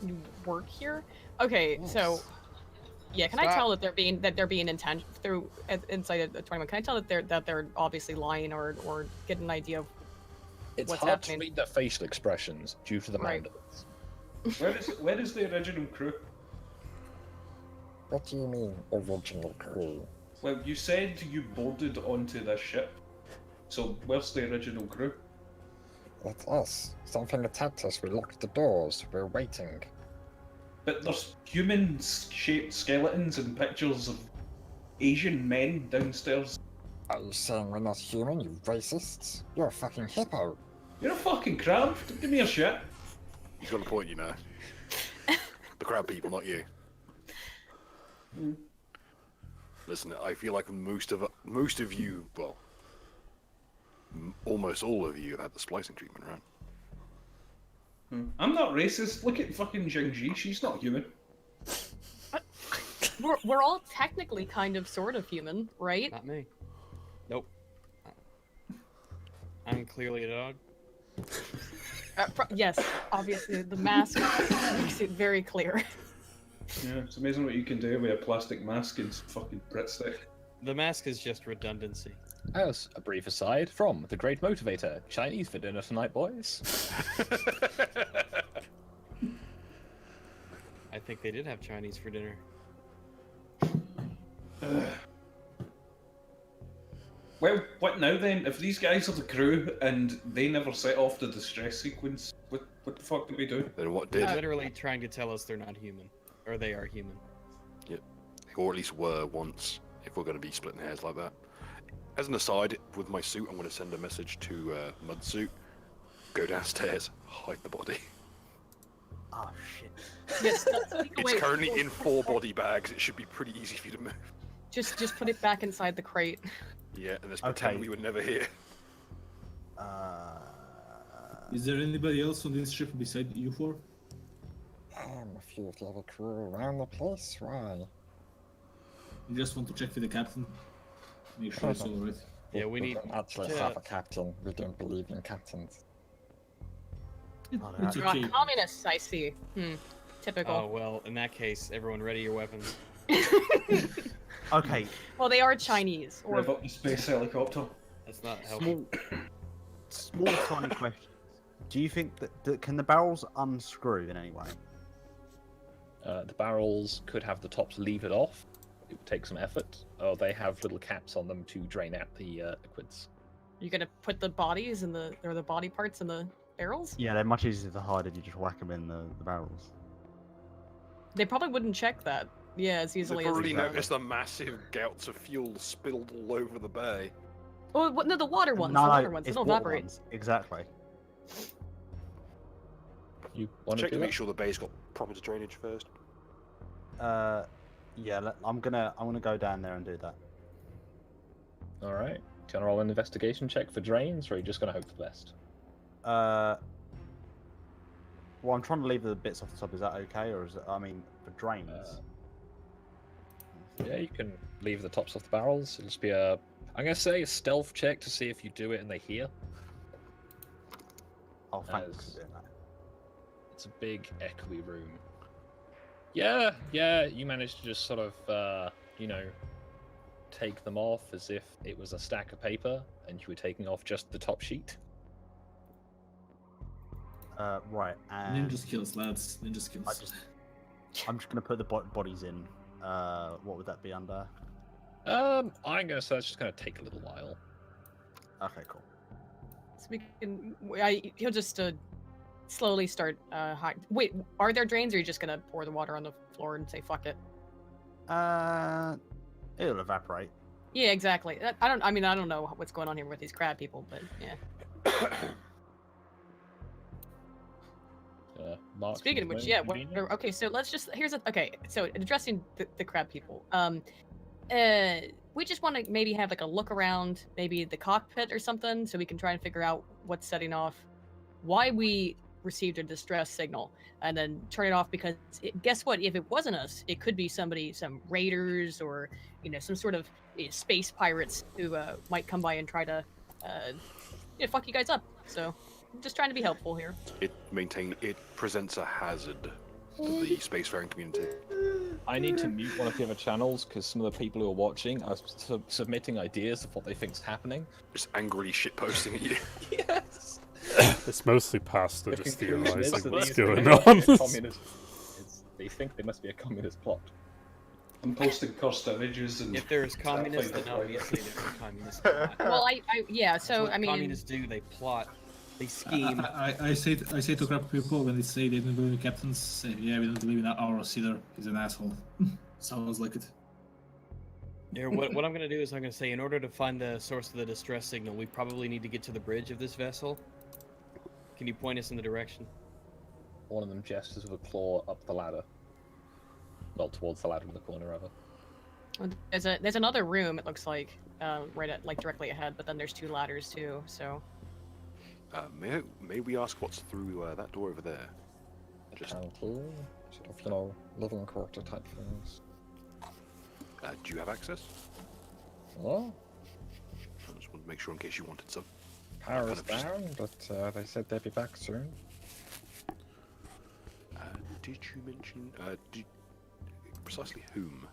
You work here? Okay, so Yes. yeah, can I tell that they're being intent through inside of the 21? Can I tell that they're obviously lying or get an idea of It's what's hard happening? to read their facial expressions due to the Right. mandals. Where is the original crew? What do you mean, original crew? Well, you said you boarded onto this ship. So where's the original crew? That's us. Something attacked us. We locked the doors. We're waiting. But there's human-shaped skeletons and pictures of Asian men downstairs. Are you saying we're not human, you racists? You're a fucking hippo. You're a fucking crab. Don't give me a shit. He's got a point, you know. The crab people, not you. Listen, I feel like most of you, well, almost all of you have had the splicing treatment, right? I'm not racist. Look at fucking Jingji. She's not human. We're all technically kind of sort of human, right? Not me. Nope. I'm clearly a dog. Yes, obviously the mask makes it very clear. Yeah, it's amazing what you can do with a plastic mask and fucking Britstick. The mask is just redundancy. As a brief aside from the Great Motivator, Chinese for dinner tonight, boys. I think they did have Chinese for dinner. Well, what now then? If these guys are the crew and they never set off the distress sequence, what the fuck did we do? Then what They're did? literally trying to tell us they're not human, or they are human. Yep. Or at least were once, if we're going to be splitting hairs like that. As an aside, with my suit, I'm going to send a message to Mudsuit. Go downstairs, hide the body. Oh shit. Yes, It's currently in 4 body bags. It should be pretty easy for you to move. Just put it back inside the crate. Yeah, and let's pretend we were never here. Is there anybody else on this ship beside you four? A few of the other crew around the place. Why? You just want to check with the captain? Make sure it's alright. Yeah, we need don't actually to- have a captain. We don't believe in captains. It's You're okay. not communists, I see. Typical. Oh well, in that case, everyone ready your weapons. Okay. Well, they are Chinese. Or Rev up the space helicopter. That's not helpful. Small tiny question. Do you think that can the barrels unscrew in any way? The barrels could have the tops levered off. It would take some effort. Or they have little caps on them to drain out the liquids. you gonna put the bodies in the body parts in the barrels? Yeah, they're much easier to hide if you just whack them in the barrels. They probably wouldn't check that. Yeah, as easily They've as. already noticed the massive gouts of fuel spilled all over the bay. Oh no, the water ones. No, the water ones. They it's don't water evaporate. ones. Exactly. You want Check to to do make that? sure the bay's got proper drainage first. Yeah, I'm gonna go down there and do that. All right. Do you want to roll an investigation check for drains, or are you just going to hope for the best? Well, I'm trying to leave the bits off the top. Is that okay, or is it? I mean, for drains. Yeah, you can leave the tops off the barrels. It'll just be I'm going to say a stealth check to see if you do it and they hear. Oh, thanks as- for doing that. It's a big, echoey room. Yeah, you managed to just sort of, take them off as if it was a stack of paper and you were taking off just the top sheet. Right. And Ninja skills, lads. Ninja skills. I'm just gonna put the bodies in. What would that be under? I'm going to say it's just going to take a little while. Okay, cool. So we can. He'll just slowly start. Wait, are there drains, or are you just gonna pour the water on the floor and say fuck it? It'll evaporate. Yeah, exactly. I don't know what's going on here with these crab people, but yeah. Mark, Speaking of which, yeah. Okay, so let's just So addressing the crab people. We just want to maybe have like a look around, maybe the cockpit or something, so we can try and figure out what's setting off, why we received a distress signal, and then turn it off. Because guess what? If it wasn't us, it could be somebody, some raiders, or some sort of space pirates who might come by and try to fuck you guys up. So I'm just trying to be helpful here. It presents a hazard to the spacefaring community. I need to mute one of the other channels because some of the people who are watching are submitting ideas of what they think's happening. Just angrily shitposting at you. Yes. It's mostly Pastor The just conclusion is theorizing that what's these going things on. must be a communist- they think they must be a communist plot. I'm posting cursed images and. If there's communists, then obviously there's a communist plot. Well, That's so what I mean, communists do. They plot, they scheme. I say to crap people when they say they don't believe in captains, say, yeah, we don't believe in ours either. He's an asshole. Sounds like it. Here, what I'm gonna do is I'm gonna say, in order to find the source of the distress signal, we probably need to get to the bridge of this vessel. Can you point us in the direction? One of them gestures with a claw up the ladder. Well, towards the ladder in the corner, rather. there's another room. It looks like directly ahead, but then there's 2 ladders too. So May we ask what's through that door over there? Just, Apparently, sort of, living quarter type things. do you have access? Yeah, I just want to make sure in case you wanted some. power is Kind of just- down, but they said they'd be back soon. Did you mention precisely whom?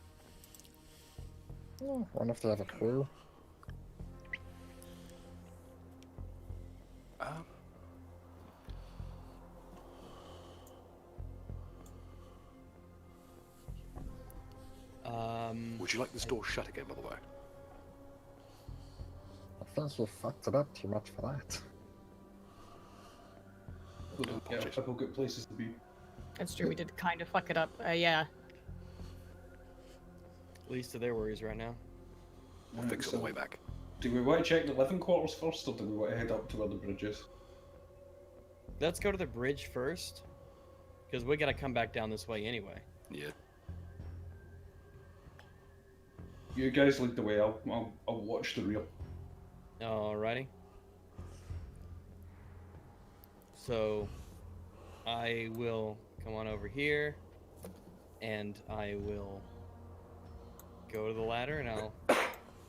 Oh, one of the other crew. Would you like this door shut again, by the way? I think you fucked it up too much for that. Yeah, I've got places to be. That's true. We did kind of fuck it up. Yeah. Least of their worries right now. We'll fix it on the way back. Do we want to check the living quarters first, or do we want to head up to where the bridge is? Let's go to the bridge first, because we gotta come back down this way anyway. Yeah. You guys lead the way. I'll watch the rear. Alrighty. So, I will come on over here, and I will go to the ladder, and I'll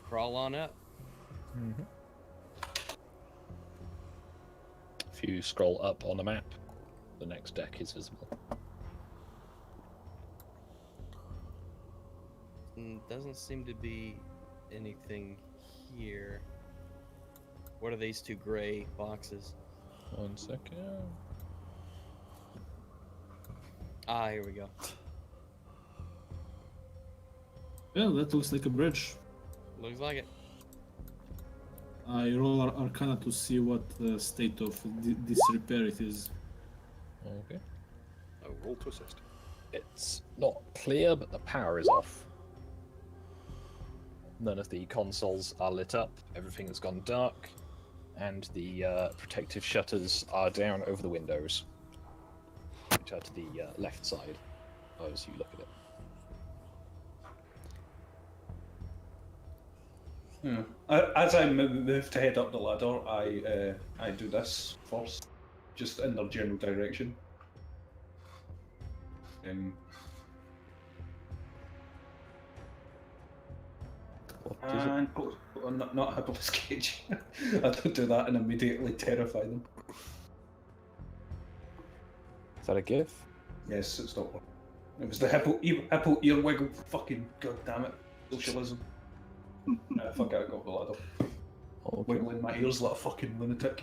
crawl on up. Mm-hmm. If you scroll up on the map, the next deck is visible. Doesn't seem to be anything here. What are these two gray boxes? 1 second. Ah, here we go. Yeah, that looks like a bridge. Looks like it. I roll Arcana to see what state of disrepair it is. Okay. Oh, roll to assist. It's not clear, but the power is off. None of the consoles are lit up, everything has gone dark, and the protective shutters are down over the windows, which are to the left side as you look at it. As I move to head up the ladder, I do this first, just in their general direction. And not Hibbles Cage. I don't do that and immediately terrify them. Is that a GIF? Yes, it's not one. It was the hippo ear wiggle. Fucking goddamn it, socialism. Fuck it, I got the ladder. Okay. Wiggling my ears like a fucking lunatic.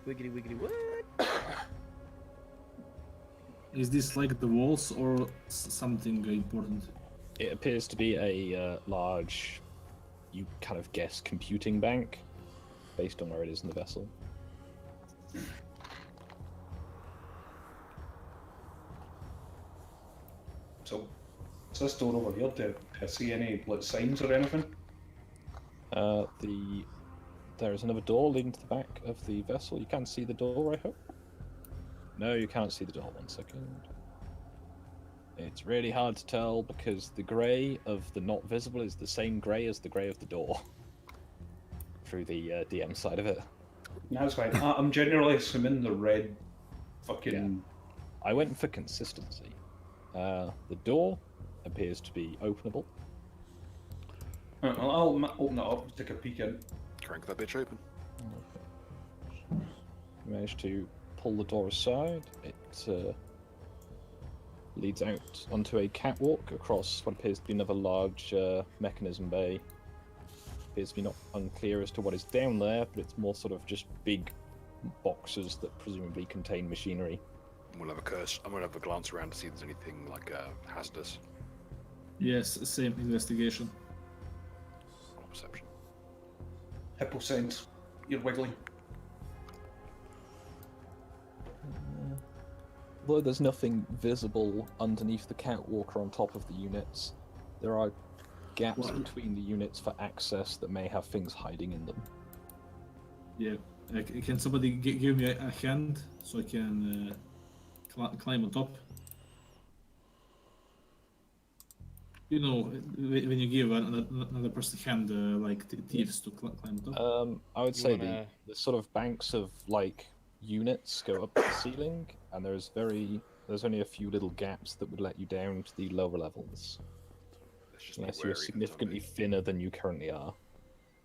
Wiggity wiggity what? Is this like the walls or something important? It appears to be a large, you kind of guess, computing bank, based on where it is in the vessel. So, what's this door over here? Do I see any like signs or anything? There is another door leading to the back of the vessel. You can see the door, I hope? No, you can't see the door. 1 second. It's really hard to tell because the grey of the not visible is the same grey as the grey of the door. Through the DM side of it. No, that's fine. I'm generally assuming the red fucking... Yeah. I went for consistency. The door appears to be openable. I'll open it up, take a peek in. Crank that bitch open. Okay. Managed to pull the door aside. It leads out onto a catwalk across what appears to be another large mechanism bay. Appears to be not unclear as to what is down there, but it's more sort of just big boxes that presumably contain machinery. We'll have I'm gonna have a glance around to see if there's anything like hazardous. Yes, same investigation. Roll perception. Hippo sense. You're wiggling. Although there's nothing visible underneath the catwalk or on top of the units, there are gaps between the units for access that may have things hiding in them. Yeah. Can somebody give me a hand so I can climb on top? You know, when you give another person a hand, like thieves to climb on top. I would say the sort of banks of like units go up to the ceiling, and there's only a few little gaps that would let you down to the lower levels. Unless you're significantly thinner than you currently are.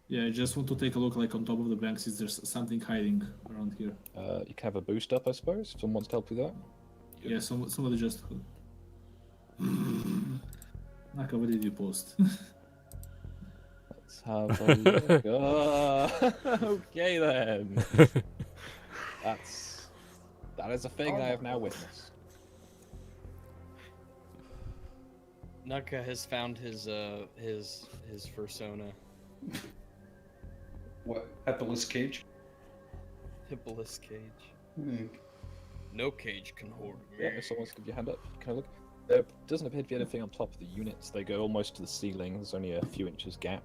Yeah, I just want to take a look like on top of the banks. Is there something hiding around here? You can have a boost up, I suppose, if someone wants to help you with that. Yeah, somebody just... Naka, what did you post? Let's have a look. Okay then. That is a thing I have now witnessed. Nutka has found his persona. What? Hippolytus cage? Hippolytus cage. Hmm. No cage can hold me. Yeah, if someone wants to give you a hand up, can I look? There doesn't appear to be anything on top of the units. They go almost to the ceiling. There's only a few inches gap.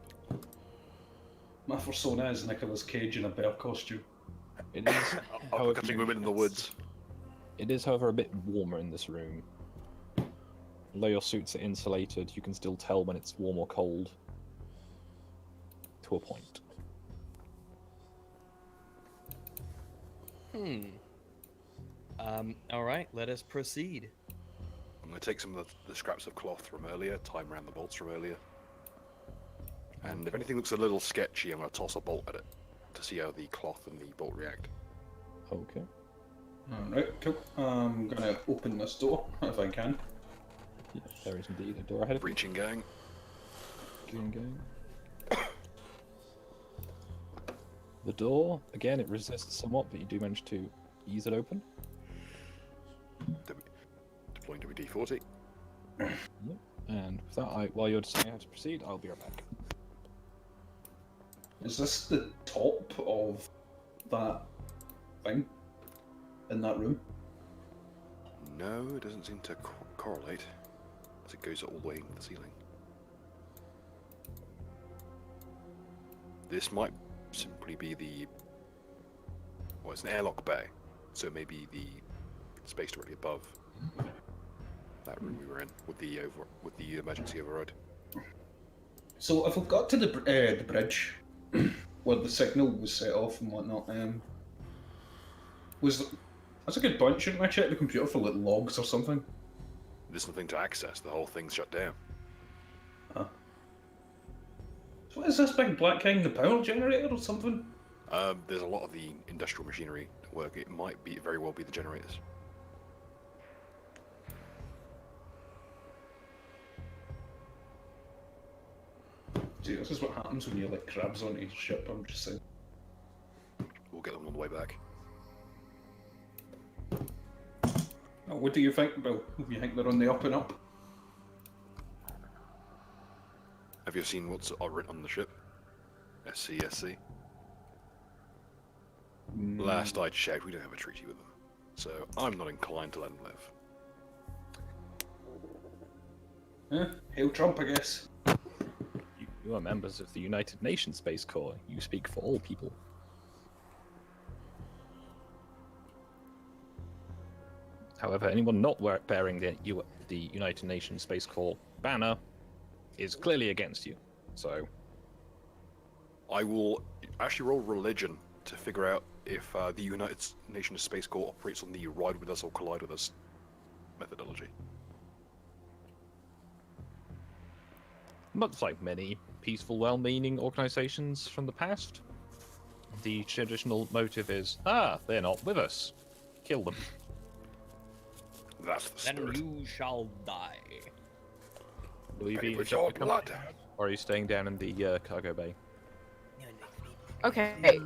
My persona is Nicolas Cage in a bear costume. It is, however, Cutting women in the woods. It is, however, a bit warmer in this room. Although your suits are insulated, you can still tell when it's warm or cold. To a point. All right, let us proceed. I'm going to take some of the scraps of cloth from earlier, tie 'em around the bolts from earlier. And if anything looks a little sketchy, I'm going to toss a bolt at it to see how the cloth and the bolt react. Okay. Alright, cool. I'm gonna open this door if I can. Yeah, there is indeed a door ahead of you. Breaching gang. Going. The door, again, it resists somewhat, but you do manage to ease it open. Deploying WD-40. Yep. And with that, while you're deciding how to proceed, I'll be right back. Is this the top of that thing in that room? No, it doesn't seem to correlate as it goes all the way into the ceiling. This might simply be well, it's an airlock bay, so it may be the space directly above that room we were in with the emergency override. So if we've got to the bridge where the signal was set off and whatnot, that's a good point. Shouldn't I check the computer for like logs or something? There's nothing to access. The whole thing's shut down. Huh. So what is this big black thing? The power generator or something? There's a lot of the industrial machinery at work. It might very well be the generators. See, this is what happens when you let crabs onto your ship, I'm just saying. We'll get them on the way back. Oh, what do you think, Bill? Do you think they're on the up and up? Have you seen what's written on the ship? SCSC? Last I checked, we don't have a treaty with them. So I'm not inclined to let them live. Hail Trump, I guess. You are members of the United Nations Space Corps. You speak for all people. However, anyone not bearing the United Nations Space Corps banner is clearly against you. So, I will actually roll religion to figure out if the United Nations Space Corps operates on the ride with us or collide with us methodology. much like many peaceful, well-meaning organizations from the past, the traditional motive is, they're not with us. Kill them. That's the spirit. Then you shall die. Will you Pay be with your blood. or are you staying down in the cargo bay? Okay,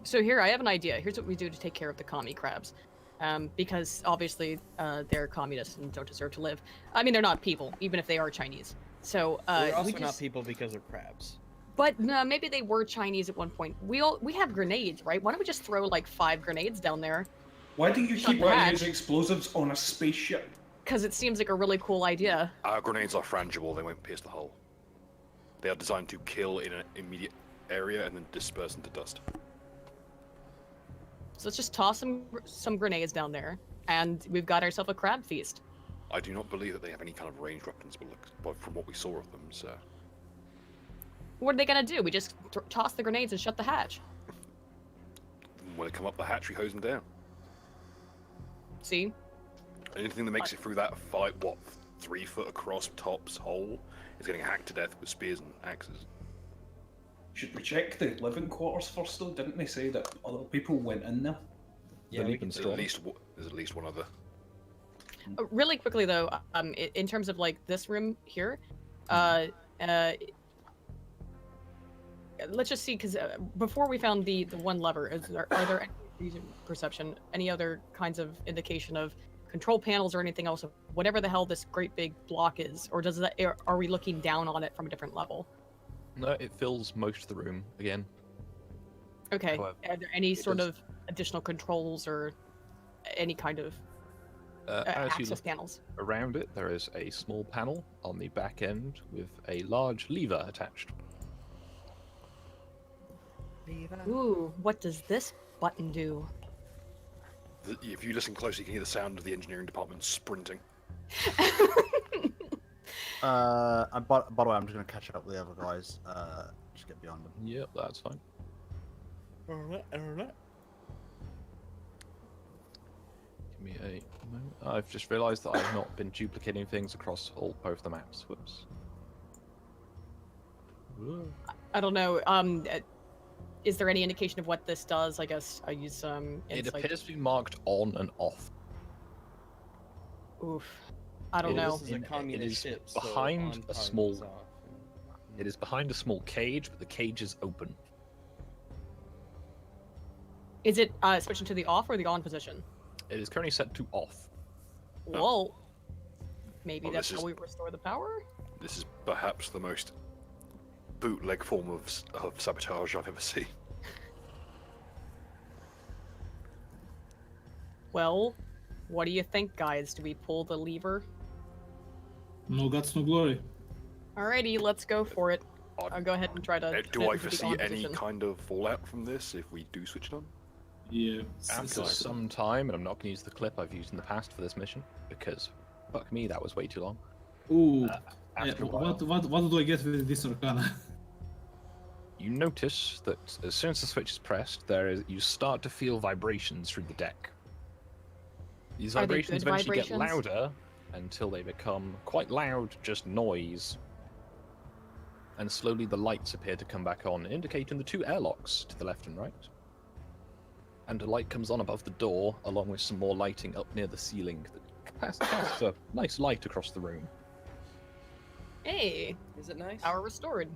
so here I have an idea. Here's what we do to take care of the commie crabs. Because obviously they're communists and don't deserve to live. I mean, they're not people, even if they are Chinese. So They're also we just... not people because they're crabs. But no, maybe they were Chinese at one point. We have grenades, right? Why don't we just throw like 5 grenades down there? Why do you keep wanting to use explosives on a spaceship? Because it seems like a really cool idea. Our grenades are frangible, they won't pierce the hull. They are designed to kill in an immediate area and then disperse into dust. So let's just toss some grenades down there, and we've got ourselves a crab feast. I do not believe that they have any kind of ranged weapons, but from what we saw of them, so... What are they gonna do? We just toss the grenades and shut the hatch. When they come up the hatch, we hose them down. See? Anything that makes it through that 3 foot across tops hole is getting hacked to death with spears and axes. Should we check the living quarters first, though? Didn't they say that other people went in there? Yeah, There's at least one other. Really quickly though, in terms of like this room here, let's just see, because before we found the one lever, are there any perception, any other kinds of indication of control panels or anything else of whatever the hell this great big block is, or are we looking down on it from a different level? No, it fills most of the room again. Okay. However, Are there any sort does- of additional controls or any kind of as you access look panels? around it, there is a small panel on the back end with a large lever attached. Ooh, what does this button do? If you listen closely, you can hear the sound of the engineering department sprinting. By the way, I'm just going to catch up with the other guys. Just get behind them. Yep, that's fine. Alright. Give me a moment. I've just realised that I've not been duplicating things across both the maps. Whoops. I don't know. Is there any indication of what this does? I guess I use some It insight. appears to be marked on and off. Oof. I don't It know. This is a communist is ship, so behind on a target small- is off. It is behind a small cage, but the cage is open. Is it switching to the off or the on position? It is currently set to off. Whoa. Maybe Well, that's this how is- we restore the power? This is perhaps the most bootleg form of sabotage I've ever seen. Well, what do you think, guys? Do we pull the lever? No guts, no glory. Alrighty, let's go for it. I'll go ahead and try to. Do fit I into the foresee on any position. kind of fallout from this if we do switch it on? Yeah. After some time, and I'm not going to use the clip I've used in the past for this mission, because, fuck me, that was way too long. Ooh. After a while, What do I get with this Arcana? you notice that as soon as the switch is pressed, you start to feel vibrations through the deck. These Are they vibrations good eventually vibrations? get louder until they become quite loud, just noise. And slowly the lights appear to come back on, indicating the two airlocks to the left and right. And a light comes on above the door, along with some more lighting up near the ceiling that casts a nice light across the room. Hey, Is it nice? power restored.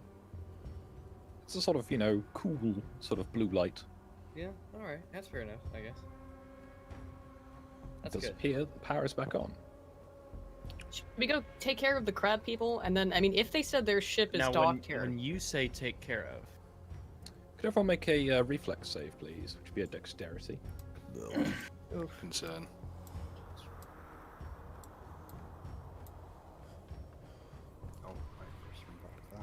It's a sort of, cool sort of blue light. Yeah, alright. That's fair enough, I guess. That's It does good. appear the power is back on. Should we go take care of the crab people? And then, I mean, if they said their ship is Now, docked here. when you say take care of, Could everyone make a reflex save, please? Which would be a dexterity. Oof. Concern. Oh, wait, swing back to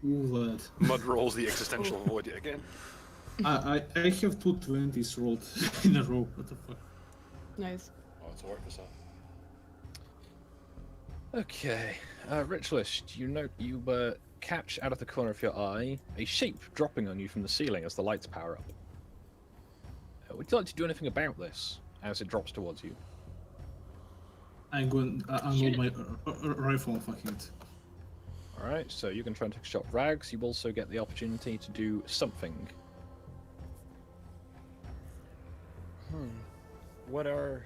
that. Ooh, lad. Mud rolls the existential void yet again. I have two 20s rolled in a row. What the fuck? Nice. Oh, it's alright for some. Okay, Ritualist, you catch out of the corner of your eye a shape dropping on you from the ceiling as the lights power up. Would you like to do anything about this as it drops towards you? I'm going. Shoot unload my rifle and fucking it. Alright, so you can try and take a shot, Rags. You also get the opportunity to do something. what are...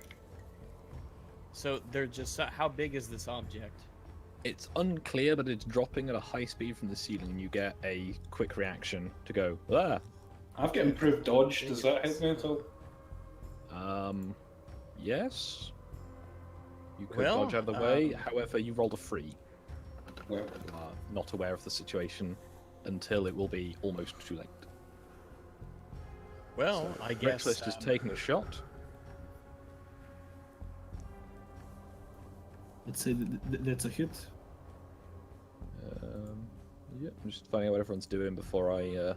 So, they're just... How big is this object? It's unclear, but it's dropping at a high speed from the ceiling, and you get a quick reaction to go, ah! I've got improved dodge. Does that help me at all? Yes? You could Well, dodge out of the way, however, you rolled a 3. Well, You are not aware of the situation until it will be almost too late. Well, I guess... Rexlist is taking a shot. Let's say that's a hit. Yeah, I'm just finding out what everyone's doing before I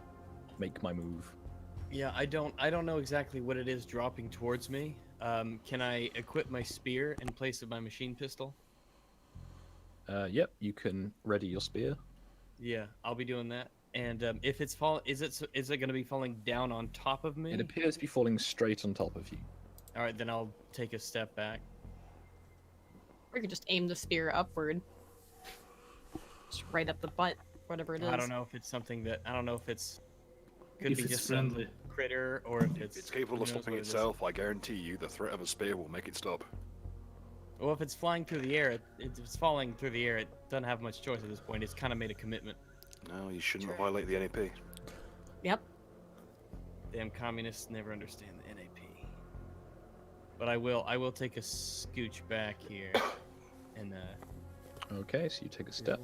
make my move. Yeah, I don't know exactly what it is dropping towards me. Can I equip my spear in place of my machine pistol? Yep, you can ready your spear. Yeah, I'll be doing that. And if it's is it going to be falling down on top of me? It appears to be falling straight on top of you. All right, then I'll take a step back. Or you could just aim the spear upward. Just right up the butt, whatever it is. I don't know if it's something that could If be it's just friendly. some critter or if If it's capable of who knows stopping what it is. itself, I guarantee you the threat of a spear will make it stop. Well, if it's flying through the air, if it's falling through the air, it doesn't have much choice at this point. It's kind of made a commitment. No, you shouldn't violate the NAP. Yep. Damn communists never understand the NAP. But I will take a scooch back here, and Okay, so you take a step.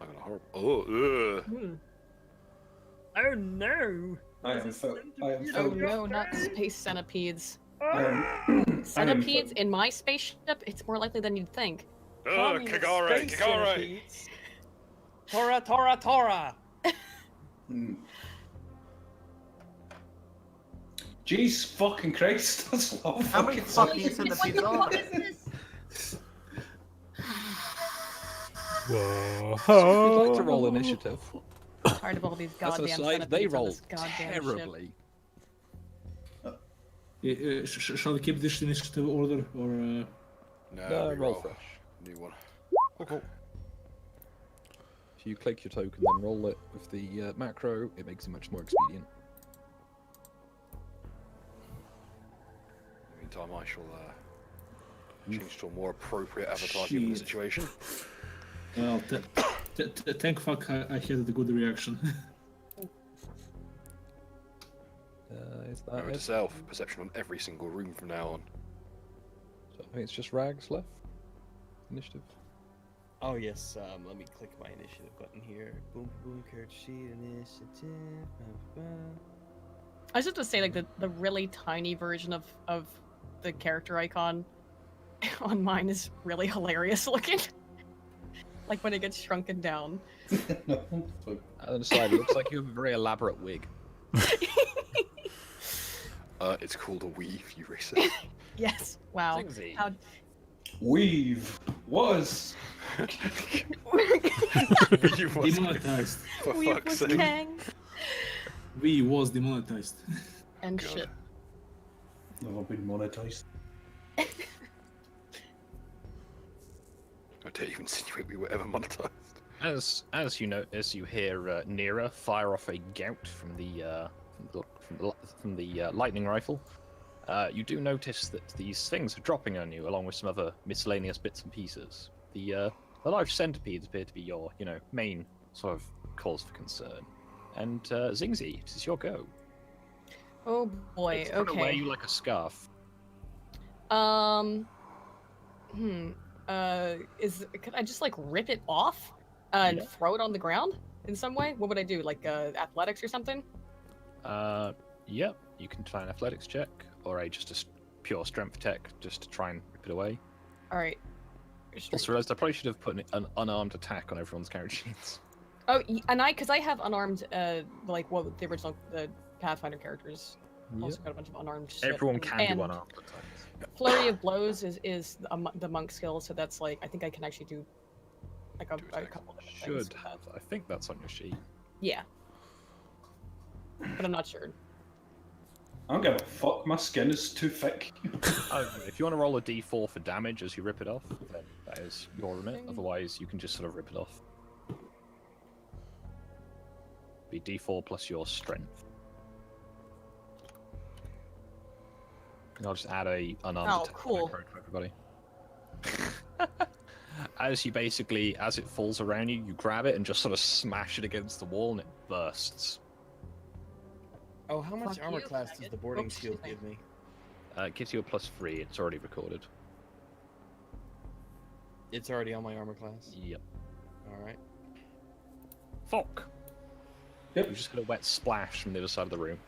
I'm gonna horrible. Oh, Oh no! I am Oh no, not space centipedes. I Centipedes in my spaceship? It's more likely than you'd think. Kagare, Kagare! Tora, Tora, Tora! Jeez fucking Christ, that's a lot of How many fucking centipedes are there? Whoa. We'd like to roll initiative. Tired of all these As an goddamn aside, centipedes they on roll this goddamn ship. terribly. Shall we keep this initiative order or? No, roll roll fresh. New one. Okay. If you click your token, then roll it with the macro, it makes it much more expedient. In the meantime, I shall change to a more appropriate avatar given the Shit. situation. Well, thank fuck I had the good reaction. Is that Remember it? to self, perception on every single room from now on. So I think it's just Rags left. Initiative. Oh yes, let me click my initiative button here. Boom, boom, character sheet, initiative. I was just to say, like, the really tiny version of the character icon on mine is really hilarious looking. Like when it gets shrunken down. On the side, it looks like you have a very elaborate wig. It's called a weave, you racist. Yes. Wow. Zingsy. How... Weave was. You was Demonetized. for We fuck's was sake. Kang. We was demonetized. And God. shit. Never been monetized. I dare you insinuate we were ever monetized. As you notice, you hear Nira fire off a gout from the lightning rifle. You do notice that these things are dropping on you, along with some other miscellaneous bits and pieces. The large centipedes appear to be your, main sort of cause for concern. And Zingsy, it is your go. Oh boy. It's gonna wear Okay. you like a scarf. Can I just like rip it off and Yeah. throw it on the ground in some way? What would I do? Like athletics or something? Yep. You can try an athletics check, or just a pure strength check, just to try and rip it away. All right. Also realized I probably should have put an unarmed attack on everyone's character sheets. Oh, and because I have unarmed, like what the original the Pathfinder characters also got a bunch of unarmed shit. Everyone can and do unarmed attacks. Flurry of blows is the monk skill, so that's like I think I can actually do like a couple of things. Should with that. have. I think that's on your sheet. Yeah, but I'm not sure. I don't give a fuck, my skin is too thick. If you want to roll a d4 for damage as you rip it off, then that is your remit. Otherwise, you can just sort of rip it off. Be d4 plus your strength. And I'll just add a unarmed Oh, attack cool. for everybody. As it falls around you, you grab it and just sort of smash it against the wall, and it bursts. Oh, how much Fuck armor you, class does faggot. the boarding Oops, shield excuse give me? It gives you a +3. It's already recorded. It's already on my armor class. Yep. All right. Fuck. Yep. You just got a wet splash from the other side of the room.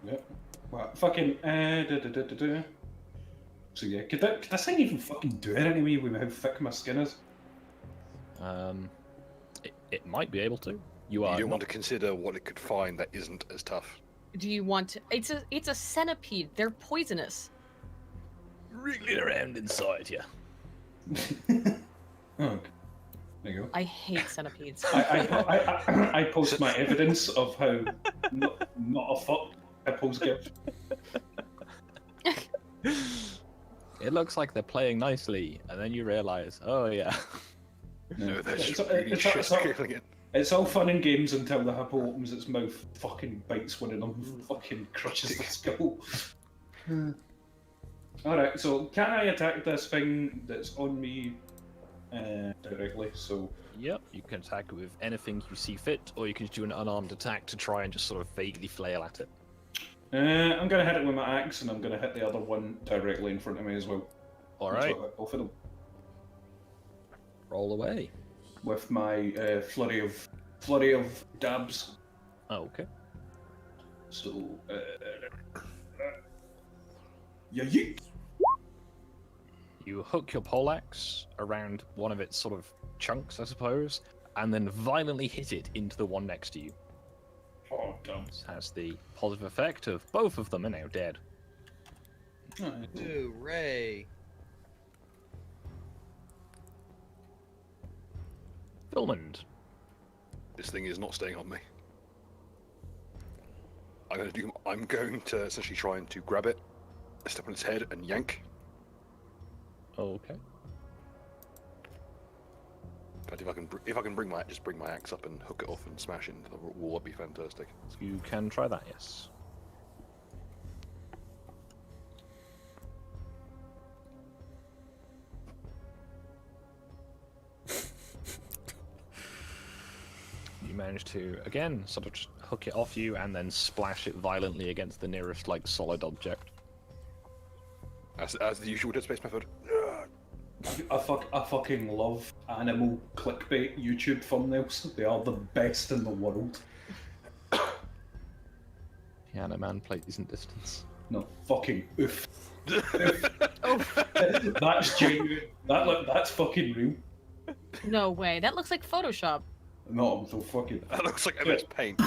Yep. Well, fucking. So yeah, could this thing even fucking do it anyway with how thick my skin is? It might be able to. You You are don't not want to consider what it could find that isn't as tough. Do you want to? It's a centipede. They're poisonous. wriggling around inside you. Oh, okay. There you go. I hate centipedes. I post my evidence of how not a fuck Apple's gift. It looks like they're playing nicely, and then you realize, oh yeah. No, they're It's- just it's- really it's- shit it's- scaling it. It's all fun and games until the hippo opens its mouth, fucking bites one of them, fucking crushes the skull. Alright, so can I attack this thing that's on me directly? So Yep, you can attack it with anything you see fit, or you can do an unarmed attack to try and just sort of vaguely flail at it. I'm going to hit it with my axe, and I'm going to hit the other one directly in front of me as well. Alright. Both of them. Roll away. With my flurry of dabs. Oh, okay. So, yeah. You hook your poleaxe around one of its sort of chunks, I suppose, and then violently hit it into the one next to you. Oh, damn. This has the positive effect of both of them are now dead. Hooray! Filmond. This thing is not staying on me. I'm going to essentially try and to grab it, step on its head, and yank. Okay. But if I can bring my axe up and hook it off and smash into the wall, that'd be fantastic. You can try that, yes. You manage to, again, sort of just hook it off you and then splash it violently against the nearest, like, solid object. As the usual Dead Space method. I fucking love animal clickbait YouTube thumbnails. They are the best in the world. Piano Man plays in distance. No, fucking oof. That's genuine. That's fucking real. No way. That looks like Photoshop. No, I'm so fucking. That looks like MS Paint.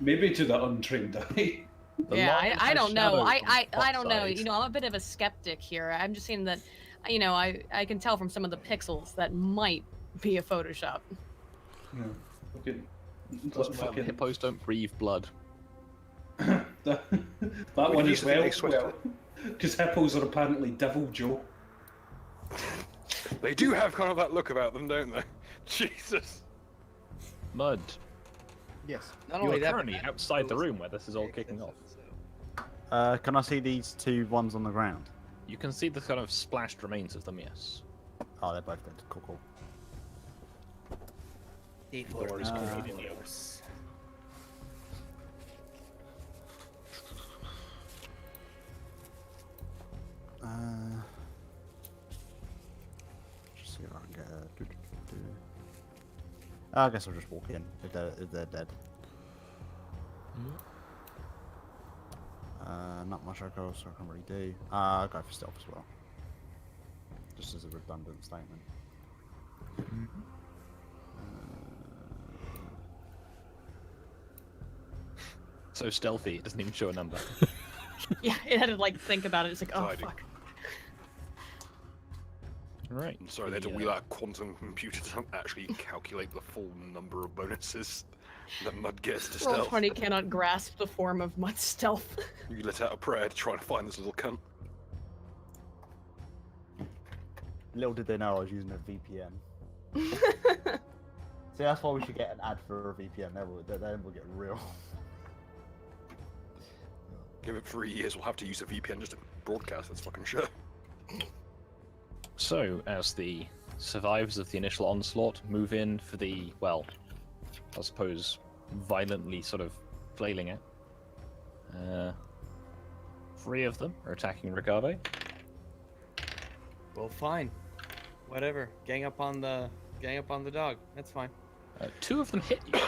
Maybe to the untrained eye. Yeah, I don't know. I don't know. side. You know, I'm a bit of a skeptic here. I'm just saying that, you know, I can tell from some of the pixels that might be a Photoshop. Yeah, fucking. Doesn't matter, hippos don't breathe blood. that one as well. Because hippos are apparently devil, Joe. They do have kind of that look about them, don't they? Jesus. Mud. Yes. You're currently outside the room where this is all kicking off. Can I see these two ones on the ground? You can see the kind of splashed remains of them, yes. Oh, they're both dead. Cool. Just see if I can get a... I guess I'll just walk in if they're dead. Not much I so I can really do. I'll go for stealth as well. Just as a redundant statement. So stealthy, it doesn't even show a number. Yeah, it had to like think about it. It's like, oh Tidy. fuck. Right. I'm sorry, they had to wheel out a quantum computer to actually calculate the full number of bonuses that Mud gets to stealth. Roll20 cannot grasp the form of Mud's stealth. You let out a prayer to try and find this little cunt. Little did they know I was using a VPN. See, that's why we should get an ad for a VPN. Then we'll get real. Give it 3 years, we'll have to use a VPN just to broadcast this fucking shit. So, as the survivors of the initial onslaught move in for the, well, I suppose, violently sort of flailing it, 3 of them are attacking Regave. Well, fine. Whatever. Gang up on the dog. That's fine. 2 of them hit you.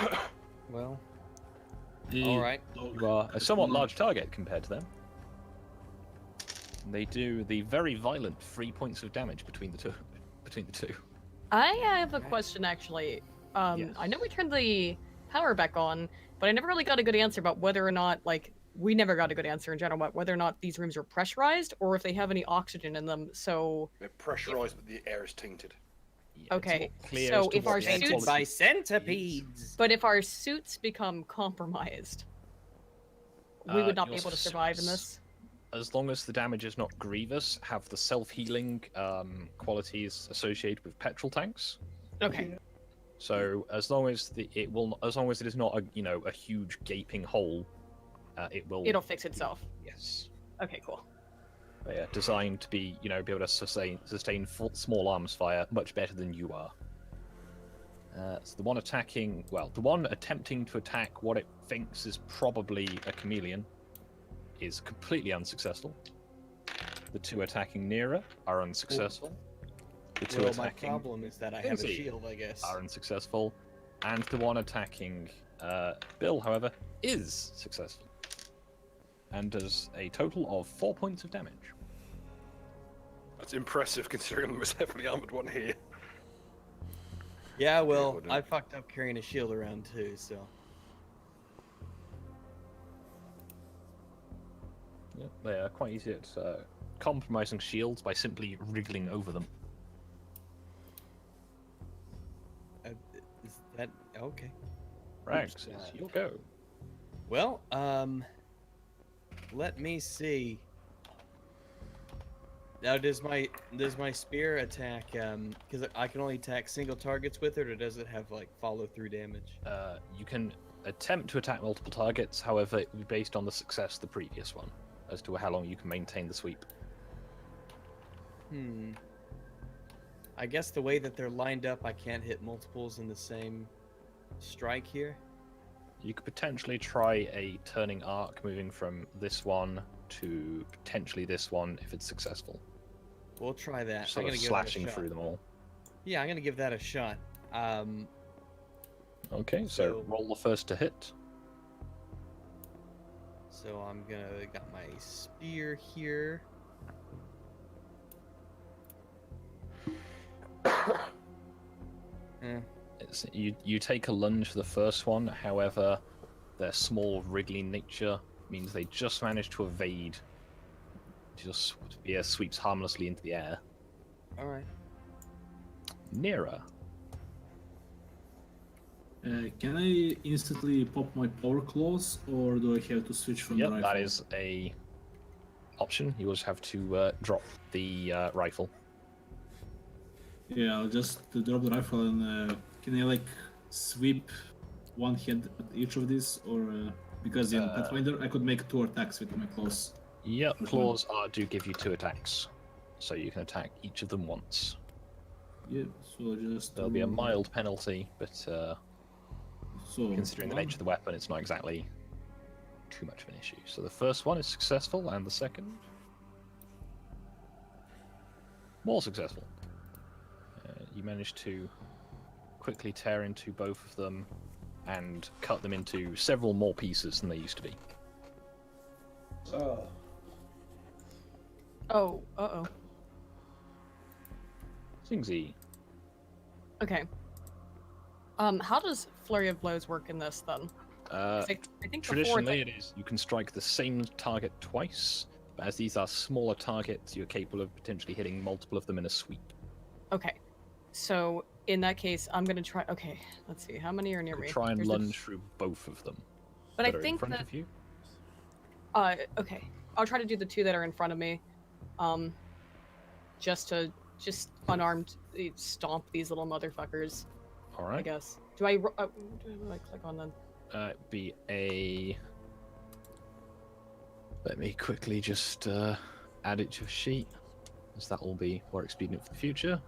Well. All right. You are a somewhat large target compared to them. They do the very violent 3 points of damage between the two. I have a question actually. Yes. I know we turned the power back on, but I never really got a good answer about whether or not, like, we never got a good answer in general about whether or not these rooms are pressurized or if they have any oxygen in them. So They're pressurized, but the air is tainted. Yeah, okay, clear so as to if our what the air suits, quality by is. centipedes. but if our suits become compromised, we would not be your able to survive in suits, this. As long as the damage is not grievous, have the self-healing qualities associated with petrol tanks. Okay. So as long as as long as it is not a huge gaping hole, it'll fix itself. Yes. Okay, cool. But yeah, designed to be be able to sustain small arms fire much better than you are. So the one attacking, well, the one attempting to attack what it thinks is probably a chameleon is completely unsuccessful. The two attacking Nira are unsuccessful. The two Well, my attacking problem is that I have a Lindsay shield, I guess. are unsuccessful, and the one attacking Bill, however, is successful, and does a total of 4 points of damage. That's impressive considering there was a heavily armored one here. Yeah, well, I fucked up carrying a shield around too, so. Yep, they are quite easy at compromising shields by simply wriggling over them. Is that okay? Rags, you'll go. Well, let me see. Now, does my spear attack? Because I can only attack single targets with it, or does it have like follow through damage? You can attempt to attack multiple targets, however, it will be based on the success of the previous one, as to how long you can maintain the sweep. I guess the way that they're lined up, I can't hit multiples in the same strike here. You could potentially try a turning arc, moving from this one to potentially this one if it's successful. We'll try that. Sort I'm of gonna slashing give that a shot. through them all. Yeah, I'm gonna give that a shot. Okay, so roll the first to hit. So I'm gonna got my spear here. You take a lunge for the first one, however, their small, wriggly nature means they just manage to evade. Just sweeps harmlessly into the air. All right. Nira. Can I instantly pop my power claws, or do I have to switch from the Yep, rifle? that is a option. You will just have to drop the rifle. Yeah, I'll just drop the rifle and can I like sweep one head at each of these, or because in Pathfinder I could make 2 attacks with my claws. Yep, claws do give you 2 attacks, so you can attack each of them once. Yeah, so just There'll be a mild penalty, but considering the nature of the weapon, it's not exactly too much of an issue. So the first one is successful, and the second more successful. You manage to quickly tear into both of them and cut them into several more pieces than they used to be. Oh, uh-oh. Singsy. Okay. How does Flurry of Blows work in this, then? I think Traditionally, it is you can strike the same target twice, but as these are smaller targets, you're capable of potentially hitting multiple of them in a sweep. Okay. So, in that case, I'm going to try... Okay, let's see. How many are near me? Try and lunge through both of them. But I that are think in front that... of you. Okay. I'll try to do the 2 that are in front of me. Just unarmed stomp these little motherfuckers. All right. I guess. Do I click on them? Be a... Let me quickly just add it to a sheet, as that will be more expedient for the future.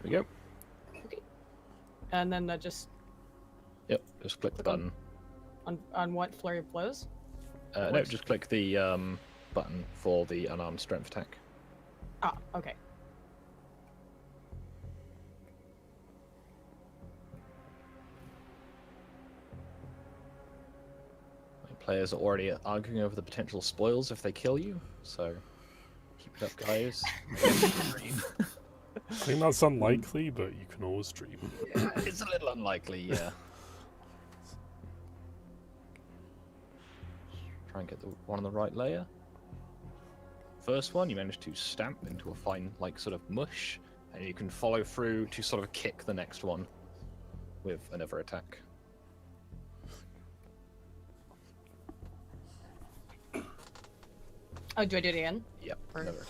There we go. Okay. And then just... Yep, just click the button. On what? Flurry of Blows? No, just click the button for the unarmed strength attack. Ah, okay. Players are already arguing over the potential spoils if they kill you, so keep it up, guys. I think that's unlikely, but you can always dream. Yeah, it's a little unlikely, yeah. Try and get the one on the right layer. First one, you manage to stamp into a fine, sort of mush, and you can follow through to sort of kick the next one with another attack. Oh, do I do it again? Yep, another.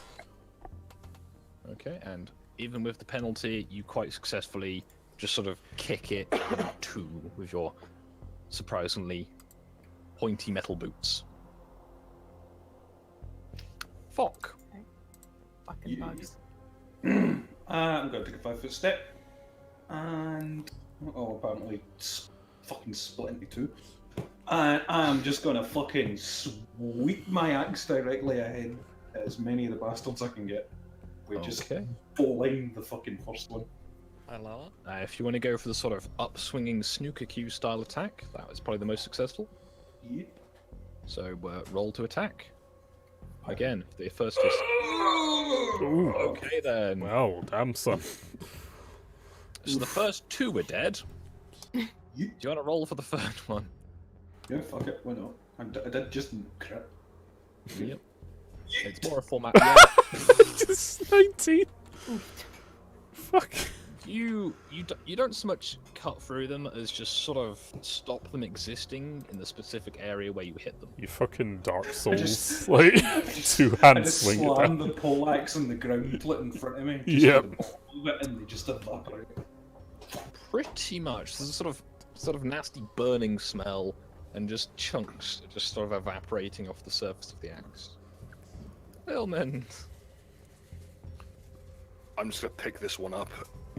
Okay, and even with the penalty, you quite successfully just sort of kick it in 2 with your surprisingly pointy metal boots. Fock. Fucking bugs. I'm going to take a 5-foot step. And. Oh, apparently it's fucking split into two. And I'm just going to fucking sweep my axe directly ahead as many of the bastards I can get. We just bowling the fucking first one. I love it. If you want to go for the sort of upswinging snooker cue style attack, that was probably the most successful. Yep. So roll to attack. Again, the first is. Ooh. Okay then. Well, damn son. So the first two were dead. Do you want to roll for the third one? Yeah, fuck it, why not? I did just crit. Yep. It's more a format. Just 19. Fuck. You don't so much cut through them as just sort of stop them existing in the specific area where you hit them. You fucking Dark Souls, like, two-hand I just swing it slam down. the poleaxe on the ground plate in front of me. Yep. And they just evaporate. Pretty much. There's a sort of nasty burning smell and just chunks just sort of evaporating off the surface of the axe. Wellman. I'm just gonna pick this one up,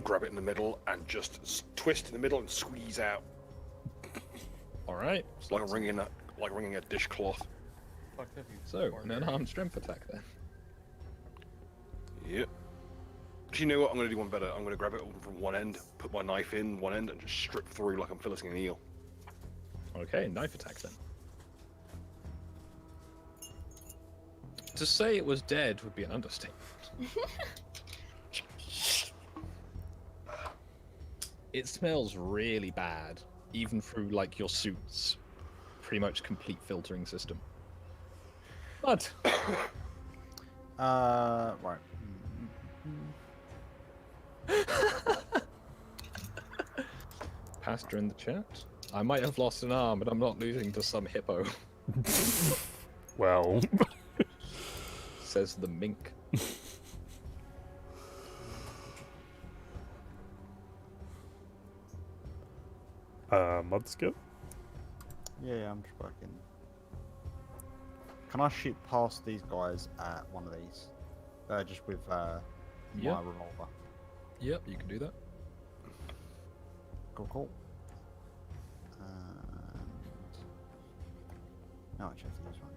grab it in the middle, and just twist in the middle and squeeze out. All right. Like wringing a dishcloth. So an unarmed strength attack then. Yep. Do you know what? I'm gonna do one better. I'm gonna grab it from one end, put my knife in one end, and just strip through like I'm filleting an eel. Okay, knife attack then. To say it was dead would be an understatement. It smells really bad, even through like your suit's pretty much complete filtering system. But right. Pastor in the chat. I might have lost an arm, but I'm not losing to some hippo. Well. Says the mink. Mudskip? Yeah, I'm just working. Can I shoot past these guys at one of these? Just with my revolver. Yep, you can do that. Cool. No, actually, this one.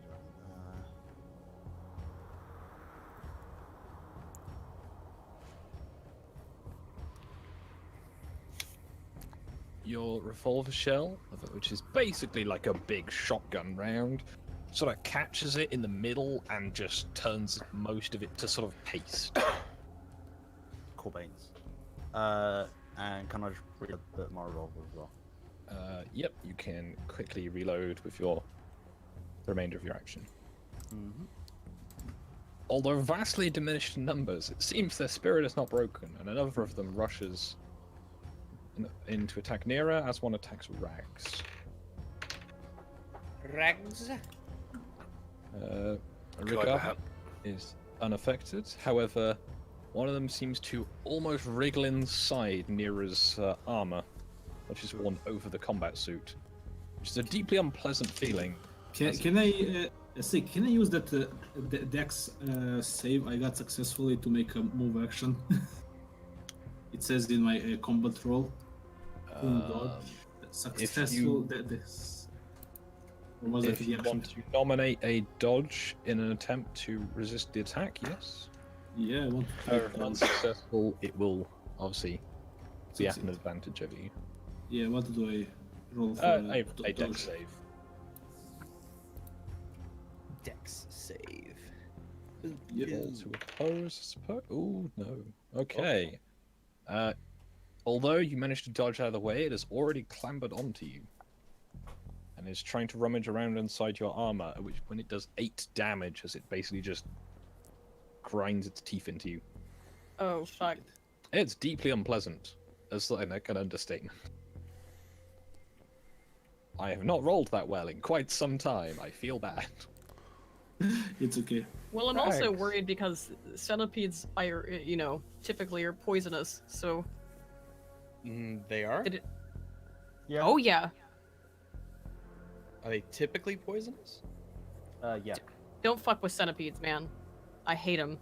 Your revolver shell, which is basically like a big shotgun round, sort of catches it in the middle and just turns most of it to sort of paste. Cool beans. And can I just reload my revolver as well? Yep, you can quickly reload with the remainder of your action. Mm-hmm. Although vastly diminished in numbers, it seems their spirit is not broken, and another of them rushes in to attack Nira as one attacks Rags. Rags? Riga is unaffected. However, one of them seems to almost wriggle inside Nira's armor, which is worn over the combat suit, which is a deeply unpleasant feeling. Can I use that Dex save I got successfully to make a move action? It says in my combat roll. Successful. Or was if it you the action? want to nominate a dodge in an attempt to resist the attack, yes. Yeah, I want to. However, if unsuccessful, it will obviously be at an advantage over you. Yeah, what do I roll for? A dex save. Dex save. Yep. Roll to oppose. Oh no. Okay. Although you managed to dodge out of the way, it has already clambered onto you. And is trying to rummage around inside your armor, which when it does 8 damage as it basically just grinds its teeth into you. Oh, fuck. It's deeply unpleasant, as like an understatement. I have not rolled that well in quite some time. I feel bad. It's okay. Well, I'm also worried because centipedes are, typically are poisonous, so... They are? Yeah. Oh, yeah. Are they typically poisonous? Yeah. Don't fuck with centipedes, man. I hate them.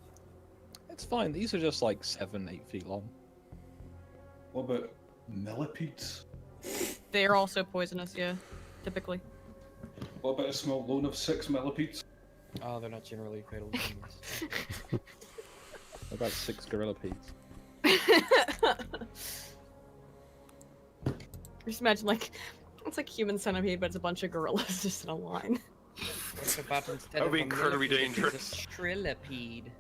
It's fine. These are just like 7-8 feet long. What about millipedes? They are also poisonous, yeah. Typically. What about a small loan of 6 millipedes? Oh, they're not generally fatal to humans. What about 6 gorillapedes? Just imagine like it's like human centipede, but it's a bunch of gorillas just in a line. What about instead That would of be a incredibly millipede, it's dangerous. a trilipede.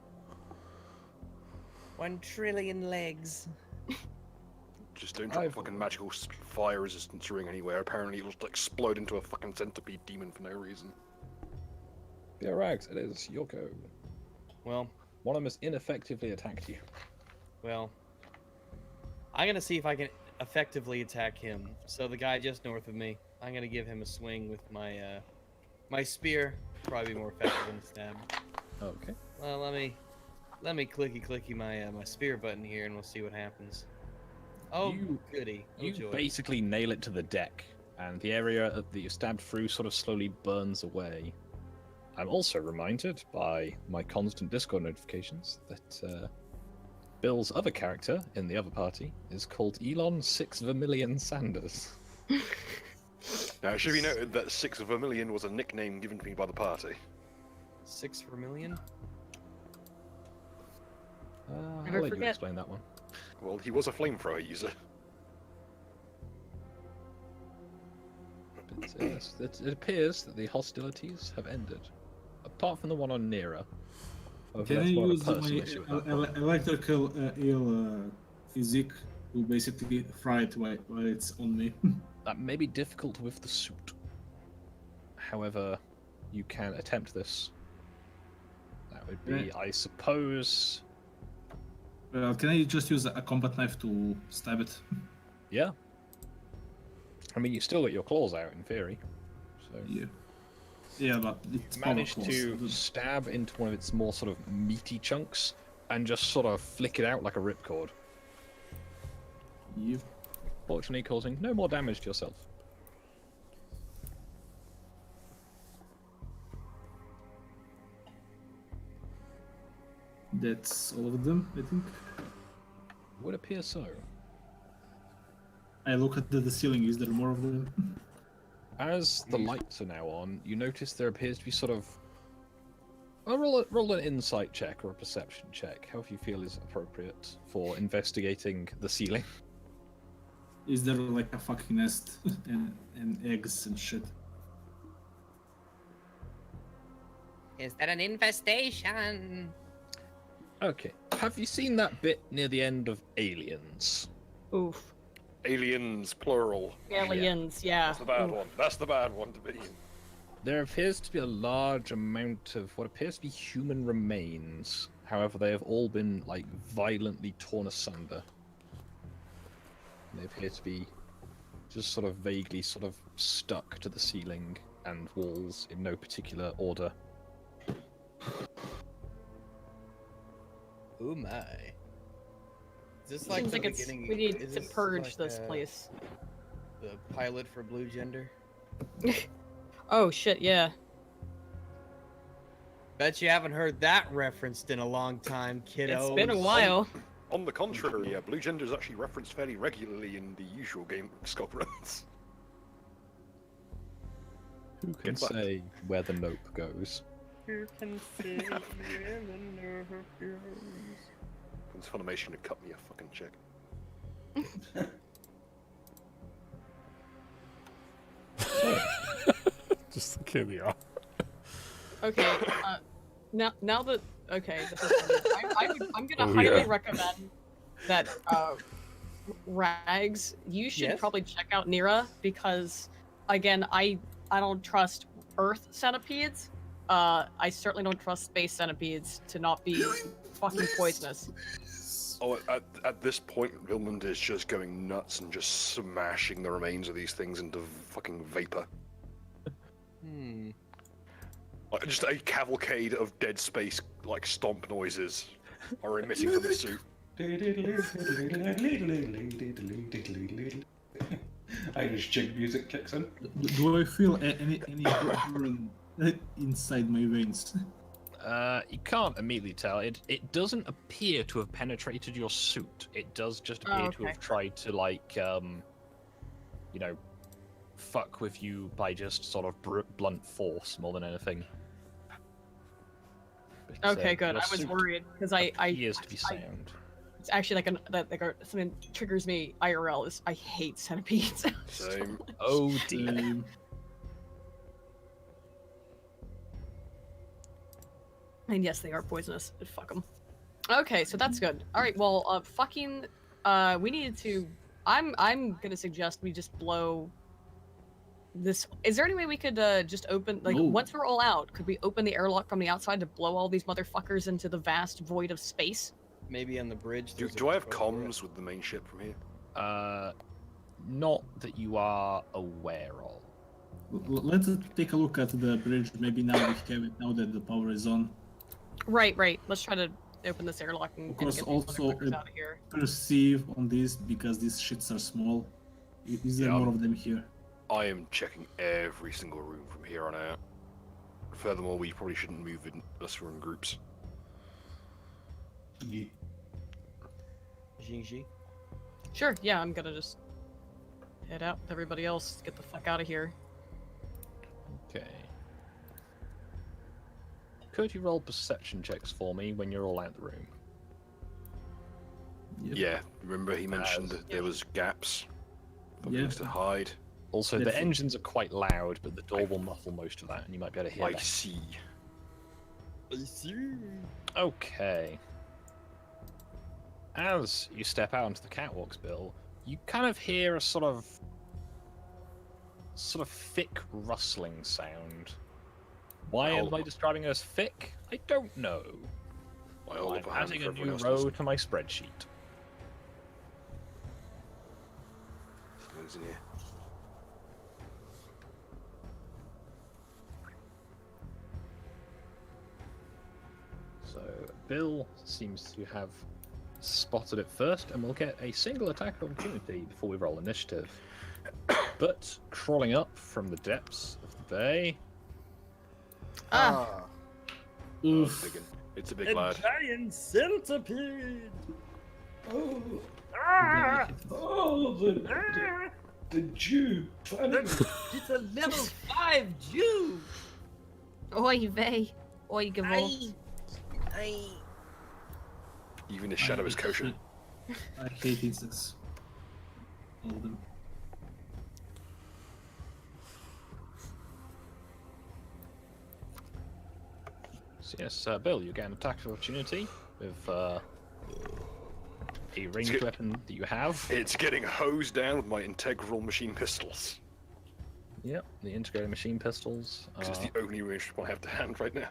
1 trillion legs. Just don't drop a fucking magical fire resistance ring anywhere. Apparently it'll just explode into a fucking centipede demon for no reason. Yeah, Rags, it is your go. Well, one of them has ineffectively attacked you. Well, I'm gonna see if I can effectively attack him. So the guy just north of me, I'm gonna give him a swing with my my spear. Probably be more effective than a stab. Okay. Well, let me clicky my my spear button here, and we'll see what happens. Oh, goody! Oh, You joy. basically nail it to the deck, and the area that you stabbed through sort of slowly burns away. I'm also reminded by my constant Discord notifications that Bill's other character in the other party is called Elon 6 Vermilion Sanders. Now, it should be noted that 6 Vermilion was a nickname given to me by the party. 6 Vermilion? I'll let you explain that one. Well, he was a flamethrower user. But, yes, it appears that the hostilities have ended. Apart from the one on Nera. Can I use my electrical eel physique to basically fry it while it's on me? That may be difficult with the suit. However, you can attempt this. That would be, I suppose... Can I just use a combat knife to stab it? Yeah. I mean, you still got your claws out in theory. So. Yeah. Yeah, but it's managed to stab into one of its more sort of meaty chunks and just sort of flick it out like a ripcord. Yep. Fortunately, causing no more damage to yourself. That's all of them, I think. Would appear so. I look at the ceiling. Is there more of them? As the lights are now on, you notice there appears to be sort of... roll an insight check or a perception check, however you feel is appropriate for investigating the ceiling. Is there like a fucking nest and eggs and shit? Is that an infestation? Okay. Have you seen that bit near the end of Aliens? Oof. Aliens, plural. Aliens, yeah. That's the bad one. That's the bad one to be in. There appears to be a large amount of what appears to be human remains. However, they have all been, like, violently torn asunder. They appear to be just sort of vaguely sort of stuck to the ceiling and walls in no particular order. Oh my. Is this like Seems the like it's, beginning? we need is to this purge like, this place. The pilot for Blue Gender? Oh shit, yeah. Bet you haven't heard that referenced in a long time, kiddo. It's been a while. On the contrary, Blue Gender is actually referenced fairly regularly in the usual game scope runs. Who can say where the nope goes? Who can say where the nerve goes? It's Funimation to cut me a fucking check. Just kill me off. Okay, now that okay, I'm gonna highly recommend that Rags, you should probably check out Nira because again, I don't trust Earth centipedes. I certainly don't trust space centipedes to not be fucking poisonous. Oh, at this point, Vilmund is just going nuts and just smashing the remains of these things into fucking vapor. Like, just a cavalcade of Dead Space, like, stomp noises are emitting from the suit. Irish jig music kicks in. Do I feel any burn inside my veins? You can't immediately tell. It doesn't appear to have penetrated your suit. It does just appear to have tried to, like, you know, fuck with you by just sort of blunt force more than anything. But, Okay, good. your I was suit worried because appears to be sound. it's actually something triggers me IRL is I hate centipedes. Same. Oh dear. And yes, they are poisonous. But fuck them. Okay, so that's good. All right, well, we needed to. I'm gonna suggest we just blow this. Is there any way we could just open, like, once we're all out, could we open the airlock from the outside to blow all these motherfuckers into the vast void of space? Maybe on the bridge. Do I have comms with the main ship from here? Not that you are aware of. Let's take a look at the bridge. Maybe now we have it. Now that the power is on. Right. Let's try to open this airlock and Of course, get these also motherfuckers out of here. perceive on this because these shits are small. Is there more of them here? I am checking every single room from here on out. Furthermore, we probably shouldn't move in unless we're in groups. Jingji? Sure, yeah, I'm gonna just head out with everybody else, get the fuck out of here. Okay. Could you roll perception checks for me when you're all out the room? Yeah, remember he mentioned that there was gaps for things to hide. Also, the engines are quite loud, but the door will muffle most of that, and you might be able to hear I that. see. I see. Okay. As you step out onto the catwalks, Bill, you kind of hear a sort of thick rustling sound. Why am I describing it as thick? I don't know. I'm adding a new row to my spreadsheet. Someone's in here. So Bill seems to have spotted it first, and we'll get a single attack opportunity before we roll initiative. But crawling up from the depths of the bay. Oof. It's a big lad. Giant centipede! Oh, the Jew. It's a level 5 Jew! Oy vey. Oy gewalt. Even his shadow is kosher. I hate insects. All of them. So yes, Bill, you get an attack opportunity with a ranged weapon that you have. It's getting hosed down with my integral machine pistols. Yep, the integrated machine pistols. Because it's the only ranged weapon I have to hand right now.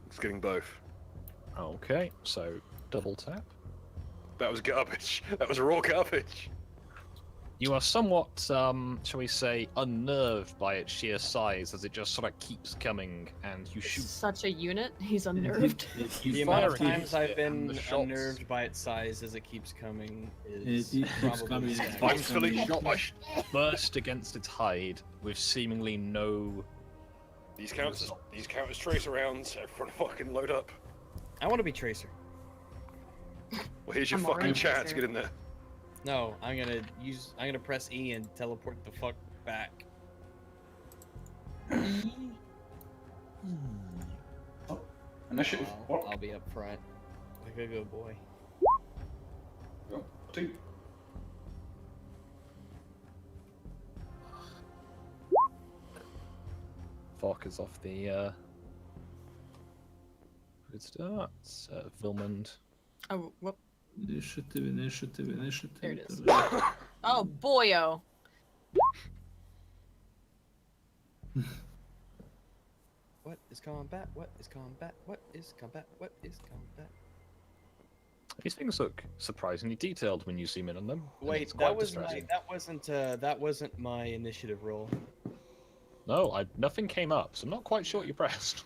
It's getting both. Okay, so double tap. That was garbage. That was raw garbage. You are somewhat, shall we say, unnerved by its sheer size as it just sort of keeps coming, and you shoot. Such a unit. He's unnerved. The amount of times I've been unnerved by its size as it keeps coming is probably I'm filling shot. Burst against its hide with seemingly no. These count as tracer rounds. Everyone fucking load up. I want to be Tracer. Well, here's your I'm fucking already chance. Tracer. Get in there. No, I'm gonna press E and teleport the fuck back. Initiative. I'll be up front. Like a good boy. Go. 2. Fork is off the good start. Vilmund. Oh, whoop. Initiative. There it is. Oh, boyo. What is combat? What is combat? What is combat? What is combat? These things look surprisingly detailed when you zoom in on them. and Wait, it's quite that wasn't my initiative roll. No, nothing came up, so I'm not quite sure what you pressed.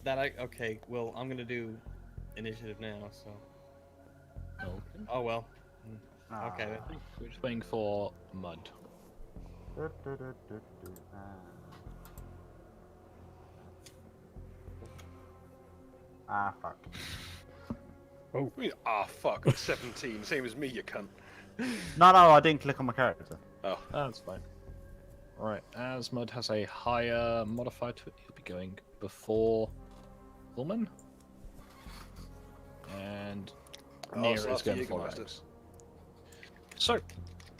Okay, well, I'm gonna do initiative now, so. Oh well. Ah. Okay then. We're just waiting for Mud. Fuck. I mean, fuck, it's 17, same as me, you cunt. No, I didn't click on my character. Oh. That's fine. Alright, as Mud has a higher modifier to it, he'll be going before Ullman. And Nira so is after going you, before Master. Alex. So,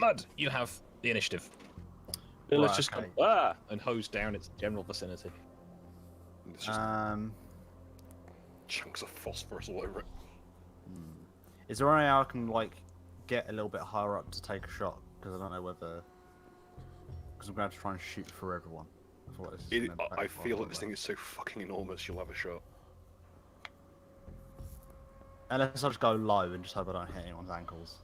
Mud, you have the initiative. Bill has just gone, and hosed down its general vicinity. It's just chunks of phosphorus all over it. Is there any way I can like get a little bit higher up to take a shot? Because I don't know whether. Because I'm going to try and shoot for everyone. I feel that this thing is so fucking enormous. You'll have a shot. Unless I just go low and just hope I don't hit anyone's ankles.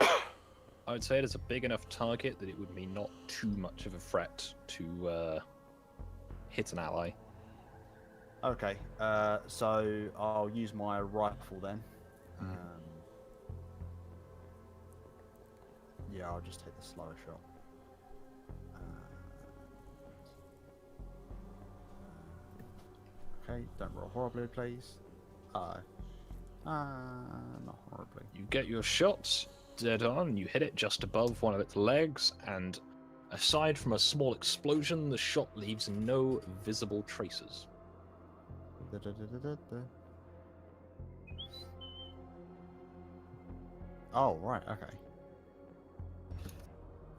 I would say it is a big enough target that it would be not too much of a threat to hit an ally. Okay, so I'll use my rifle then. Yeah, I'll just take the slower shot. Okay, don't roll horribly, please. Not horribly. You get your shots dead on, you hit it just above one of its legs, and aside from a small explosion, the shot leaves no visible traces. Oh, right, okay.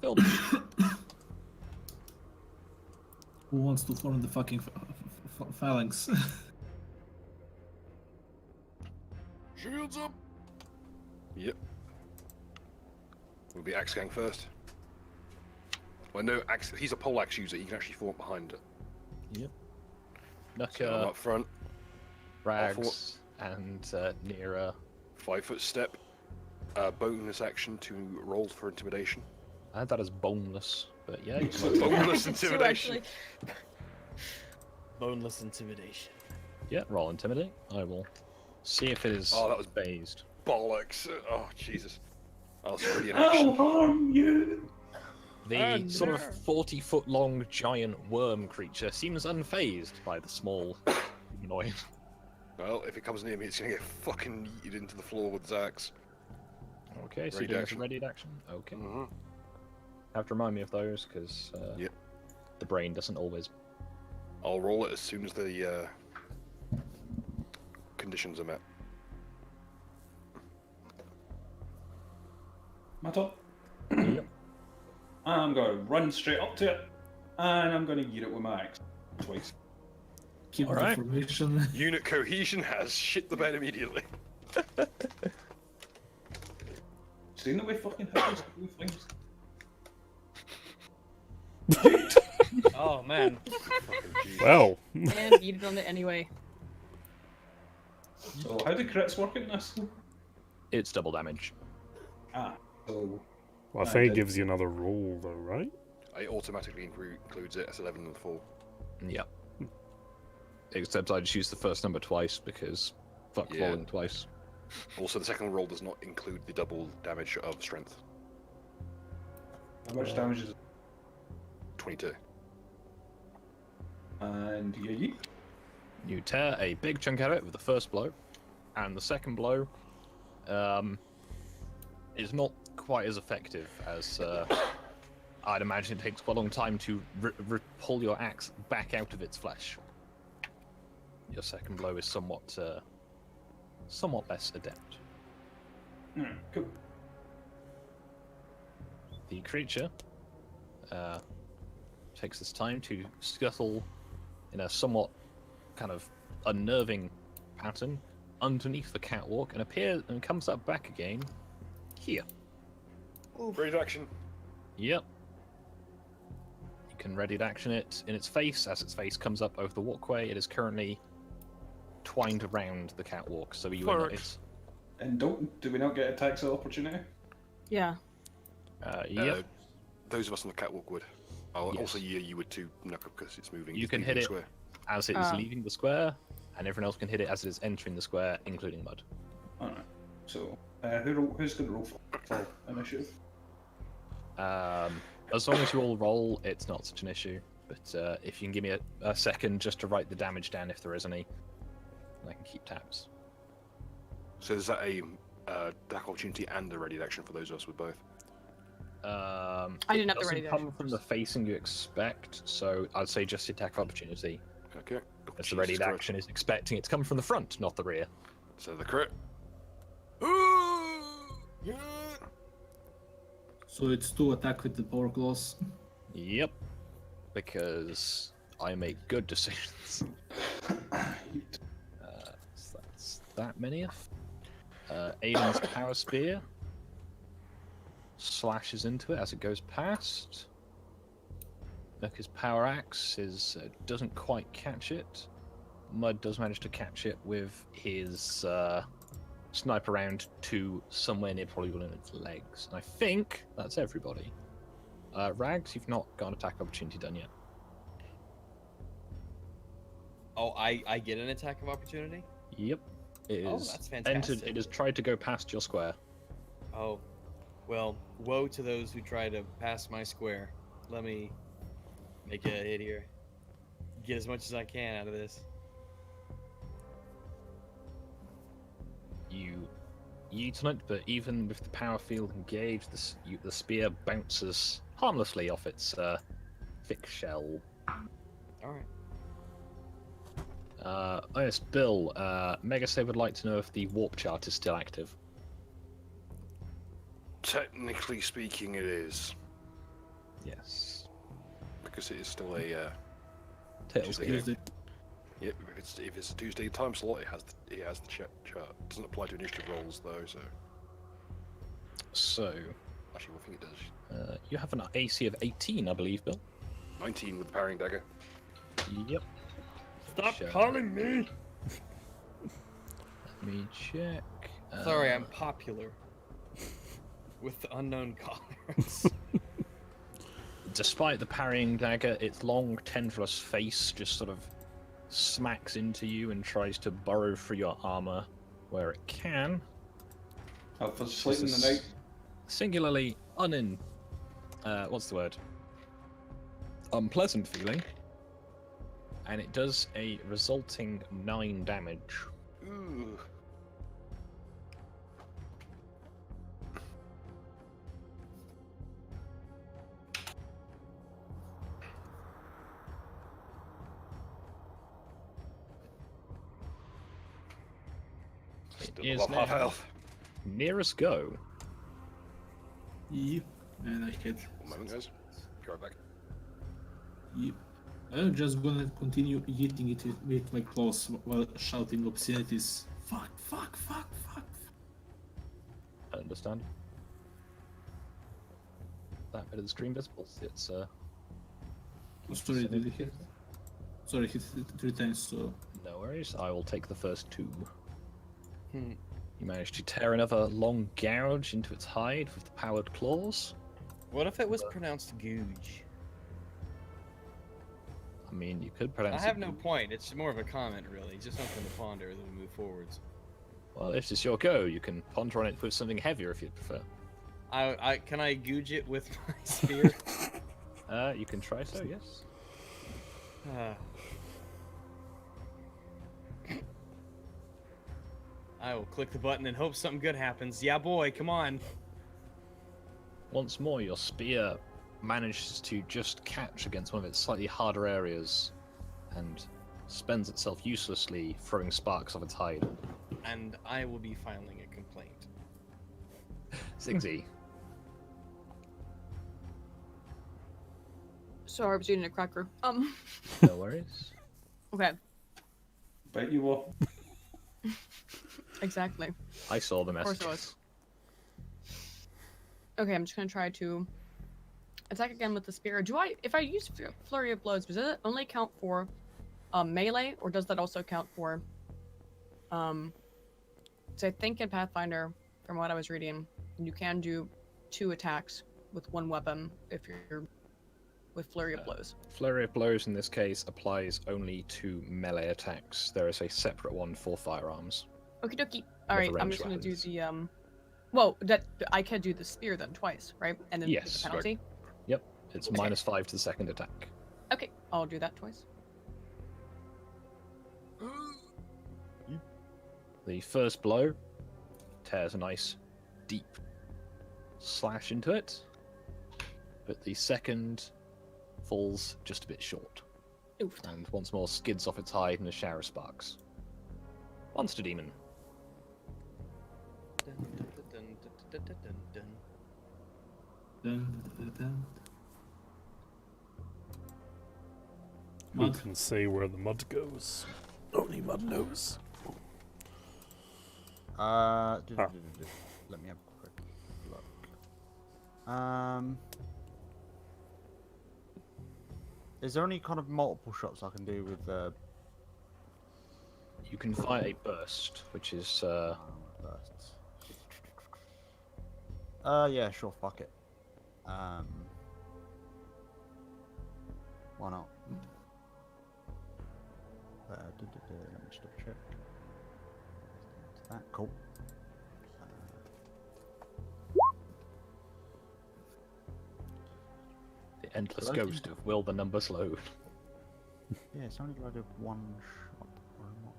Film. Who wants to form the fucking phalanx? Shields up! Yep. We'll be Axe Gang first. Well, no, he's a poleaxe user, he can actually form behind it. Yep. So I'm Nuka, up front. Rags, and Nira. 5 foot step. Bonus action to roll for intimidation. I had that as boneless, but yeah. You Boneless intimidation. Boneless intimidation. Yeah, roll intimidate. I will see if it is Oh, that was phased. Bollocks. Oh, Jesus. I was already in I'll action. harm you! The sort of 40-foot-long giant worm creature seems unfazed by the small humanoid. Well, if it comes near me, it's gonna get fucking yeeted into the floor with Zax. Okay, so Ready you're doing action. a readied action. Okay. Mm-hmm. Have to remind me of those because Yep. the brain doesn't always. I'll roll it as soon as the conditions are met. My turn. Yep. I'm going to run straight up to it, and I'm going to eat it with my axe twice. Keep All the right. formation. Unit cohesion has shit the bed immediately. Seen that we fucking hit those blue flames? Oh man. Fucking Jesus. Well, And eat it on it anyway. So how do crits work in this? It's double damage. So I think it gives you another roll, though, right? It automatically includes it as 11 and 4. Yep. Except I just used the first number twice because fuck Yeah. rolling twice. Also, the second roll does not include the double damage of strength. how much damage is it? 22. And you yeet. You tear a big chunk out of it with the first blow, and the second blow is not quite as effective as I'd imagine. It takes quite a long time to pull your axe back out of its flesh. Your second blow is somewhat less adept. Cool. The creature takes this time to scuttle in a somewhat kind of unnerving pattern underneath the catwalk and appears and comes up back again here. Brave action. Yep. You can ready to action it in its face. As its face comes up over the walkway, it is currently twined around the catwalk. So you Fuck. it's And do we not get attacks of opportunity? Yeah. yep. Those of us on the catwalk would. Yes. Also, you would too, Knuckle, because it's moving. You it's can moving hit it square. as it is leaving the square, and everyone else can hit it as it is entering the square, including Mud. Alright. So, who's going to roll for initiative? As long as you all roll, it's not such an issue. But if you can give me a second just to write the damage down if there is any, I can keep tabs. So is that a attack opportunity and a ready action for those of us with both? I didn't have the ready come from the facing you expect, so I'd say just attack opportunity. Okay. As the ready action is expecting it to come from the front, not the rear. So the crit. So it's 2 attack with the power claws. Yep. Because I make good decisions. So that's that many of. Aiden's power spear slashes into it as it goes past. His power axe doesn't quite catch it. Mud does manage to catch it with his sniper round to somewhere near probably one of its legs. And I think that's everybody. Rags, you've not got an attack opportunity done yet. Oh, I get an attack of opportunity? Yep. It is that's fantastic. It has tried to go past your square. Oh, well, woe to those who try to pass my square. Let me make a hit here. Get as much as I can out of this. You yeet on it, but even with the power field engaged, the spear bounces harmlessly off its thick shell. Alright. Yes, Bill, Megasave would like to know if the warp chart is still active. Technically speaking, it is. Yes. Because it is still a Tuesday. Tuesday. Yep, if it's a Tuesday time slot, it has the chart. It doesn't apply to initiative rolls though, so. So, actually, I think it does. You have an AC of 18, I believe, Bill. 19 with the parrying dagger. Yep. Stop calling me! Let me check. Sorry, I'm popular. With the unknown callers. Despite the parrying dagger, its long, tendrils face just sort of smacks into you and tries to burrow through your armor where it can. Help us sleep in the night. Singularly what's the word? Unpleasant feeling. And it does a resulting 9 damage. Ooh. It is half now health. nearest go. Yep. And I hit. One moment, guys. Be right back. Yep. I'm just gonna continue eating it with my claws while shouting obscenities. Fuck, fuck, fuck, fuck. I understand. That bit of the screen visible. It's Oh, sorry, did it hit? Sorry, hit it 3 times, so. No worries. I will take the first 2. Hmm. You managed to tear another long gouge into its hide with the powered claws. What if it was pronounced googe? I mean, you could pronounce I have it no googe. point. It's more of a comment, really. Just something to ponder as we move forwards. Well, if it's your go, you can ponder on it with something heavier if you'd prefer. Can I googe it with my spear? You can try so, yes. I will click the button and hope something good happens. Yeah, boy, come on. Once more, your spear manages to just catch against one of its slightly harder areas and spends itself uselessly throwing sparks off its hide. And I will be filing a complaint. Sigsy. Sorry, I was eating a cracker. No worries. Okay. Bet you will. Exactly. I saw the Of course message. I was. Okay, I'm just gonna try to attack again with the spear. If I use flurry of blows, does it only count for melee, or does that also count for so I think in Pathfinder, from what I was reading, you can do 2 attacks with 1 weapon if you're with flurry of blows. Flurry of blows in this case applies only to melee attacks. There is a separate one for firearms. Okie dokie. All right, the I'm ranged just gonna do weapons. the Well, that I can do the spear then twice, right? And then Yes, the penalty. Yep, it's Okay. -5 to the second attack. Okay, I'll do that twice. The first blow tears a nice, deep slash into it, but the second falls just a bit short, Oof. and once more skids off its hide in a shower of sparks. Monster Demon. Dun, dun, dun, dun, dun, dun, dun. Dun, dun, dun. Who Mud. can say where the mud goes? Only mud knows. Let me have a quick look. Is there any kind of multiple shots I can do with the You can fire a burst, which is bursts? Yeah, sure, fuck it. Why not? Let me just double check. That cool. the endless Loading. ghost of will the numbers load. Yeah, it's only loaded one shot. Or not.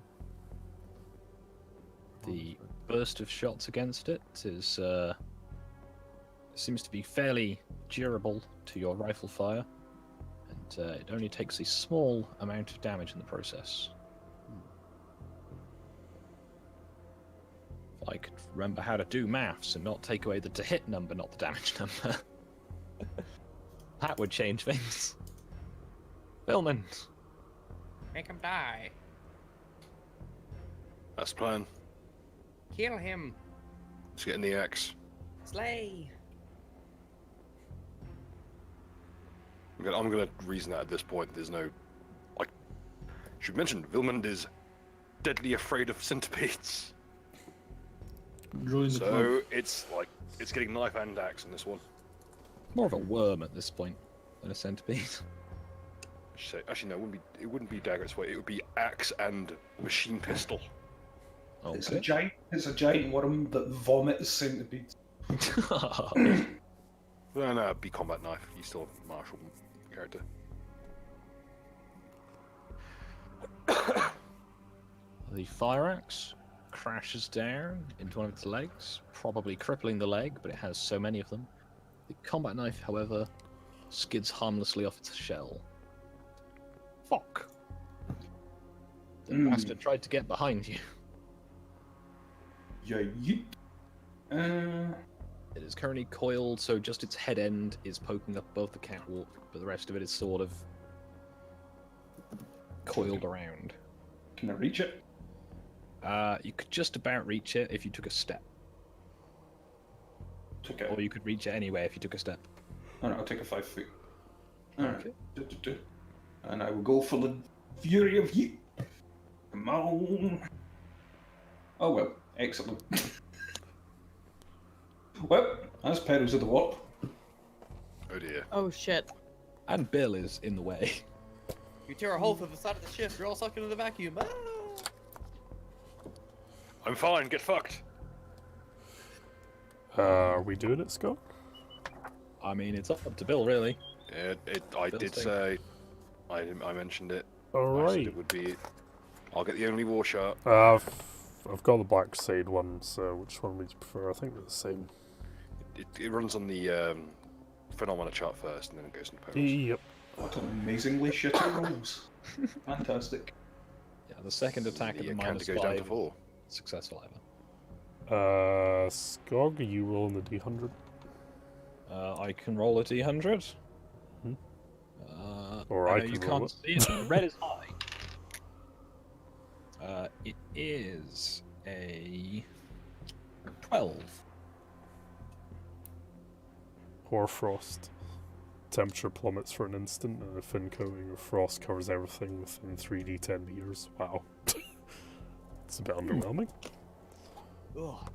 The burst of shots against it is seems to be fairly durable to your rifle fire, and it only takes a small amount of damage in the process. If I could remember how to do maths and not take away the to hit number, not the damage number, that would change things. Billman. Make him die. That's the plan. Kill him. Let's get in the axe. Slay. I'm gonna reason that at this point there's no, like, should mention Vilmund is deadly afraid of centipedes. Join the club. So it's like it's getting knife and axe in this one. More of a worm at this point than a centipede. Actually, no, it wouldn't be dagger. It would be axe and machine pistol. Oh, It's a giant worm that vomits centipedes. No, it'd be combat knife. He's still a martial character. The fire axe crashes down into one of its legs, probably crippling the leg, but it has so many of them. The combat knife, however, skids harmlessly off its shell. Fuck! The bastard tried to get behind you. Yeah, yeet. It is currently coiled, so just its head end is poking up above the catwalk, but the rest of it is sort of coiled around. Can I reach it? You could just about reach it if you took a step. Took it. Or you could reach it anyway if you took a step. Alright, I'll take a 5 foot. Okay. Alright. And I will go for the fury of yeet. Come on. Oh well, excellent. Well, that's Perils of the Warp. Oh dear. Oh shit. And Bill is in the way. You tear a hole through the side of the ship, you're all sucked into the vacuum. Ah! I'm fine. Get fucked. Are we doing it, Scott? I mean, it's up to Bill, really. Yeah, I Bill's did thing. say. I mentioned it. All I said right. it would be. I'll get the only war shot. I've got the Black Crusade one, so which one would you prefer? I think they're the same. It runs on the phenomena chart first, and then it goes into perils. Yep. What amazingly shitty rolls. Fantastic. Yeah, the second attack at Yeah, the counter -5 goes down to 4. successful either. Skog, are you rolling the D100? I can roll a D100. Hmm. Or I know can you roll can't it. see it. Red is high. It is a 12. Hoarfrost. Temperature plummets for an instant, and a thin coating of frost covers everything within 3d10 meters. Wow. It's a bit underwhelming.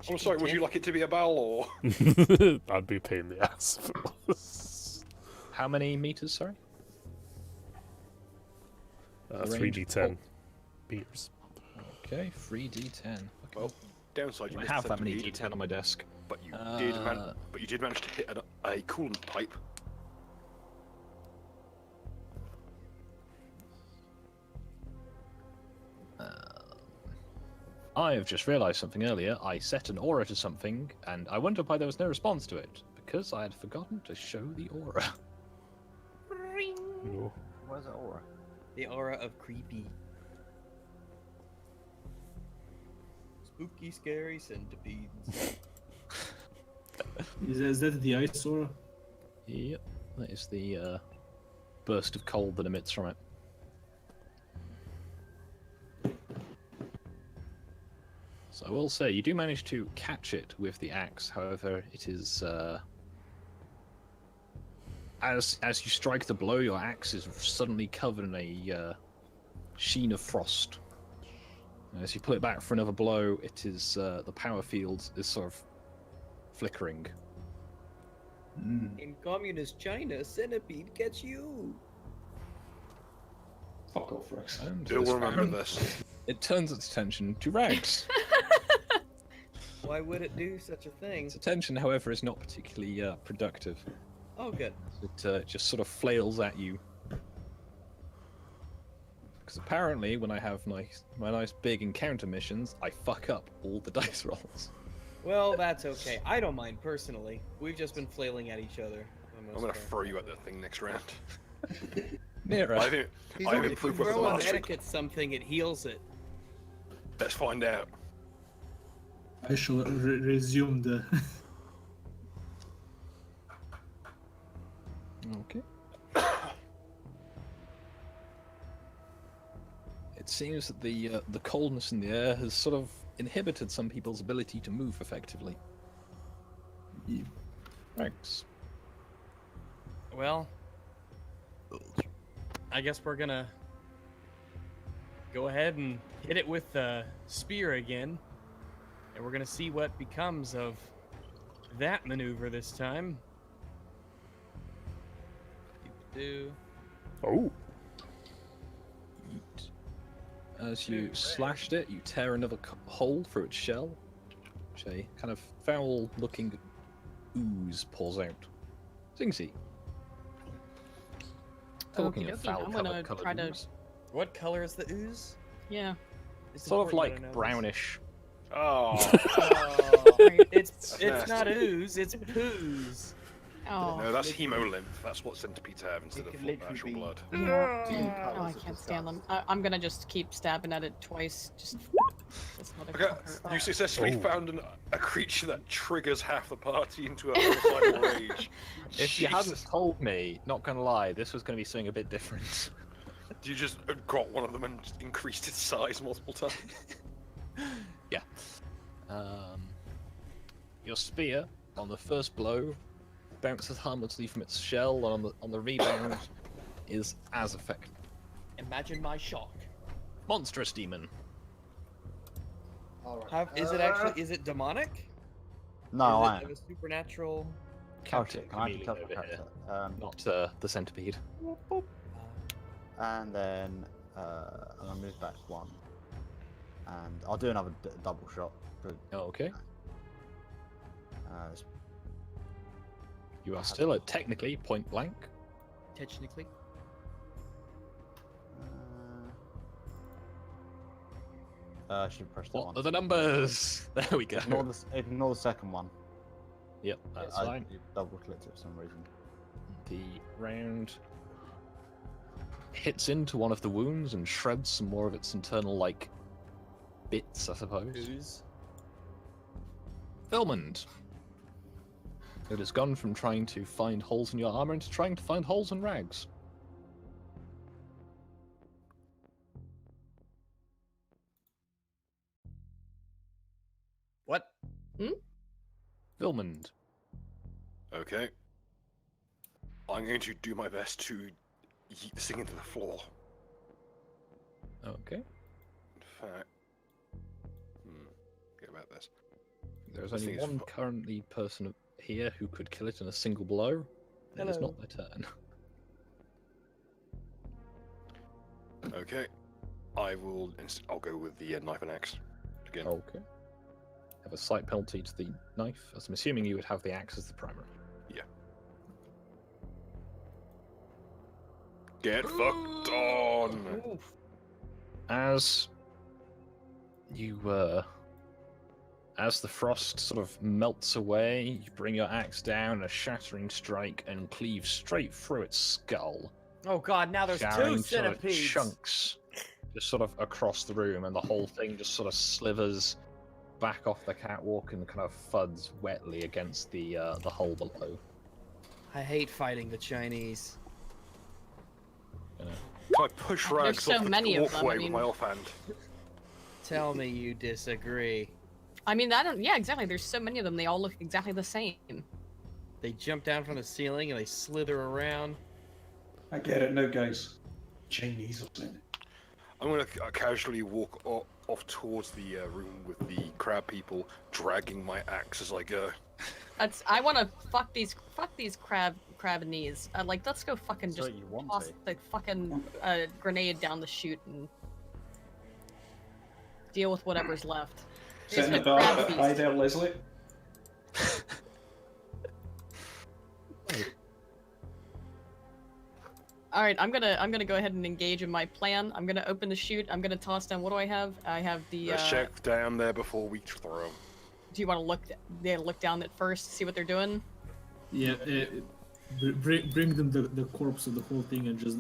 I'm sorry, would you like it to be a bowel or? That'd be a pain in the ass if it was. How many meters, sorry? 3d10 meters. Okay, 3d10. Okay. Well, Downside, you I missed have the that many centipede, D10 on my desk. but you did manage to hit a coolant pipe. I've just realised something earlier. I set an aura to something, and I wonder why there was no response to it. Because I had forgotten to show the aura. No. Where's the aura? The aura of creepy. Spooky, scary centipedes. Is that the ice aura? Yep, that is the burst of cold that emits from it. So I will say, you do manage to catch it with the axe. However, it is as you strike the blow, your axe is suddenly covered in a sheen of frost. And as you pull it back for another blow, it is the power field is sort of flickering. In communist China, centipede gets you. Fuck off, Rex. And You'll this remember round, this. it turns its attention to Rags. Why would it do such a thing? Its attention, however, is not particularly productive. Oh, good. It just sort of flails at you. Because apparently, when I have my nice big encounter missions, I fuck up all the dice rolls. Well, that's okay. I don't mind personally. We've just been flailing at each other. for the I'm most gonna part. throw you at that thing next round. Nero. I think If I've you improved with the throw a last week. medic at something, it heals it. Let's find out. I shall resume the. Okay. It seems that the coldness in the air has sort of inhibited some people's ability to move effectively. Thanks. Well, I guess we're gonna go ahead and hit it with the spear again, and we're gonna see what becomes of that maneuver this time. Do. Oh. As you slashed it, you tear another hole through its shell, which a kind of foul-looking ooze pours out. Zingsy. Talking of Okey-dokey, I'm gonna foul-colored try to- ooze, What color is the ooze? Yeah. It's sort of important that I like know this. brownish. Oh, It's nasty. not ooze, it's poos. Oh. no, that's hemolymph. That's what centipedes have instead of actual blood. Oh, I can't stand them. I'm gonna just keep stabbing at it twice. Just this Okay, motherfucker. you successfully Oh. found a creature that triggers half the party into a homicidal rage. If you hadn't Jesus. told me, not gonna lie, this was gonna be something a bit different. You just got one of them and just increased its size multiple times. Yeah. Your spear, on the first blow, bounces harmlessly from its shell, and on the rebound, is as effective. Imagine my shock. Monstrous demon. Is it actually? Is it demonic? No, is I it am. of a supernatural? Oh Captain shit, can I Chameleon touch my over here, character? not the centipede. And then I'm gonna move back one, and I'll do another double shot. But, Okay. it's- You are still at technically point blank. Technically. I should press that What one. are the numbers? There we go. Ignore the second one. Yep, that's I fine. double clicked it for some reason. The round hits into one of the wounds and shreds some more of its internal, like, bits, I suppose. Ooze. Filmond. It has gone from trying to find holes in your armor into trying to find holes in Rags. What? Filmond. Okay. I'm going to do my best to yeet this thing into the floor. Okay. In fact, get about this. There's This only thing is one currently person here who could kill it in a single blow. It is Hello. not their turn. Okay. I'll go with the knife and axe again. Okay. have a slight penalty to the knife, as I'm assuming you would have the axe as the primary. Yeah. Get fucked on! As you as the frost sort of melts away, you bring your axe down, a shattering strike, and cleave straight through its skull. Oh god, now there's showering two sort of centipedes. chunks just sort of across the room, and the whole thing just sort of slithers back off the catwalk and kind of thuds wetly against the hole below. I hate fighting the Chinese. I push Rags so off many the of them, walkway I mean- with my offhand. Tell me you disagree. I mean, I don't. Yeah, exactly. There's so many of them. They all look exactly the same. They jump down from the ceiling and they slither around. I get it now, guys. Chinese or something. I'm gonna casually walk off towards the room with the crab people, dragging my axe as I go. I want to fuck these crab knees. Like, let's go fucking So just you want toss to. the fucking grenade down the chute and deal with whatever's left. Sit in the It's a crab dark. feast. Hi there, Leslie. All right, I'm gonna go ahead and engage in my plan. I'm gonna open the chute. I'm gonna toss down. What do I have? I have the. Let's check down there before we throw them. Do you want to look? Look down at first, see what they're doing. Yeah, bring them the corpse of the whole thing and just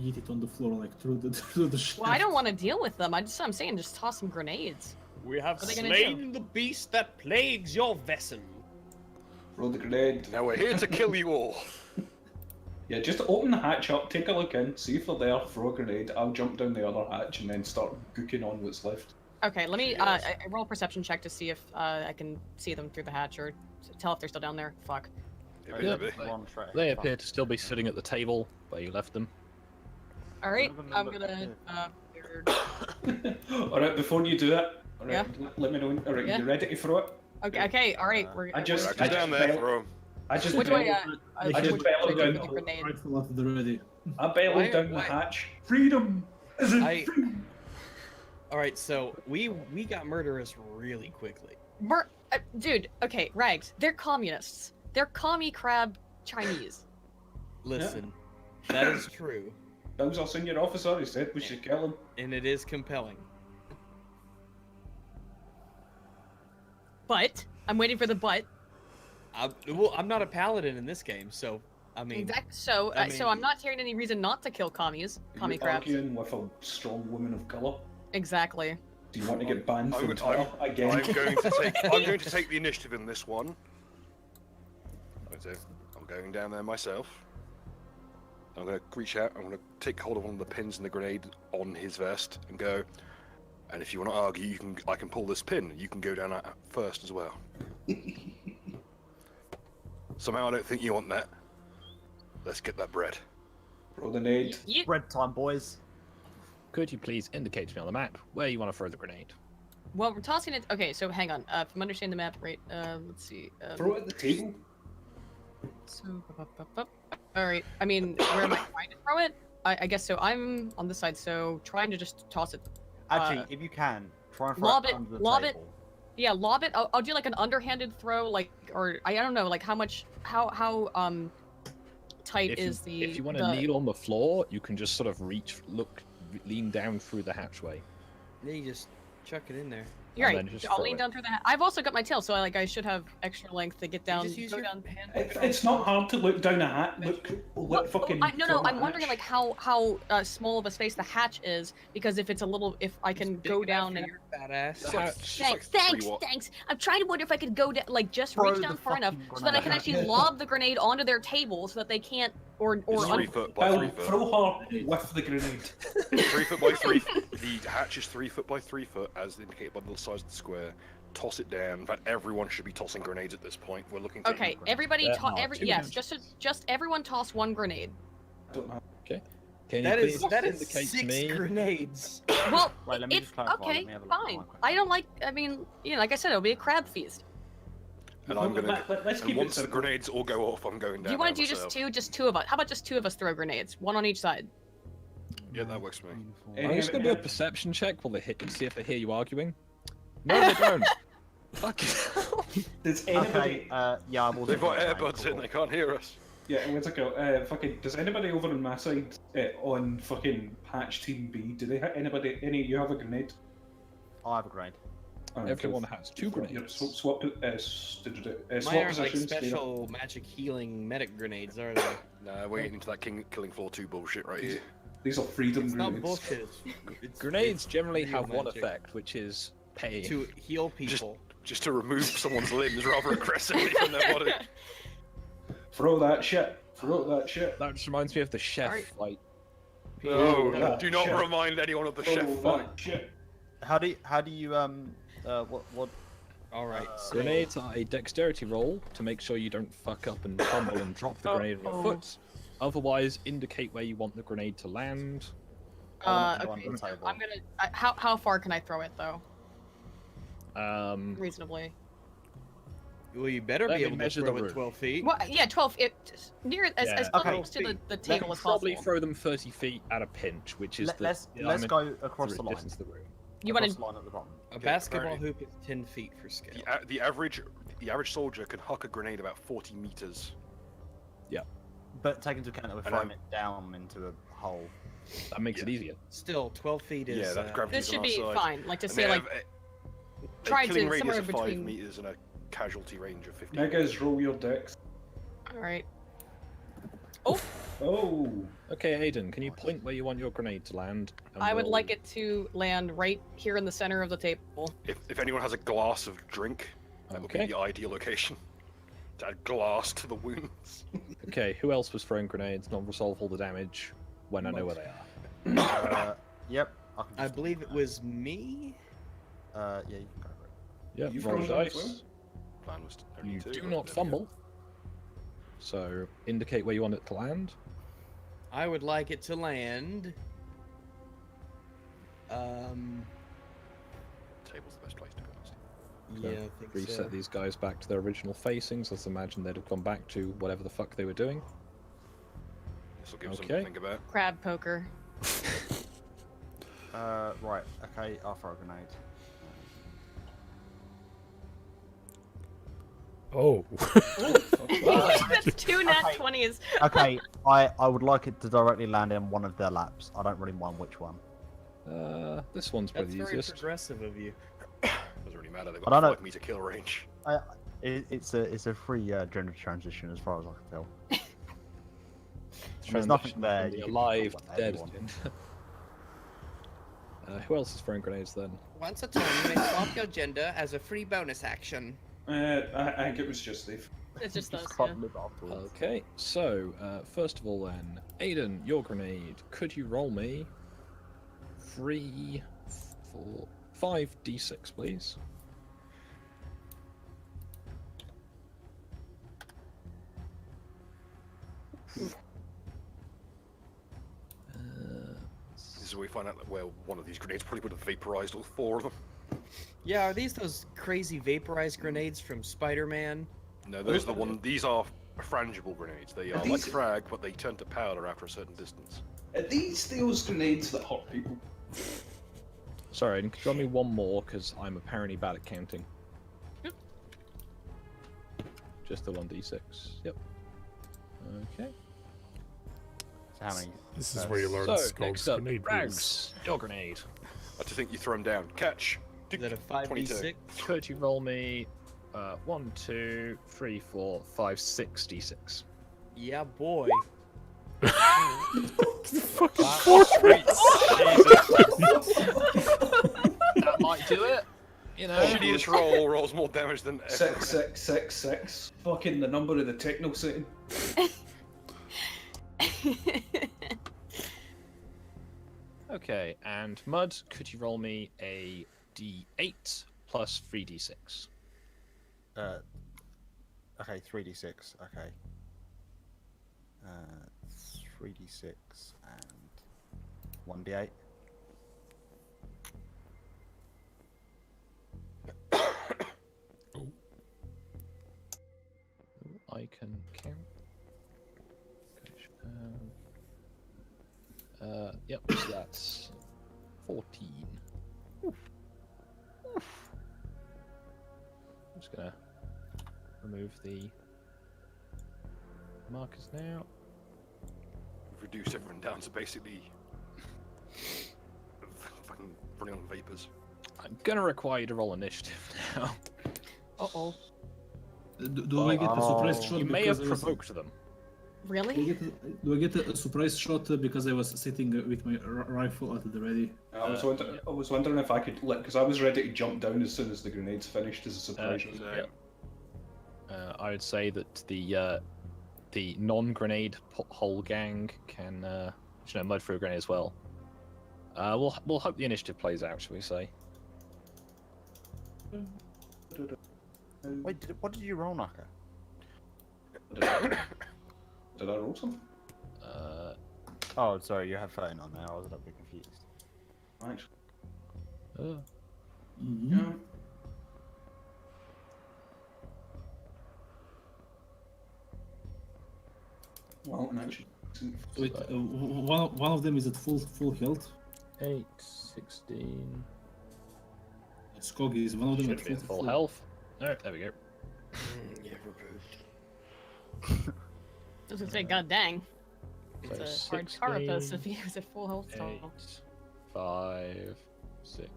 eat it on the floor like through the shaft. Well, I don't want to deal with them. I'm saying just toss some grenades. We have What are they gonna slain the beast that plagues your vessel. Roll the grenade. Now we're here to kill you all. Yeah, just open the hatch up, take a look in, see if they're there, throw a grenade. I'll jump down the other hatch and then start gooking on what's left. Okay, let me Yes. I roll a perception check to see if I can see them through the hatch or tell if they're still down there. Fuck. Yeah, Yeah, baby. Wrong track. They appear to still be sitting at the table where you left them. All right, None of them I'm look gonna. Alright, before you do that, alright, Yeah. let me know. Alright, Yeah. you ready to throw it? Okay, all right. We're. I just- Rags down there, throw 'em. I just Which way? I just which bellowed way down with the the grenade? Rifle at the ready. I bellowed down the hatch. Freedom! Is it I- freedom? All right, so we got murderous really quickly. Dude, okay, Rags. They're communists. They're commie crab Chinese. Listen, that is true, Bill's our senior officer, he said we should kill him. and it is compelling. But I'm waiting for the but. I'm not a paladin in this game, so I mean, Exactly. So, I so mean- I'm not hearing any reason not to kill commies. Commie You're crabs. arguing with a strong woman of colour. Exactly. Do you want to get banned I'm from go- Twitter again? I'm going to take the initiative in this one. I'm going down there myself. I'm going to reach out. I'm going to take hold of one of the pins in the grenade on his vest and go. And if you want to argue, I can pull this pin. You can go down that first as well. Somehow I don't think you want that. Let's get that bread. Roll the nade. Red time, boys. Could you please indicate to me on the map where you want to throw the grenade? Well, we're tossing it. Okay, so hang on. If I'm understanding the map right, let's see. Throw it at the table. So, all right. I mean, where am I trying to throw it? I guess so. I'm on this side, so trying to just toss it. Actually, if you can, try and throw lob it it, under the lob it. table. Yeah, lob it. I'll do like an underhanded throw, like, or I don't know, like how tight If is you, the. if you want to kneel on the floor, you can just sort of lean down through the hatchway. then you just chuck it in there. You're and right. then just I'll throw lean it. down through the. I've also got my tail, so I should have extra length to get down. just use go your down. hand. It's not hard to look down a hat. Look fucking. No, down the I'm wondering hatch. like how small of a space the hatch is, because if it's a little, if I can go down and. Fat ass. It's like- it's like 3 watt. Thanks. I'm trying to wonder if I could go down, like just Throw reach the down far enough fucking so that I can grenade. actually lob the grenade onto their table so that they can't or It's 3 foot by Bill, 3 foot. throw her with the grenade. 3 foot by 3 foot. The hatch is 3 foot by 3 foot, as indicated by the size of the square. Toss it down. In fact, everyone should be tossing grenades at this point. We're looking to Okay, everybody, two yes, hatches. just everyone toss one grenade. Don't know. Can you That please is indicate to 6 me? grenades. Well, Wait, let me it's just clarify. okay, Let me have a look. fine. I don't like. I mean, like I said, it'll be a crab feast. And I'm gonna. Let's And keep it once the simple. grenades all go off, I'm going down. Do you want there to do myself. just two of us? How about just two of us throw grenades, one on each side? Yeah, that works for me. I'm just going to do a perception check while they hit you, see if they hear you arguing. No, they don't. Fucking hell. Does anybody? Okay, yeah, I will. They've got definitely earbuds in, cool. they can't hear us. Yeah, what's it called? Fucking. Does anybody over on my side on fucking patch team B? Do they have anybody? You have a grenade? I have a grenade. Everyone has 2 Yeah, grenades. swap Mine swap aren't like positions. special magic healing medic grenades, are they? Nah, we're getting into that killing floor 2 bullshit right here. These are freedom It's not grenades. bullshit. Grenades it's generally real have one magic. effect, which is pain. To heal people. Just to remove someone's limbs rather aggressively from their body. Throw that shit. Throw that shit. That just reminds me of the chef fight. No, that do not shit. remind anyone of the chef Throw fight. that shit. How do you what? All right. So Grenades are a dexterity roll to make sure you don't fuck up and fumble and drop the grenade on your foot. Otherwise, indicate where you want the grenade to land. Okay, so I'm gonna. How far can I throw it though? Reasonably. Well, you better Let be me able to measure the throw it room. 12 feet. Well, yeah, 12. Near as Yeah. close to the table as Probably possible. throw them 30 feet at a pinch, which is Let's the go across the line. distance of the room. You Across want the line at the bottom. A Okay, basketball alright. hoop is 10 feet for scale. The average soldier can huck a grenade about 40 meters. But take into account that we're I throwing know. it down into a hole. That makes it easier. Still, 12 feet is. Yeah, that's gravity. This should be fine. Like to And say, they like have try killing to radius somewhere of 5 between. meters and a casualty range of 50. Megas, roll your dex. All right. Oh. Okay, Aiden, can you point where you want your grenade to land? And I would we'll- like it to land right here in the center of the table. If anyone has a glass of drink, that would be Okay. the ideal location. To add glass to the wounds. Okay, who else was throwing grenades? Not resolve all the damage when I know where they are. Yep. I believe it was me. Yeah, you can go for it. Yeah, You've roll rolled dice. as well? Plan was only You 2, do but not there we go. fumble. So indicate where you want it to land. I would like it to land. Table's the best place to be honest. Yeah, I think Reset so. these guys back to their original facings. Let's imagine they'd have gone back to whatever the fuck they were doing. This will give us something to Okay. think about. Crab poker. Right. Okay, I'll throw a grenade. Oh. That's 2 nat Okay. 20s. Okay, I would like it to directly land in one of their laps. I don't really mind which one. This one's That's probably the very easiest. progressive of you. Doesn't really matter. They've I got don't know. 5-meter kill range. It's a free gender transition as far as I can tell. There's Transition nothing there. from the you can alive put to whatever dead. you want. Who else is throwing grenades then? Once a turn, you may swap your gender as a free bonus action. I think it was just Steve. It's just us. Just Yeah. can't live afterwards. Okay, so first of all then, Aiden, your grenade. Could you roll me 3, 4, 5d6, please? This is where we find out that, well, one of these grenades probably would have vaporized all 4 of them. Yeah, are these those crazy vaporized grenades from Spider-Man? No, those are the one. These are frangible grenades. They are like these- frag, but they turn to powder after a certain distance. Are these those grenades that hurt people? Sorry, Aiden, could you roll me one more, because I'm apparently bad at counting. Yep. Just the 1d6. Yep. Okay. So how many? This is where you learn So, Skog's next up, grenade rules. Rags, your grenade. I just think you throw them down. Catch. Is that a 5d6? Could you roll me 1, 2, 3, 4, 5, 6 d6? Yeah, boy. That might do it. You know. Shittiest roll rolls more damage than ever. 6666. Fucking the number of the techno setting. Okay, and Mud, could you roll me a d8 plus 3d6? Okay, 3d6. Okay. 3d6 and 1d8. I can count. Yep, so that's 14. I'm just gonna remove the markers now. We've reduced everyone down to basically fucking running on vapors. I'm gonna require you to roll initiative now. Uh-oh. Do I get a surprise shot? You may have because I was- provoked them. Really? Do I get a surprise shot because I was sitting with my rifle at the ready? I was wondering if I could, because I was ready to jump down as soon as the grenades finished as a surprise. I would say that the non-grenade hole gang can mud through a grenade as well. We'll hope the initiative plays out, shall we say? Wait, what did you roll, Naka? Did I roll something? Oh, sorry, you have 13 on there. I was a little bit confused. Actually. Mm-hmm. Well, and actually, Wait, one of them is at full health. 8, 16. Skog is one of them Should at be at full health. No, there we go. Yeah, removed. I was gonna say, god dang. So It's a hard 16, carapace if he was at full health Eight, total. 5, 6,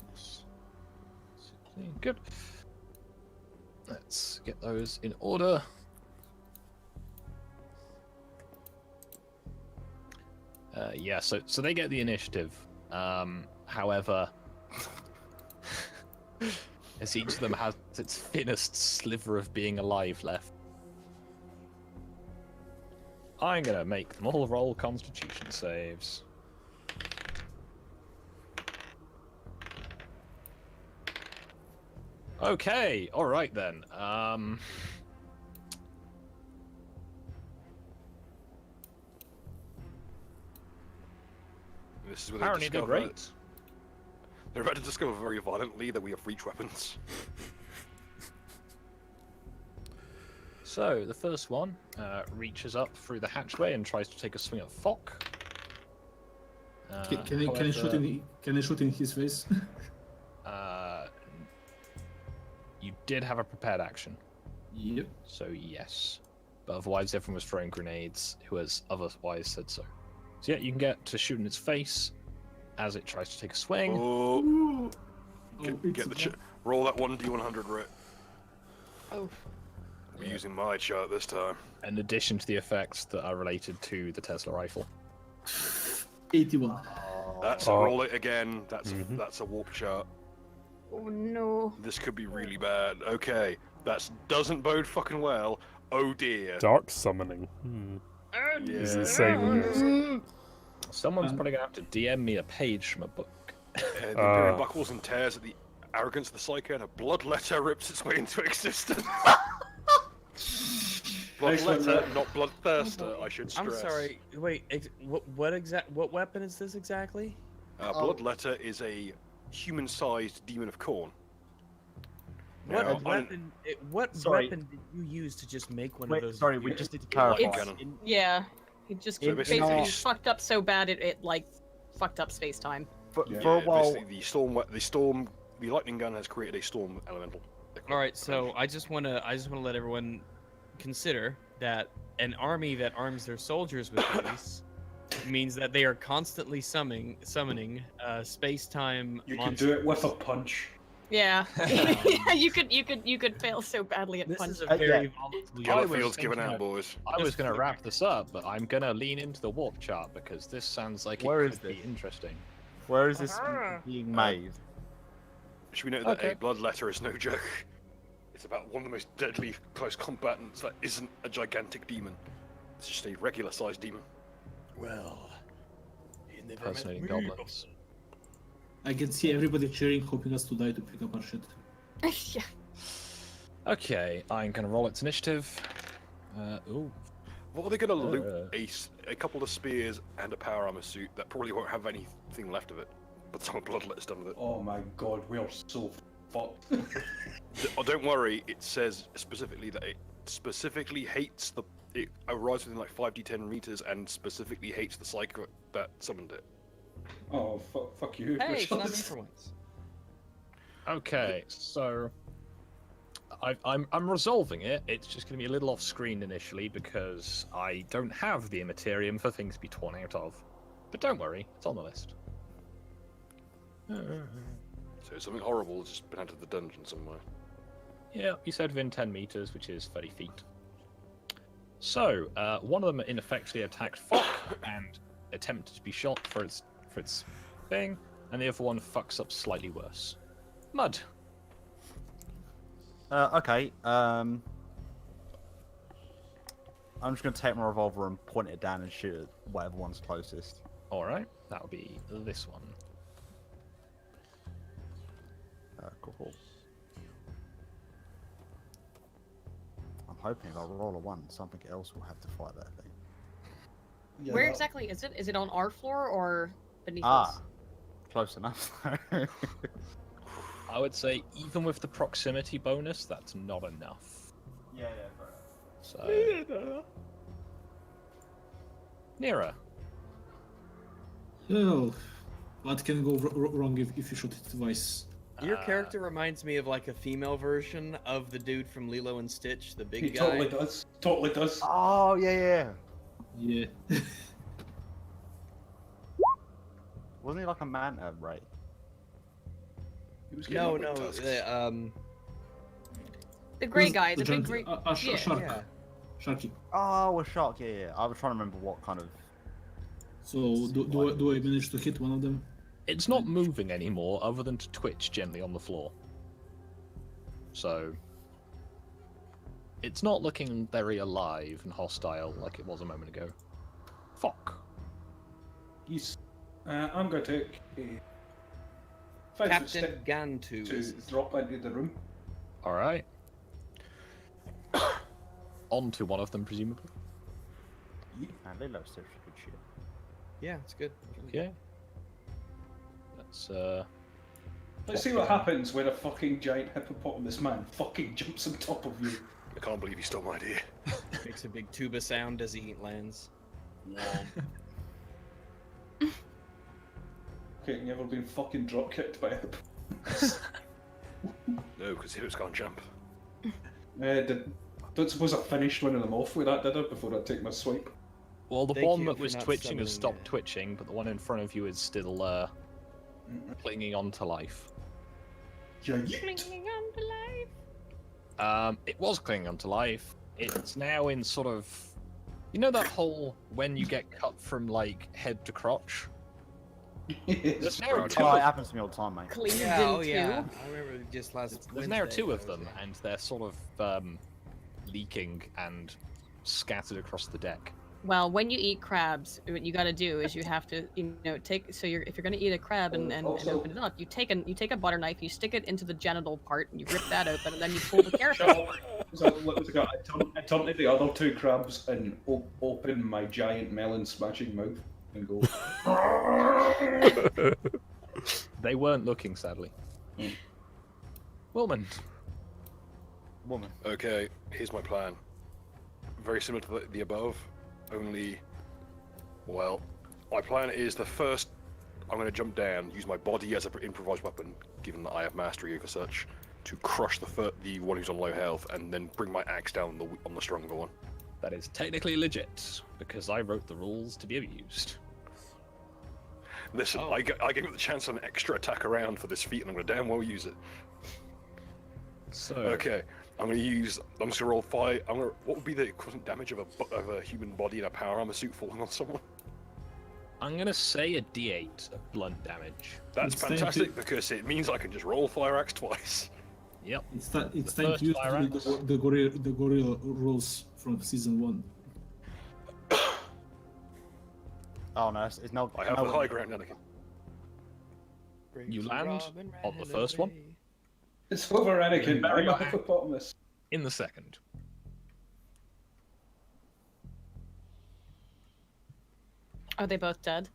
16. Good. Let's get those in order. Yeah, so they get the initiative. However, as each of them has its thinnest sliver of being alive left, I'm gonna make them all roll Constitution saves. Okay, all right then. This is where Apparently they're great. They're about to discover very violently that we have reach weapons. So the first one reaches up through the hatchway and tries to take a swing at Fock. Can I shoot in? Can I shoot in his face? You did have a prepared action. Yep. So yes, but otherwise everyone was throwing grenades. Who has otherwise said so? So yeah, you can get to shoot in its face as it tries to take a swing. Oh, get the roll that 1d100, right? Oh. We're using my chart this time. In addition to the effects that are related to the Tesla rifle. 81. That's a roll it again. That's a warp chart. Oh no. This could be really bad. Okay, that doesn't bode fucking well. Oh dear. Dark summoning. Yeah. Is the same. Someone's probably gonna have to DM me a page from a book. The Imperium buckles and tears at the arrogance of the Psycho, and a blood letter rips its way into existence. Blood letter, not bloodthirster, I should stress. I'm sorry. Wait, what weapon is this exactly? Blood letter is a human-sized demon of corn. What Now, weapon? What Sorry. weapon did you use to just make one Wait, of those? sorry, we just need to clarify. Yeah. He just So basically- basically fucked up so bad it like fucked up space time. For a while, basically the lightning gun has created a storm elemental. All right, so I just want to let everyone consider that an army that arms their soldiers with these means that they are constantly summoning space-time You could monsters. do it with a punch. Yeah. you could fail so badly at This punch. is a very volatile. Gallifield's giving out, boys. I was going to wrap this up, but I'm going to lean into the warp chart because this sounds like Where it is could be this? interesting. where is this being made? Should we note that a blood letter is no joke? It's about one of the most deadly close combatants that isn't a gigantic demon. It's just a regular-sized demon. Well, he never Personating met me. goblins. I can see everybody cheering, hoping us to die to pick up our shit. Yeah. Okay, I'm going to roll its initiative. Ooh. What are they going to loot? A couple of spears and a power armor suit that probably won't have anything left of it. But some blood letter's done with it. Oh my god, we are so fucked. Don't worry, it says specifically that it specifically hates the... It arrives within like 5d10 meters and specifically hates the psycho that summoned it. Oh, fuck you. Hey, it's not me for once. Okay, so I'm resolving it. It's just going to be a little off screen initially because I don't have the immaterium for things to be torn out of. But don't worry, it's on the list. So something horrible has just been out of the dungeon somewhere. Yeah, you said within 10 meters, which is 30 feet. So, one of them ineffectually attacked Fock and attempted to be shot for its thing, and the other one fucks up slightly worse. Mud. Okay. I'm just gonna take my revolver and point it down and shoot at whatever one's closest. Alright, that'll be this one. Cool. I'm hoping if I roll a 1, something else will have to fight that thing. Yeah, Where that- exactly is it? Is it on our floor or beneath Ah, us? close enough. I would say, even with the proximity bonus, that's not enough. Yeah, fair enough. So... Nira. Oh, what can go wrong if you shoot it twice? Your character reminds me of like a female version of the dude from Lilo and Stitch, the big He guy. totally does. Totally does. Oh, yeah. Yeah. Wasn't he like a manta, right? He was No, getting up no, with tusks. The gray guy, the big giant- gray. Shark. yeah. Sharky. Oh, a shark, yeah. I was trying to remember what kind of... So, do I manage to hit one of them? It's not moving anymore, other than to twitch gently on the floor. So... It's not looking very alive and hostile like it was a moment ago. Fuck. He's. I'm going to take a 5 foot Captain step Gantu. to drop into the room. Alright. Onto one of them, presumably. And they love such good shit. Yeah, it's good. Okay. That's, Let's see what happens when a fucking giant hippopotamus man fucking jumps on top of you. I can't believe you stole my idea. Makes a big tuba sound as he lands. Okay, you ever been fucking drop kicked by a hippopotamus? No, because Hippos can't jump. Don't suppose I finished one of them off with that, did I? Before I take my swipe. well, the Thank one you that for was not twitching has summoning stopped twitching, but the one in front of you is still, clinging on to life. Clinging on to life. It was clinging onto life. It's now in sort of, you know that whole when you get cut from like head to crotch. There's now two. Oh, it happens to me all the time, mate. Cleaved Yeah, in oh yeah. two. I remember just last There's now Wednesday two I of them, was there. and they're sort of leaking and scattered across the deck. Well, when you eat crabs, what you got to do is you have to, take. So if you're gonna eat a crab and Also- open it up, you take a butter knife, you stick it into the genital part, and you rip that open, and then you pull the carapace. So I turn to the other two crabs and open my giant melon smashing mouth and go. They weren't looking, sadly. Wilman. Woman. Okay, here's my plan. Very similar to the above, only, well, my plan is the first, I'm going to jump down, use my body as an improvised weapon, given that I have mastery over such, to crush the one who's on low health, and then bring my axe down on the stronger one. That is technically legit, because I wrote the rules to be abused. Listen, Oh. I gave it the chance of an extra attack around for this feat, and I'm going to damn well use it. So, Okay, I'm just going to roll 5. What would be the equivalent damage of a human body in a power armor suit falling on someone? I'm going to say a d8 of blunt damage. That's It's time fantastic, to- because it means I can just roll fire axe twice. Yep. It's time The to first use fire axe. the gorilla rules from season 1. Oh no, it's no. I have no the high ground, Anakin. You land on the first one? It's over, Anakin. Bury I'm your a hippopotamus. In the second. Are they both dead?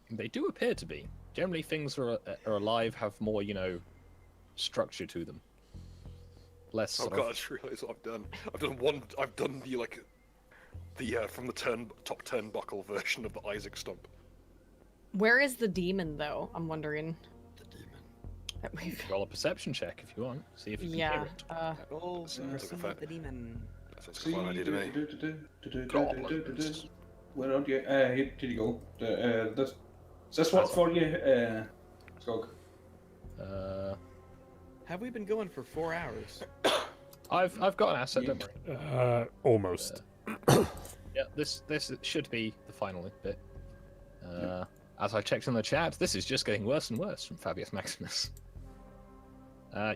They do appear to be. Generally, things are alive have more, structure to them. Less. Oh sort god, I of- just realised what I've done. I've done the from the top turnbuckle version of the Isaac stump. Where is the demon, though? I'm wondering. that we've. Roll a perception check if you want. See if you can Yeah. hear it. Oh, Sounds like a son fa- of the demon. That sounds like a fun idea to me. Goblins. Where are you? Here you go. Is this work That's for you, Skog? Have we been going for 4 hours? I've got an asset. Don't worry. Almost. Yeah, this should be the final bit. As I checked in the chat, this is just getting worse and worse from Fabius Maximus.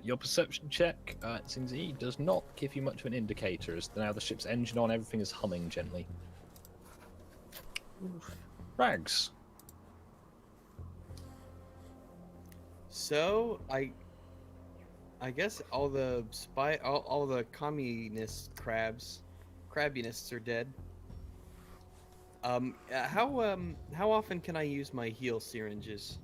Your perception check, it indeed does not give you much of an indicator, as now the ship's engine on, everything is humming gently. Rags. So I guess all the all the communist crabbinists are dead. How often can I use my heal syringes?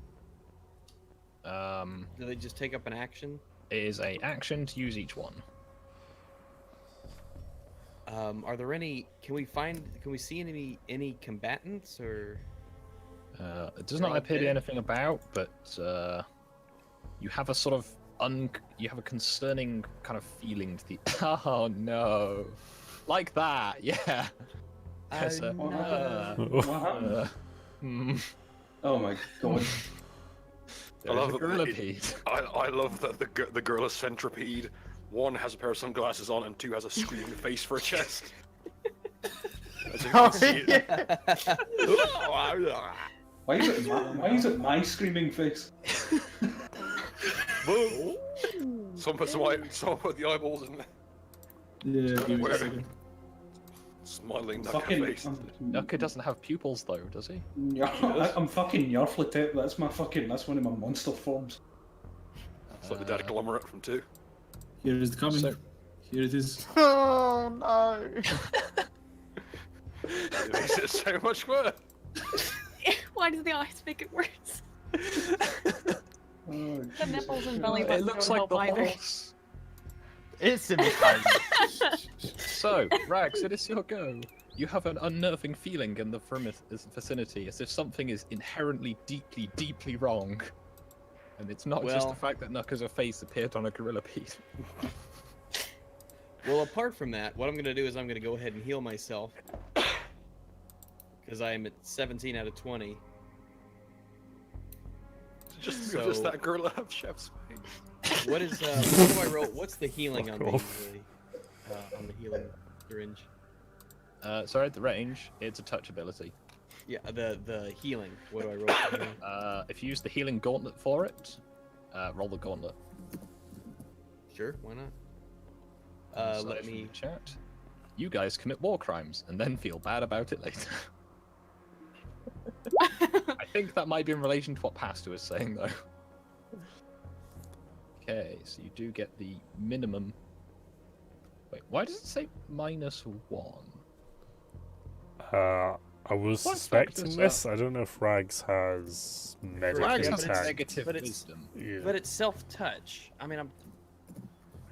Do they just take up an action? It is a action to use each one. Are there any? Can we see any combatants or? It does not appear to be anything about, but you have a sort of you have a concerning kind of feeling to the. Oh no, like that, yeah. What happened? Oh my god. I love a that gorillipede. I love that the gorilla centipede, one has a pair of sunglasses on and two has a screaming face for a chest. As you can see it. Why is it my screaming face? Boom. Someone put the eyeballs in there. Yeah, give me a Where? second. Smiling Fucking. face. Nuka doesn't have pupils though, does he? I'm fucking Yarflatep. That's one of my monster forms. It's like the Dadglomerate from 2. Here is the coming. So- Here it is. Oh no! It makes it so much worse. Why does the eyes make it worse? Oh, The nipples and belly button It looks don't like the help either. horse. It's imitating. So, Rags, it is your go. You have an unnerving feeling in the vicinity, as if something is inherently, deeply, deeply wrong. And it's not just Well- the fact that Nuka's face appeared on a gorillipede. Well, apart from that, what I'm gonna do is I'm gonna go ahead and heal myself because I am at 17 out of 20. Just So- because that gorilla have chef's face. What is what do I roll? What's the healing Fuck on off. the healing syringe? Sorry, at the range, it's a touch ability. Yeah, the healing. What do I roll? For healing? If you use the healing gauntlet for it, roll the gauntlet. Sure, why not? So Let if you me. chat. You guys commit war crimes and then feel bad about it later. I think that might be in relation to what Pastor was saying, though. Okay, so you do get the minimum. Wait, why does it say -1? I was Let's suspecting look this. this I don't know if Rags has medic Rags has attack. negative but it's- wisdom. Yeah. But it's self-touch. I mean, I'm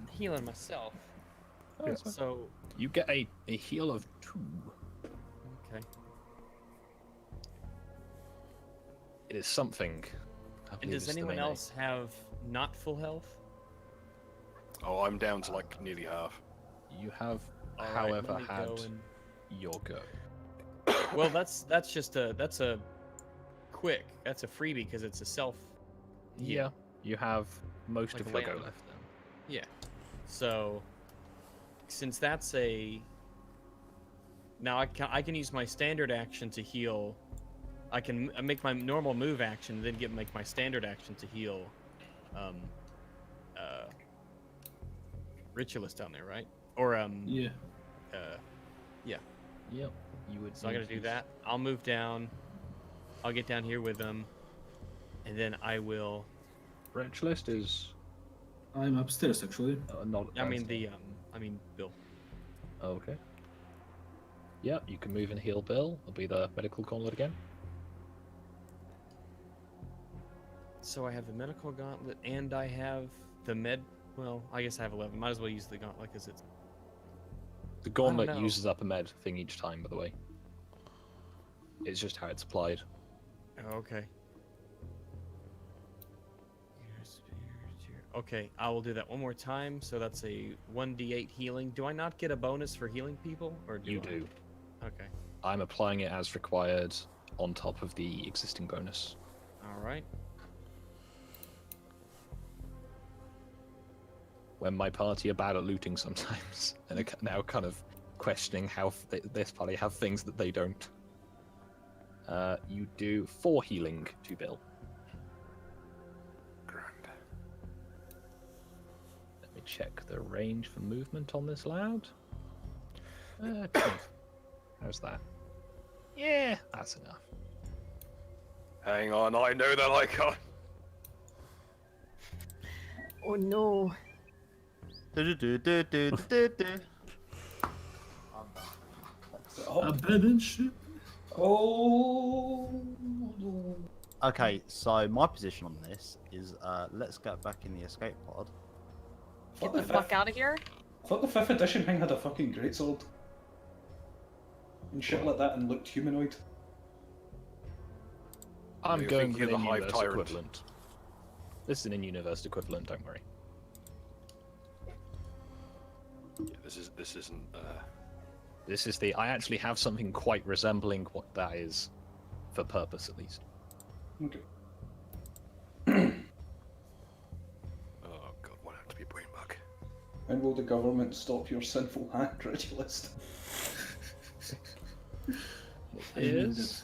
healing myself. Yeah. So You get a heal of 2. okay. It is something. I And believe does it's the anyone main else have not full health? Oh, I'm down to like nearly half. name. You have, All right, however, let me had go and- your go. Well, that's a quick. That's a freebie because it's a self. Yeah, you have most Like of a your go land. left then. Yeah. So, since that's a. Now I can use my standard action to heal. I can make my normal move action, then make my standard action to heal. Ritualist down there, right? Or Yeah. yeah. Yep. You would. So I'm gonna do that. I'll move down. I'll get down here with them, and then I will. Ritualist is I'm upstairs actually. not. I mean Bill. Okay. Yep, you can move and heal Bill. It'll be the medical gauntlet again. So I have the medical gauntlet, and I have the med. Well, I guess I have 11. Might as well use the gauntlet because it's. The gauntlet know. uses up a med thing each time, by the way. It's just how it's applied. Oh, okay. Okay, I will do that one more time. So that's a 1d8 healing. Do I not get a bonus for healing people, or do You I? do. Okay. I'm applying it as required on top of the existing bonus. All right. When my party are bad at looting sometimes, and are now kind of questioning how this party have things that they don't. You do 4 healing to Bill. Grand. Let me check the range for movement on this loud. How's that? Yeah, that's enough. Hang on, I know that icon. Oh no. Abandoned ship. Oh. Okay, so my position on this is let's get back in the escape pod. Get the fuck out of here. I thought the 5th edition thing had a fucking greatsword. And shit like that and looked humanoid. I'm You're going thinking with of an the Hive in-universe Tyrant. equivalent. This is an in-universe equivalent, don't worry. Yeah, this isn't. This is the... I actually have something quite resembling what that is, for purpose at least. Okay. Oh god, why have to be a brain bug? When will the government stop your sinful hand ritualist? It is...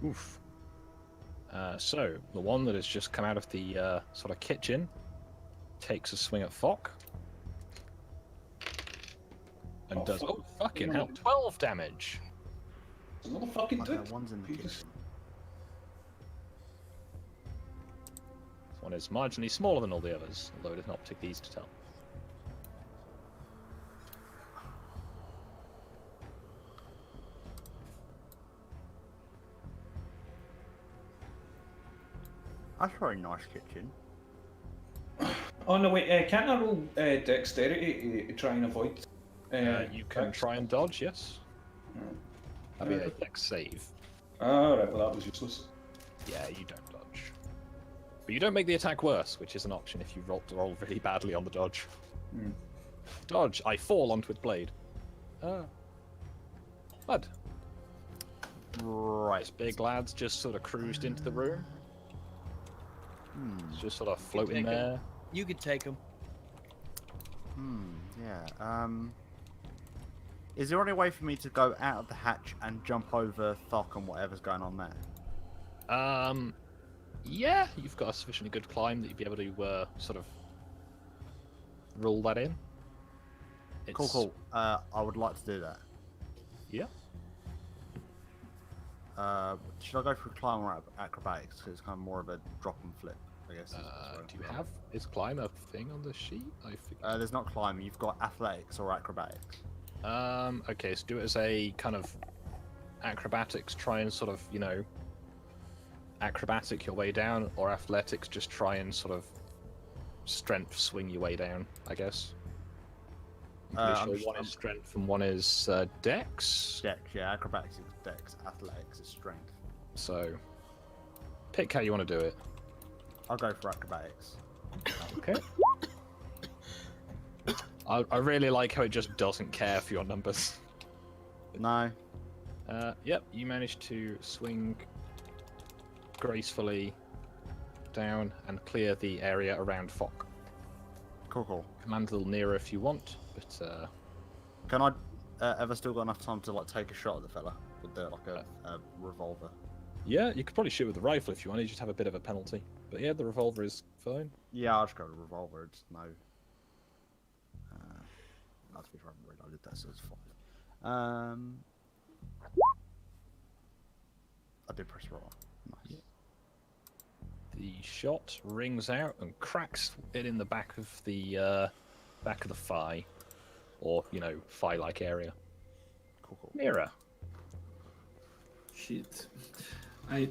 Oof. So, the one that has just come out of the sort of kitchen takes a swing at Fock. And does... fuck. Oh, fucking hell. 12 damage! Another fucking Okay, dude. one's in the Jesus. kitchen. This one is marginally smaller than all the others, although it is not particularly easy to tell. That's a very nice kitchen. Oh no, wait, can't I roll dexterity to try and avoid? You can try and dodge, yes? That'd be a dex save. Alright, well that was useless. Yeah, you don't dodge. But you don't make the attack worse, which is an option if you roll really badly on the dodge. Hmm. Dodge, I fall onto its blade. Bud. Right. This big lad's just sort of cruised into the room. It's just sort of floating Take 'em. there. You could take them. Yeah. Is there any way for me to go out of the hatch and jump over Thock and whatever's going on there? Yeah, you've got a sufficiently good climb that you'd be able to sort of roll that in. Cool. I would like to do that. Yeah. Should I go for climb or acrobatics? Because it's kind of more of a drop and flip, I guess. Do you have... Is climb a thing on the sheet? I forget. There's not climbing. You've got athletics or acrobatics. Okay, so do it as a kind of acrobatics, try and sort of, you know, acrobatic your way down, or athletics, just try and sort of strength swing your way down, I guess. I'm pretty sure one is strength and one is dex. Dex, yeah, acrobatics is dex, athletics is strength. So, pick how you want to do it. I'll go for acrobatics. Okay. I really like how it just doesn't care for your numbers. No. Yep, you managed to swing gracefully down and clear the area around Fock. Cool. Command a little nearer if you want, but Can I ever still got enough time to like take a shot at the fella with the a revolver? yeah, you could probably shoot with the rifle if you want. You just have a bit of a penalty. But yeah, the revolver is fine. Yeah, I'll just go with the revolver. It's no. Not to be fair, I haven't reloaded that, so it's fine. I did press roll. Nice. The shot rings out and cracks it in the back of the thigh, or you know, thigh-like area. Cool. Mira. Shit. I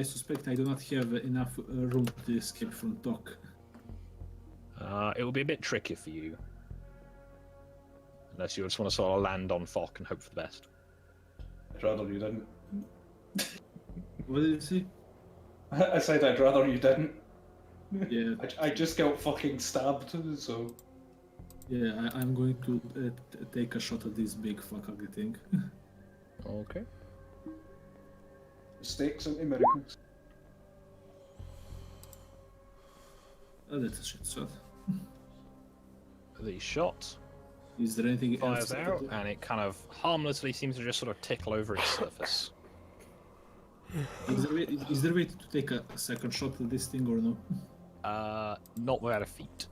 suspect I do not have enough room to escape from Doc. It will be a bit tricky for you. Unless you just want to sort of land on Fock and hope for the best. I'd rather you didn't. What did you say? I said I'd rather you didn't. Yeah. I just got fucking stabbed, so... Yeah, I'm going to take a shot at this big fucker, I think. Okay. Mistakes into miracles. Oh, that's a shit shot. The shot Is there anything fires else? out, and it kind of harmlessly seems to just sort of tickle over its surface. Is there a way to take a second shot at this thing or no? Not without a feat.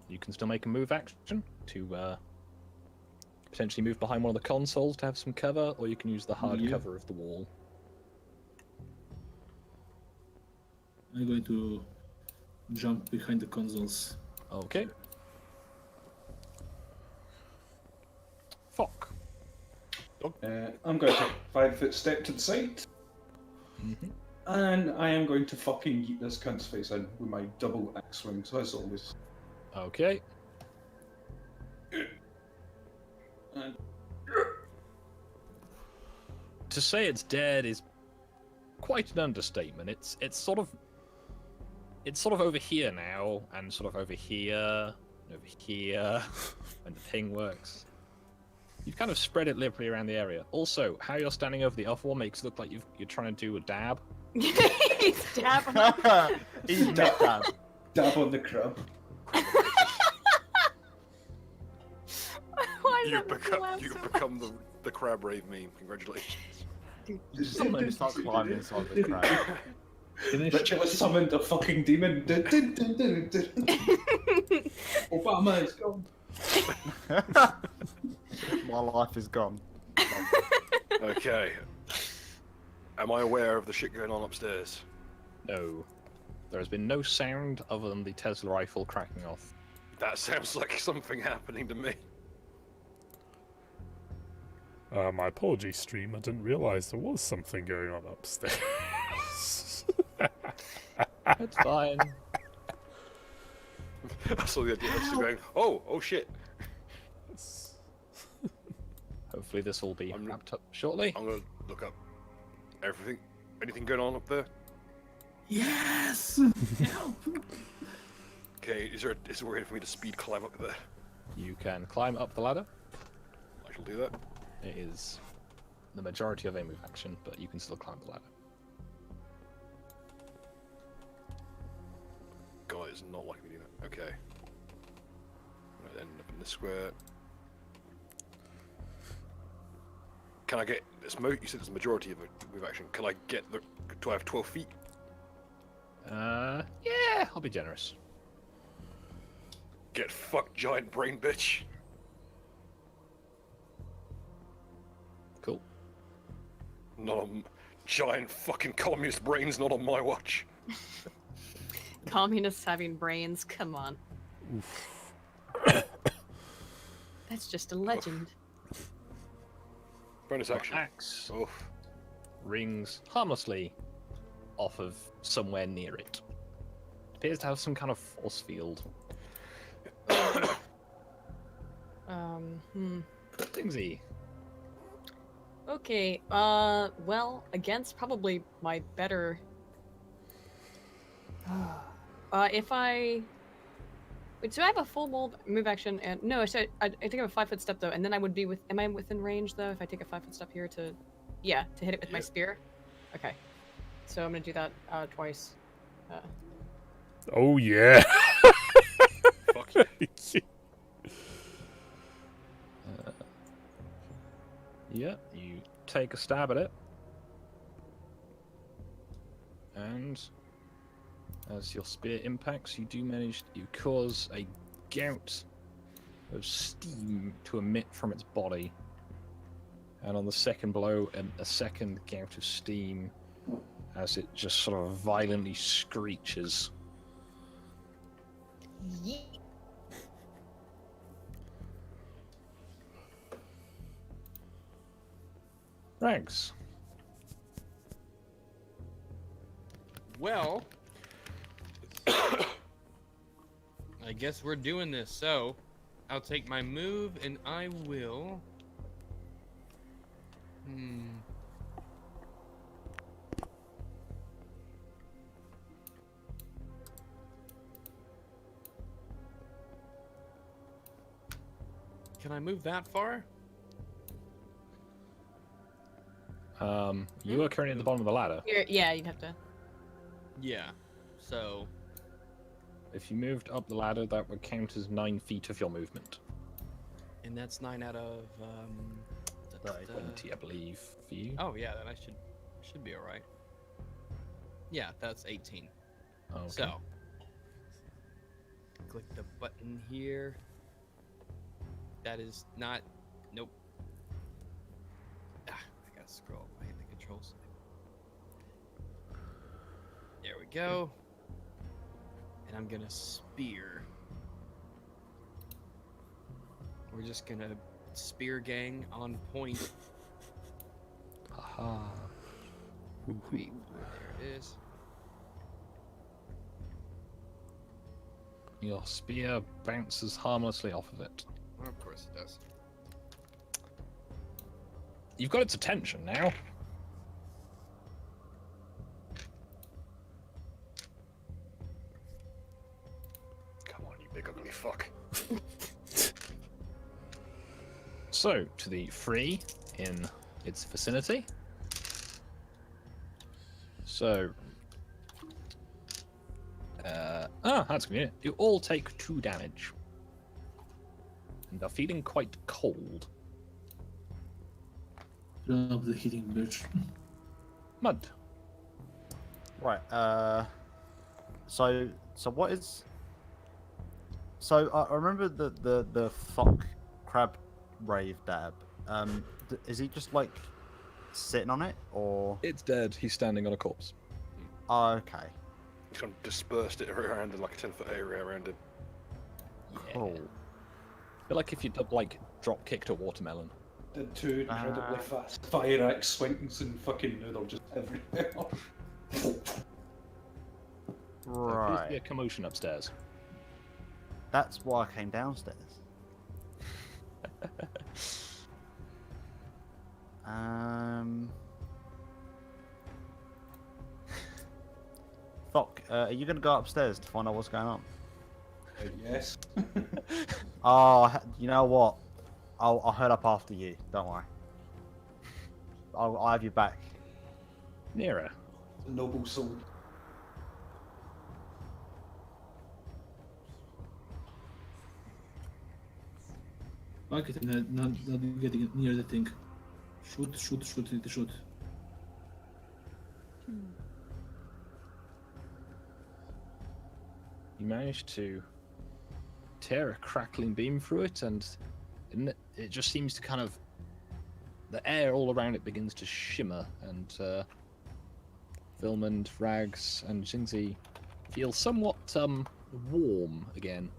You can still make a move action to potentially move behind one of the consoles to have some cover, or you can use the hard cover of the wall. I'm going to jump behind the consoles. Okay. Fuck. I'm going to take a 5-foot step to the side. And I am going to fucking yeet this cunt's face in with my double axe swing, so as always. Okay. And... To say it's dead is quite an understatement. It's sort of over here now, and sort of over here, when the ping works. You've kind of spread it liberally around the area. Also, how you're standing over the other one makes it look like you're trying to do a dab. He's dabbing. He's dab. Dab on the crab. You've become the crab rave meme. Congratulations. Someone start climbing inside the crab. Richard was summoned a fucking demon. Obama is gone. My life is gone. Okay. Am I aware of the shit going on upstairs? No. There has been no sound other than the Tesla rifle cracking off. That sounds like something happening to me. My apologies, stream. I didn't realise there was something going on upstairs. It's fine. I saw the idea of just going, oh shit. Hopefully this will be wrapped up shortly. I'm gonna look up anything going on up there? Yes! Help! Okay, is there a way for me to speed climb up there? You can climb up the ladder. I shall do that. It is the majority of a move action, but you can still climb the ladder. God, it's not liking me doing that. Okay. Right, end up in this square. Can I get this? You said it's the majority of a move action. Can I get the? Do I have 12 feet? Yeah, I'll be generous. Get fucked, giant brain bitch. Cool. Not on giant fucking communist brains. Not on my watch. Communists having brains, come on. That's just a legend. Bonus action. Axe rings harmlessly off of somewhere near it. Appears to have some kind of force field. Dingsy. Okay, well, against probably my better... if I... Wait, so I have a full move action, and... No, I think I have a 5-foot step, though, and then I would be with... Am I within range, though, if I take a 5-foot step here to... Yeah, to hit it with my spear? Okay. So I'm gonna do that, twice. Oh, yeah! Fuck yeah. Yeah, you take a stab at it. And as your spear impacts, you do manage to cause a gout of steam to emit from its body. And on the second blow, a second gout of steam as it just sort of violently screeches. Yeet. Thanks. Well, I guess we're doing this. So, I'll take my move and I will. Can I move that far? You are currently at the bottom of the ladder. Yeah, you'd have to. Yeah. So. If you moved up the ladder, that would count as 9 feet of your movement. And that's 9 out of 20, I believe, for you. Oh yeah, then I should be all right. Yeah, that's 18. Okay. So, click the button here. That is not. Nope. I gotta scroll. I hit the controls. There we go. And I'm gonna spear. We're just gonna spear gang on point. Haha. Wait, there it is. Your spear bounces harmlessly off of it. Well, of course it does. You've got its attention now. Come on, you big ugly fuck. So, to the free in its vicinity. So, that's convenient. You all take 2 damage. And are feeling quite cold. Turn up the heating, bitch. Mud. Right. So what is? So I remember the fuck crab rave dab. Is he just like sitting on it, or? It's dead. He's standing on a corpse. Oh, okay. He's kind of dispersed it around in like a 10-foot area around him. Cool. I feel like if you drop kicked a watermelon. Did 2 incredibly fast fire axe swings and fucking noodle just everywhere. There appears to be Right. a commotion upstairs. That's why I came downstairs. Fuck, are you gonna go upstairs to find out what's going on? Yes. Oh, you know what? I'll head up after you. Don't worry. I'll have you back. Nearer. A noble soul. Fuck it, I'm not getting near the thing. Shoot. You manage to tear a crackling beam through it, and it just seems to kind of... The air all around it begins to shimmer, and Vilmond, Rags, and Jinxie feel somewhat warm again.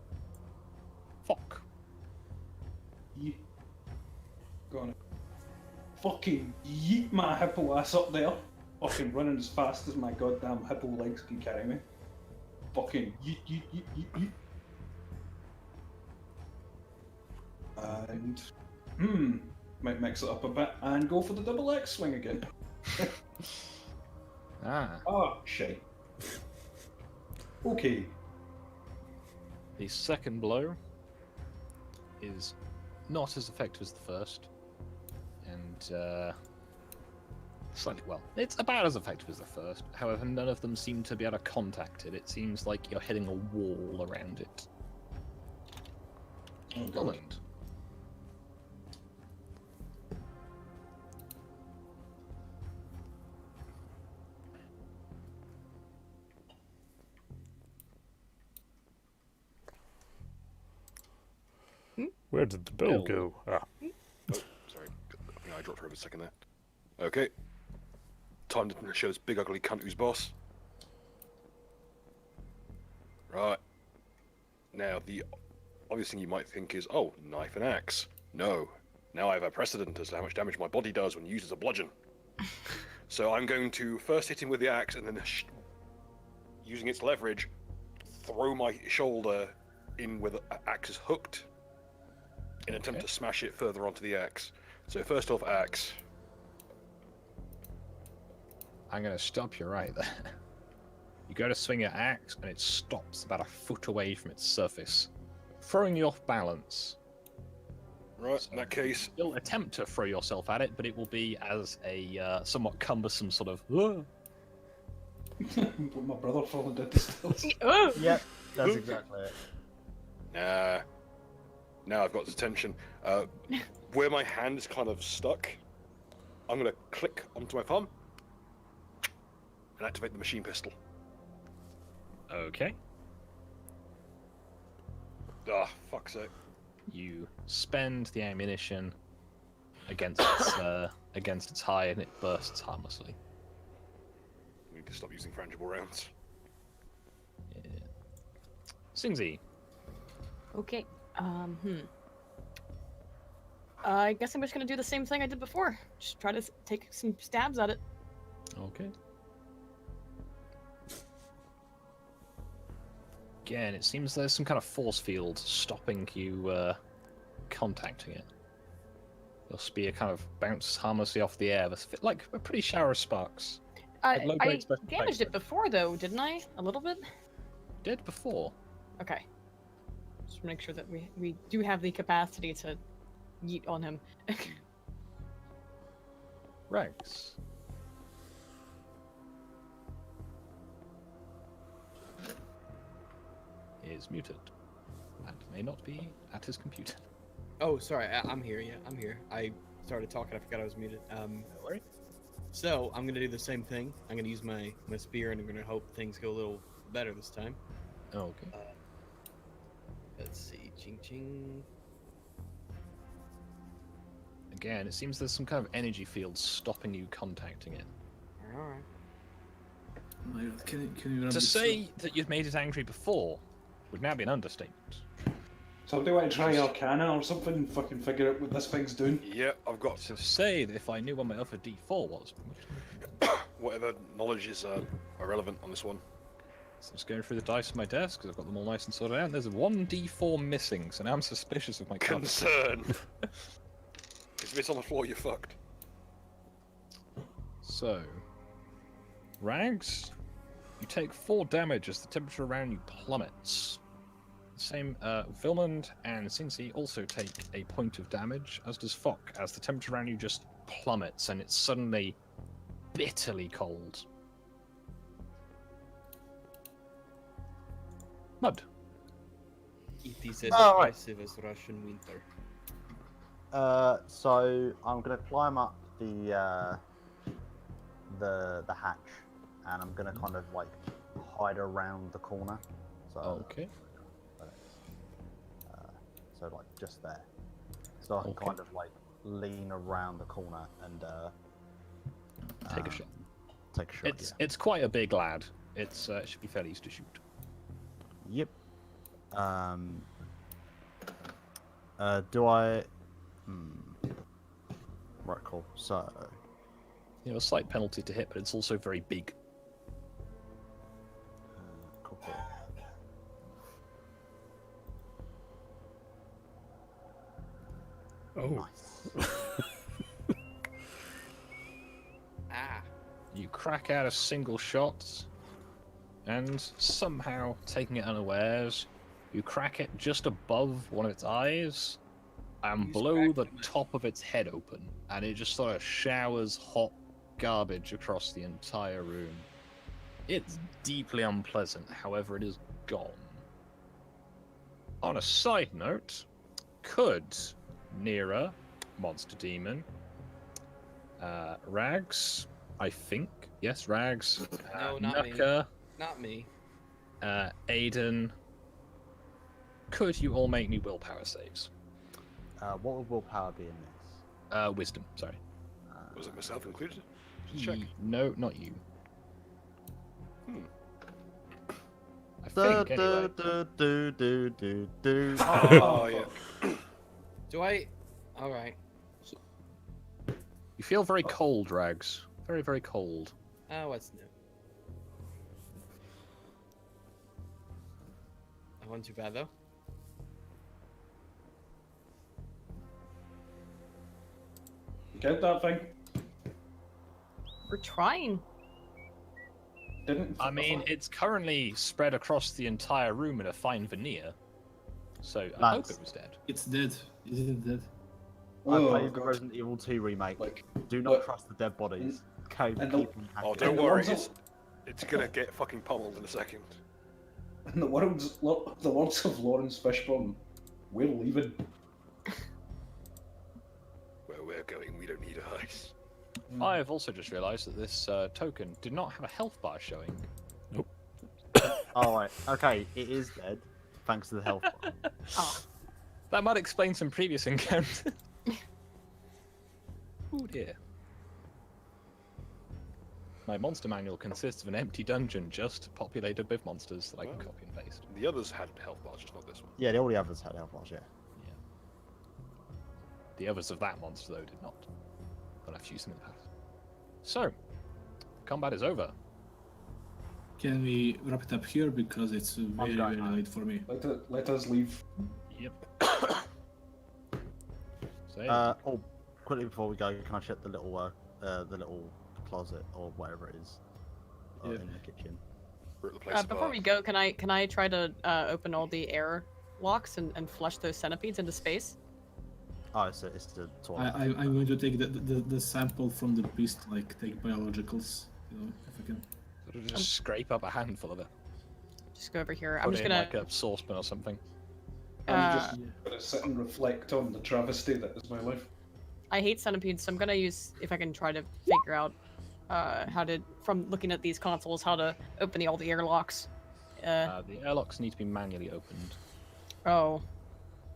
Fuck. Gonna fucking yeet my hippo ass up there. Fucking running as fast as my goddamn hippo legs can carry me. Fucking yeet. And might mix it up a bit and go for the double X swing again. Oh shit. Okay. The second blow is not as effective as the first, and slightly, well, it's about as effective as the first. However, none of them seem to be able to contact it. It seems like you're hitting a wall around it. Oh, God. Vilmond. Where did the bell go? Ah. Oh, sorry. I think I dropped her over a second there. Okay. Time to show this big ugly cunt who's boss. Right. Now, the obvious thing you might think is, oh, knife and axe. No. Now I have a precedent as to how much damage my body does when used as a bludgeon. So I'm going to first hit him with the axe and then, using its leverage, throw my shoulder in where the axe is hooked in an attempt to smash it further onto the axe. So first off, axe. I'm going to stop you right there. You go to swing your axe, and it stops about a foot away from its surface, throwing you off balance. Right, So in that case... You'll attempt to throw yourself at it, but it will be as a somewhat cumbersome sort of... My brother falling down the stairs. Yep, that's exactly it. Nah. Now I've got its attention. Where my hand is kind of stuck, I'm going to click onto my palm and activate the machine pistol. Okay. Ah, fuck's sake. You spend the ammunition against its high, and it bursts harmlessly. We need to stop using frangible rounds. Yeah. Singzi. Okay. I guess I'm just gonna do the same thing I did before. Just try to take some stabs at it. Okay. Again, it seems there's some kind of force field stopping you contacting it. Your spear kind of bounces harmlessly off the air, like a pretty shower of sparks. I low-grade special damaged effects. it before, though, didn't I? A little bit? Did before. Okay. Just make sure that we do have the capacity to yeet on him. Rex. Is muted and may not be at his computer. Oh, sorry, I'm here. Yeah, I'm here. I started talking. I forgot I was muted. No worry. So I'm gonna do the same thing. I'm gonna use my spear, and I'm gonna hope things go a little better this time. Okay. Let's see. Ching ching. Again, it seems there's some kind of energy field stopping you contacting it. All right. Oh my god, can you run To a bit say that you'd made it angry before would now be an understatement. Somebody want to try Arcana or something? Fucking figure out what this thing's doing. Yeah, I've got To say that if I knew what my other D4 was. whatever knowledge is irrelevant on this one. So just going through the dice on my desk because I've got them all nice and sorted out. And there's one D4 missing, so now I'm suspicious of my cards. Concern. If it's on the floor, you're fucked. So, Rags, you take 4 damage as the temperature around you plummets. Same, Vilmund and Cincy also take a point of damage, as does Fock, as the temperature around you just plummets and it's suddenly bitterly cold. Mud. It is as Oh, right. oppressive as Russian winter. So I'm gonna climb up the hatch, and I'm gonna kind of like hide around the corner. So Okay. So like just there. So I can Okay. kind of like lean around the corner and Take a shot. Take a shot. It's quite a big lad. It should be fairly easy to shoot. Yep. Do I? Right, cool. So, You know, a slight penalty to hit, but it's also very big. cool. Oh. Nice. Ah. You crack out a single shot, and somehow, taking it unawares, you crack it just above one of its eyes, and You blow cracked the it, man. top of its head open, and it just sort of showers hot garbage across the entire room. It's deeply unpleasant, however, it is gone. On a side note, could Nera, Monster Demon, Rags, I think, yes, Rags, No, not me. Nuka, Not me. Aiden, could you all make me willpower saves? What would willpower be in this? Wisdom, sorry. Was it myself included? Just check. No, not you. Hmm. I think, anyway. Oh, yeah. Do I? All right. You feel very cold, Rags. Very, very cold. Oh, what's new? That wasn't too bad though. You killed that thing? We're trying. Didn't. I mean, it's currently spread across the entire room in a fine veneer. So I hope it was dead. It's dead. Is it dead? I Oh, played the God. Resident Evil 2 remake. Like, Do not what? trust the dead bodies. Okay, And keep them Oh, happy. don't And the worry, ones it's gonna get fucking pummeled in a second. In the words of Lawrence Fishburne, we're leaving. Where we're going, we don't need ice. I have also just realised that this token did not have a health bar showing. Alright, okay, it is dead. Thanks to the health bar. Oh, That might explain some previous encounters. Oh dear. My monster manual consists of an empty dungeon just populated with monsters that I can copy and paste. The others had health bars, just not this one. Yeah, all the others had health bars, yeah. The others of that monster, though, did not. But I've used them in the past. So, combat is over. Can we wrap it up here because it's very, very going late for me. Let us leave. Yep. So, Oh, quickly before we go, can I check the little closet or whatever it is Yeah. in the kitchen? We're at the place before we go, can I try to open all the air locks and flush those centipedes into space? Oh, it's the toilet. I'm going to take the sample from the beast, like take biologicals, you know, if I can. sort of just scrape up a handful of it. Just go over here. Put I'm just it in gonna. like a saucepan or something. I'm just gonna sit and reflect on the travesty that is my life. I hate centipedes, so I'm gonna use if I can try to figure out how to, from looking at these consoles, how to open all the airlocks. The airlocks need to be manually opened. Oh,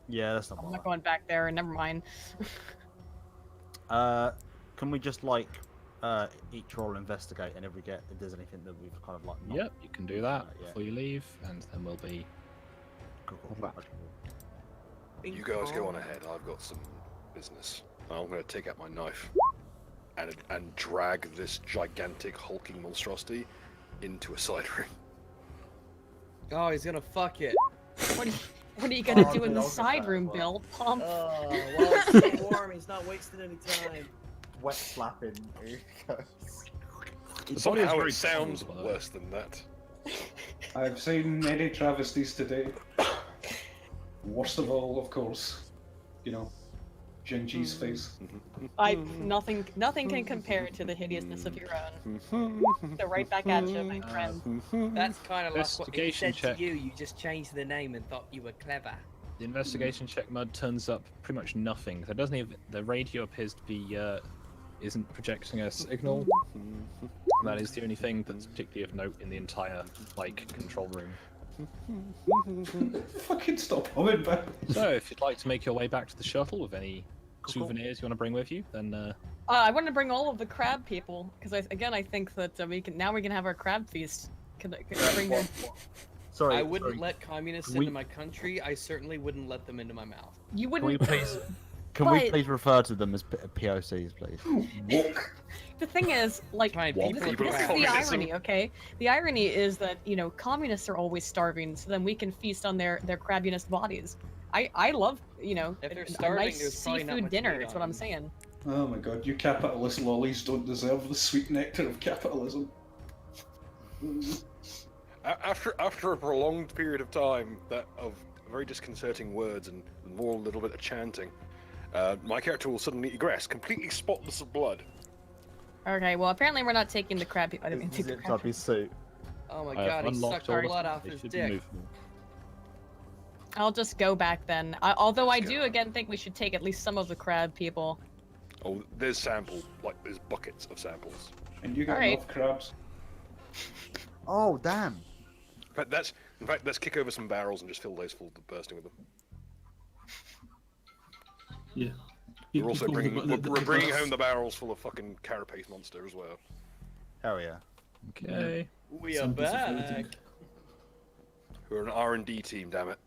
Yeah, that's not I'm bad. not going back there. Never mind. Can we just like each roll investigate, and if there's anything that we've kind of like. not- Yep, you can do that Yeah. before you leave, and then we'll be. Cool. You guys go on ahead. I've got some business. I'm going to take out my knife and drag this gigantic hulking monstrosity into a side room. Oh, he's gonna fuck it. What are you gonna Oh, do in the Bill, side that room, as Bill? Pump. Oh, well, it's getting warm. He's not wasting any time. Wet slapping. Somehow very it sounds cold, by the way. worse than that. I've seen many travesties today. Worst of all, of course, you know, Genji's face. Nothing can compare to the hideousness of your own. So right back at you, my friend. That's kind of like what he Investigation said check. to you. You just changed the name and thought you were clever. The investigation check mud turns up pretty much nothing. So it doesn't even. The radio appears to be isn't projecting a signal. That is the only thing that's particularly of note in the entire control room. Fucking stop humming, man. So if you'd like to make your way back to the shuttle with any souvenirs you want to bring with you, then I want to bring all of the crab people because I think that we can have our crab feast. Can I bring them? Sorry. I wouldn't sorry. let communists Can we- into my country. I certainly wouldn't let them into my mouth. You Can we wouldn't. please? Can we But- please refer to them as POCs, please? Walk. The thing is, like, Trying One people people this of is the communism. irony, okay? The irony is that, communists are always starving, so then we can feast on their crabbiness bodies. I love, If they're a starving, nice there's probably not seafood much dinner, meat is what on I'm them. saying. Oh my god, you capitalist lollies don't deserve the sweet nectar of capitalism. After a prolonged period of time of very disconcerting words and more a little bit of chanting, my character will suddenly egress, completely spotless of blood. Okay, well, apparently we're not taking the crab people. I didn't mean to take the Zipped crab up his suit. Oh my I have god, he unlocked sucked all our the blood off they his should be dick. movable. I'll just go back then. Although I Let's do go. again think we should take at least some of the crab people. Oh, there's samples, there's buckets of samples. And you got Alright. enough crabs. Oh damn! In fact, let's kick over some barrels and just fill those full to bursting with them. Yeah. We're also bringing home the barrels full of fucking carapace monster as well. Hell yeah! Okay. We are Samples of back. everything. We're an R&D team, damn it.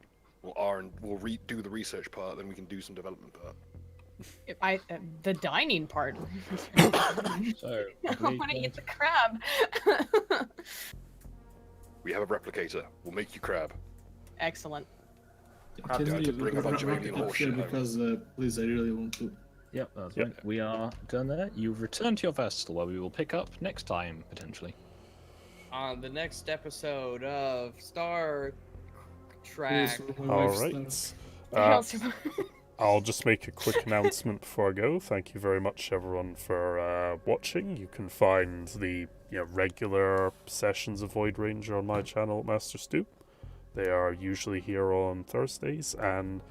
We'll do the research part, then we can do some development part. The dining part. So I want to eat the crab. We have a replicator. We'll make you crab. Excellent. Can guy we to bring a bunch of wrap alien it up horse here shit home. because please, I really want to. Yep, that's Yep. right. We are done there. You've returned to your vessel, where we will pick up next time, potentially. On the next episode of Star Trek. All right. I'll just make a quick announcement before I go. Thank you very much, everyone, for watching. You can find the regular sessions of Void Ranger on my channel, Master Stoop. They are usually here on Thursdays. And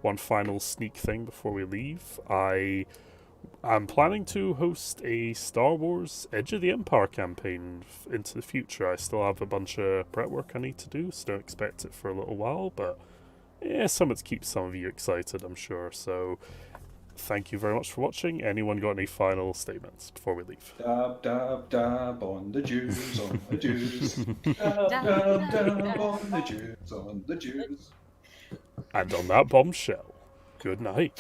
one final sneak thing before we leave. I'm planning to host a Star Wars Edge of the Empire campaign into the future. I still have a bunch of prep work I need to do, so don't expect it for a little while, but yeah, something to keep some of you excited, I'm sure. So, thank you very much for watching. Anyone got any final statements before we leave? Dab, dab, dab on the Jews, on the Jews. Dab, dab, dab on the Jews, on the Jews. And on that bombshell, good night.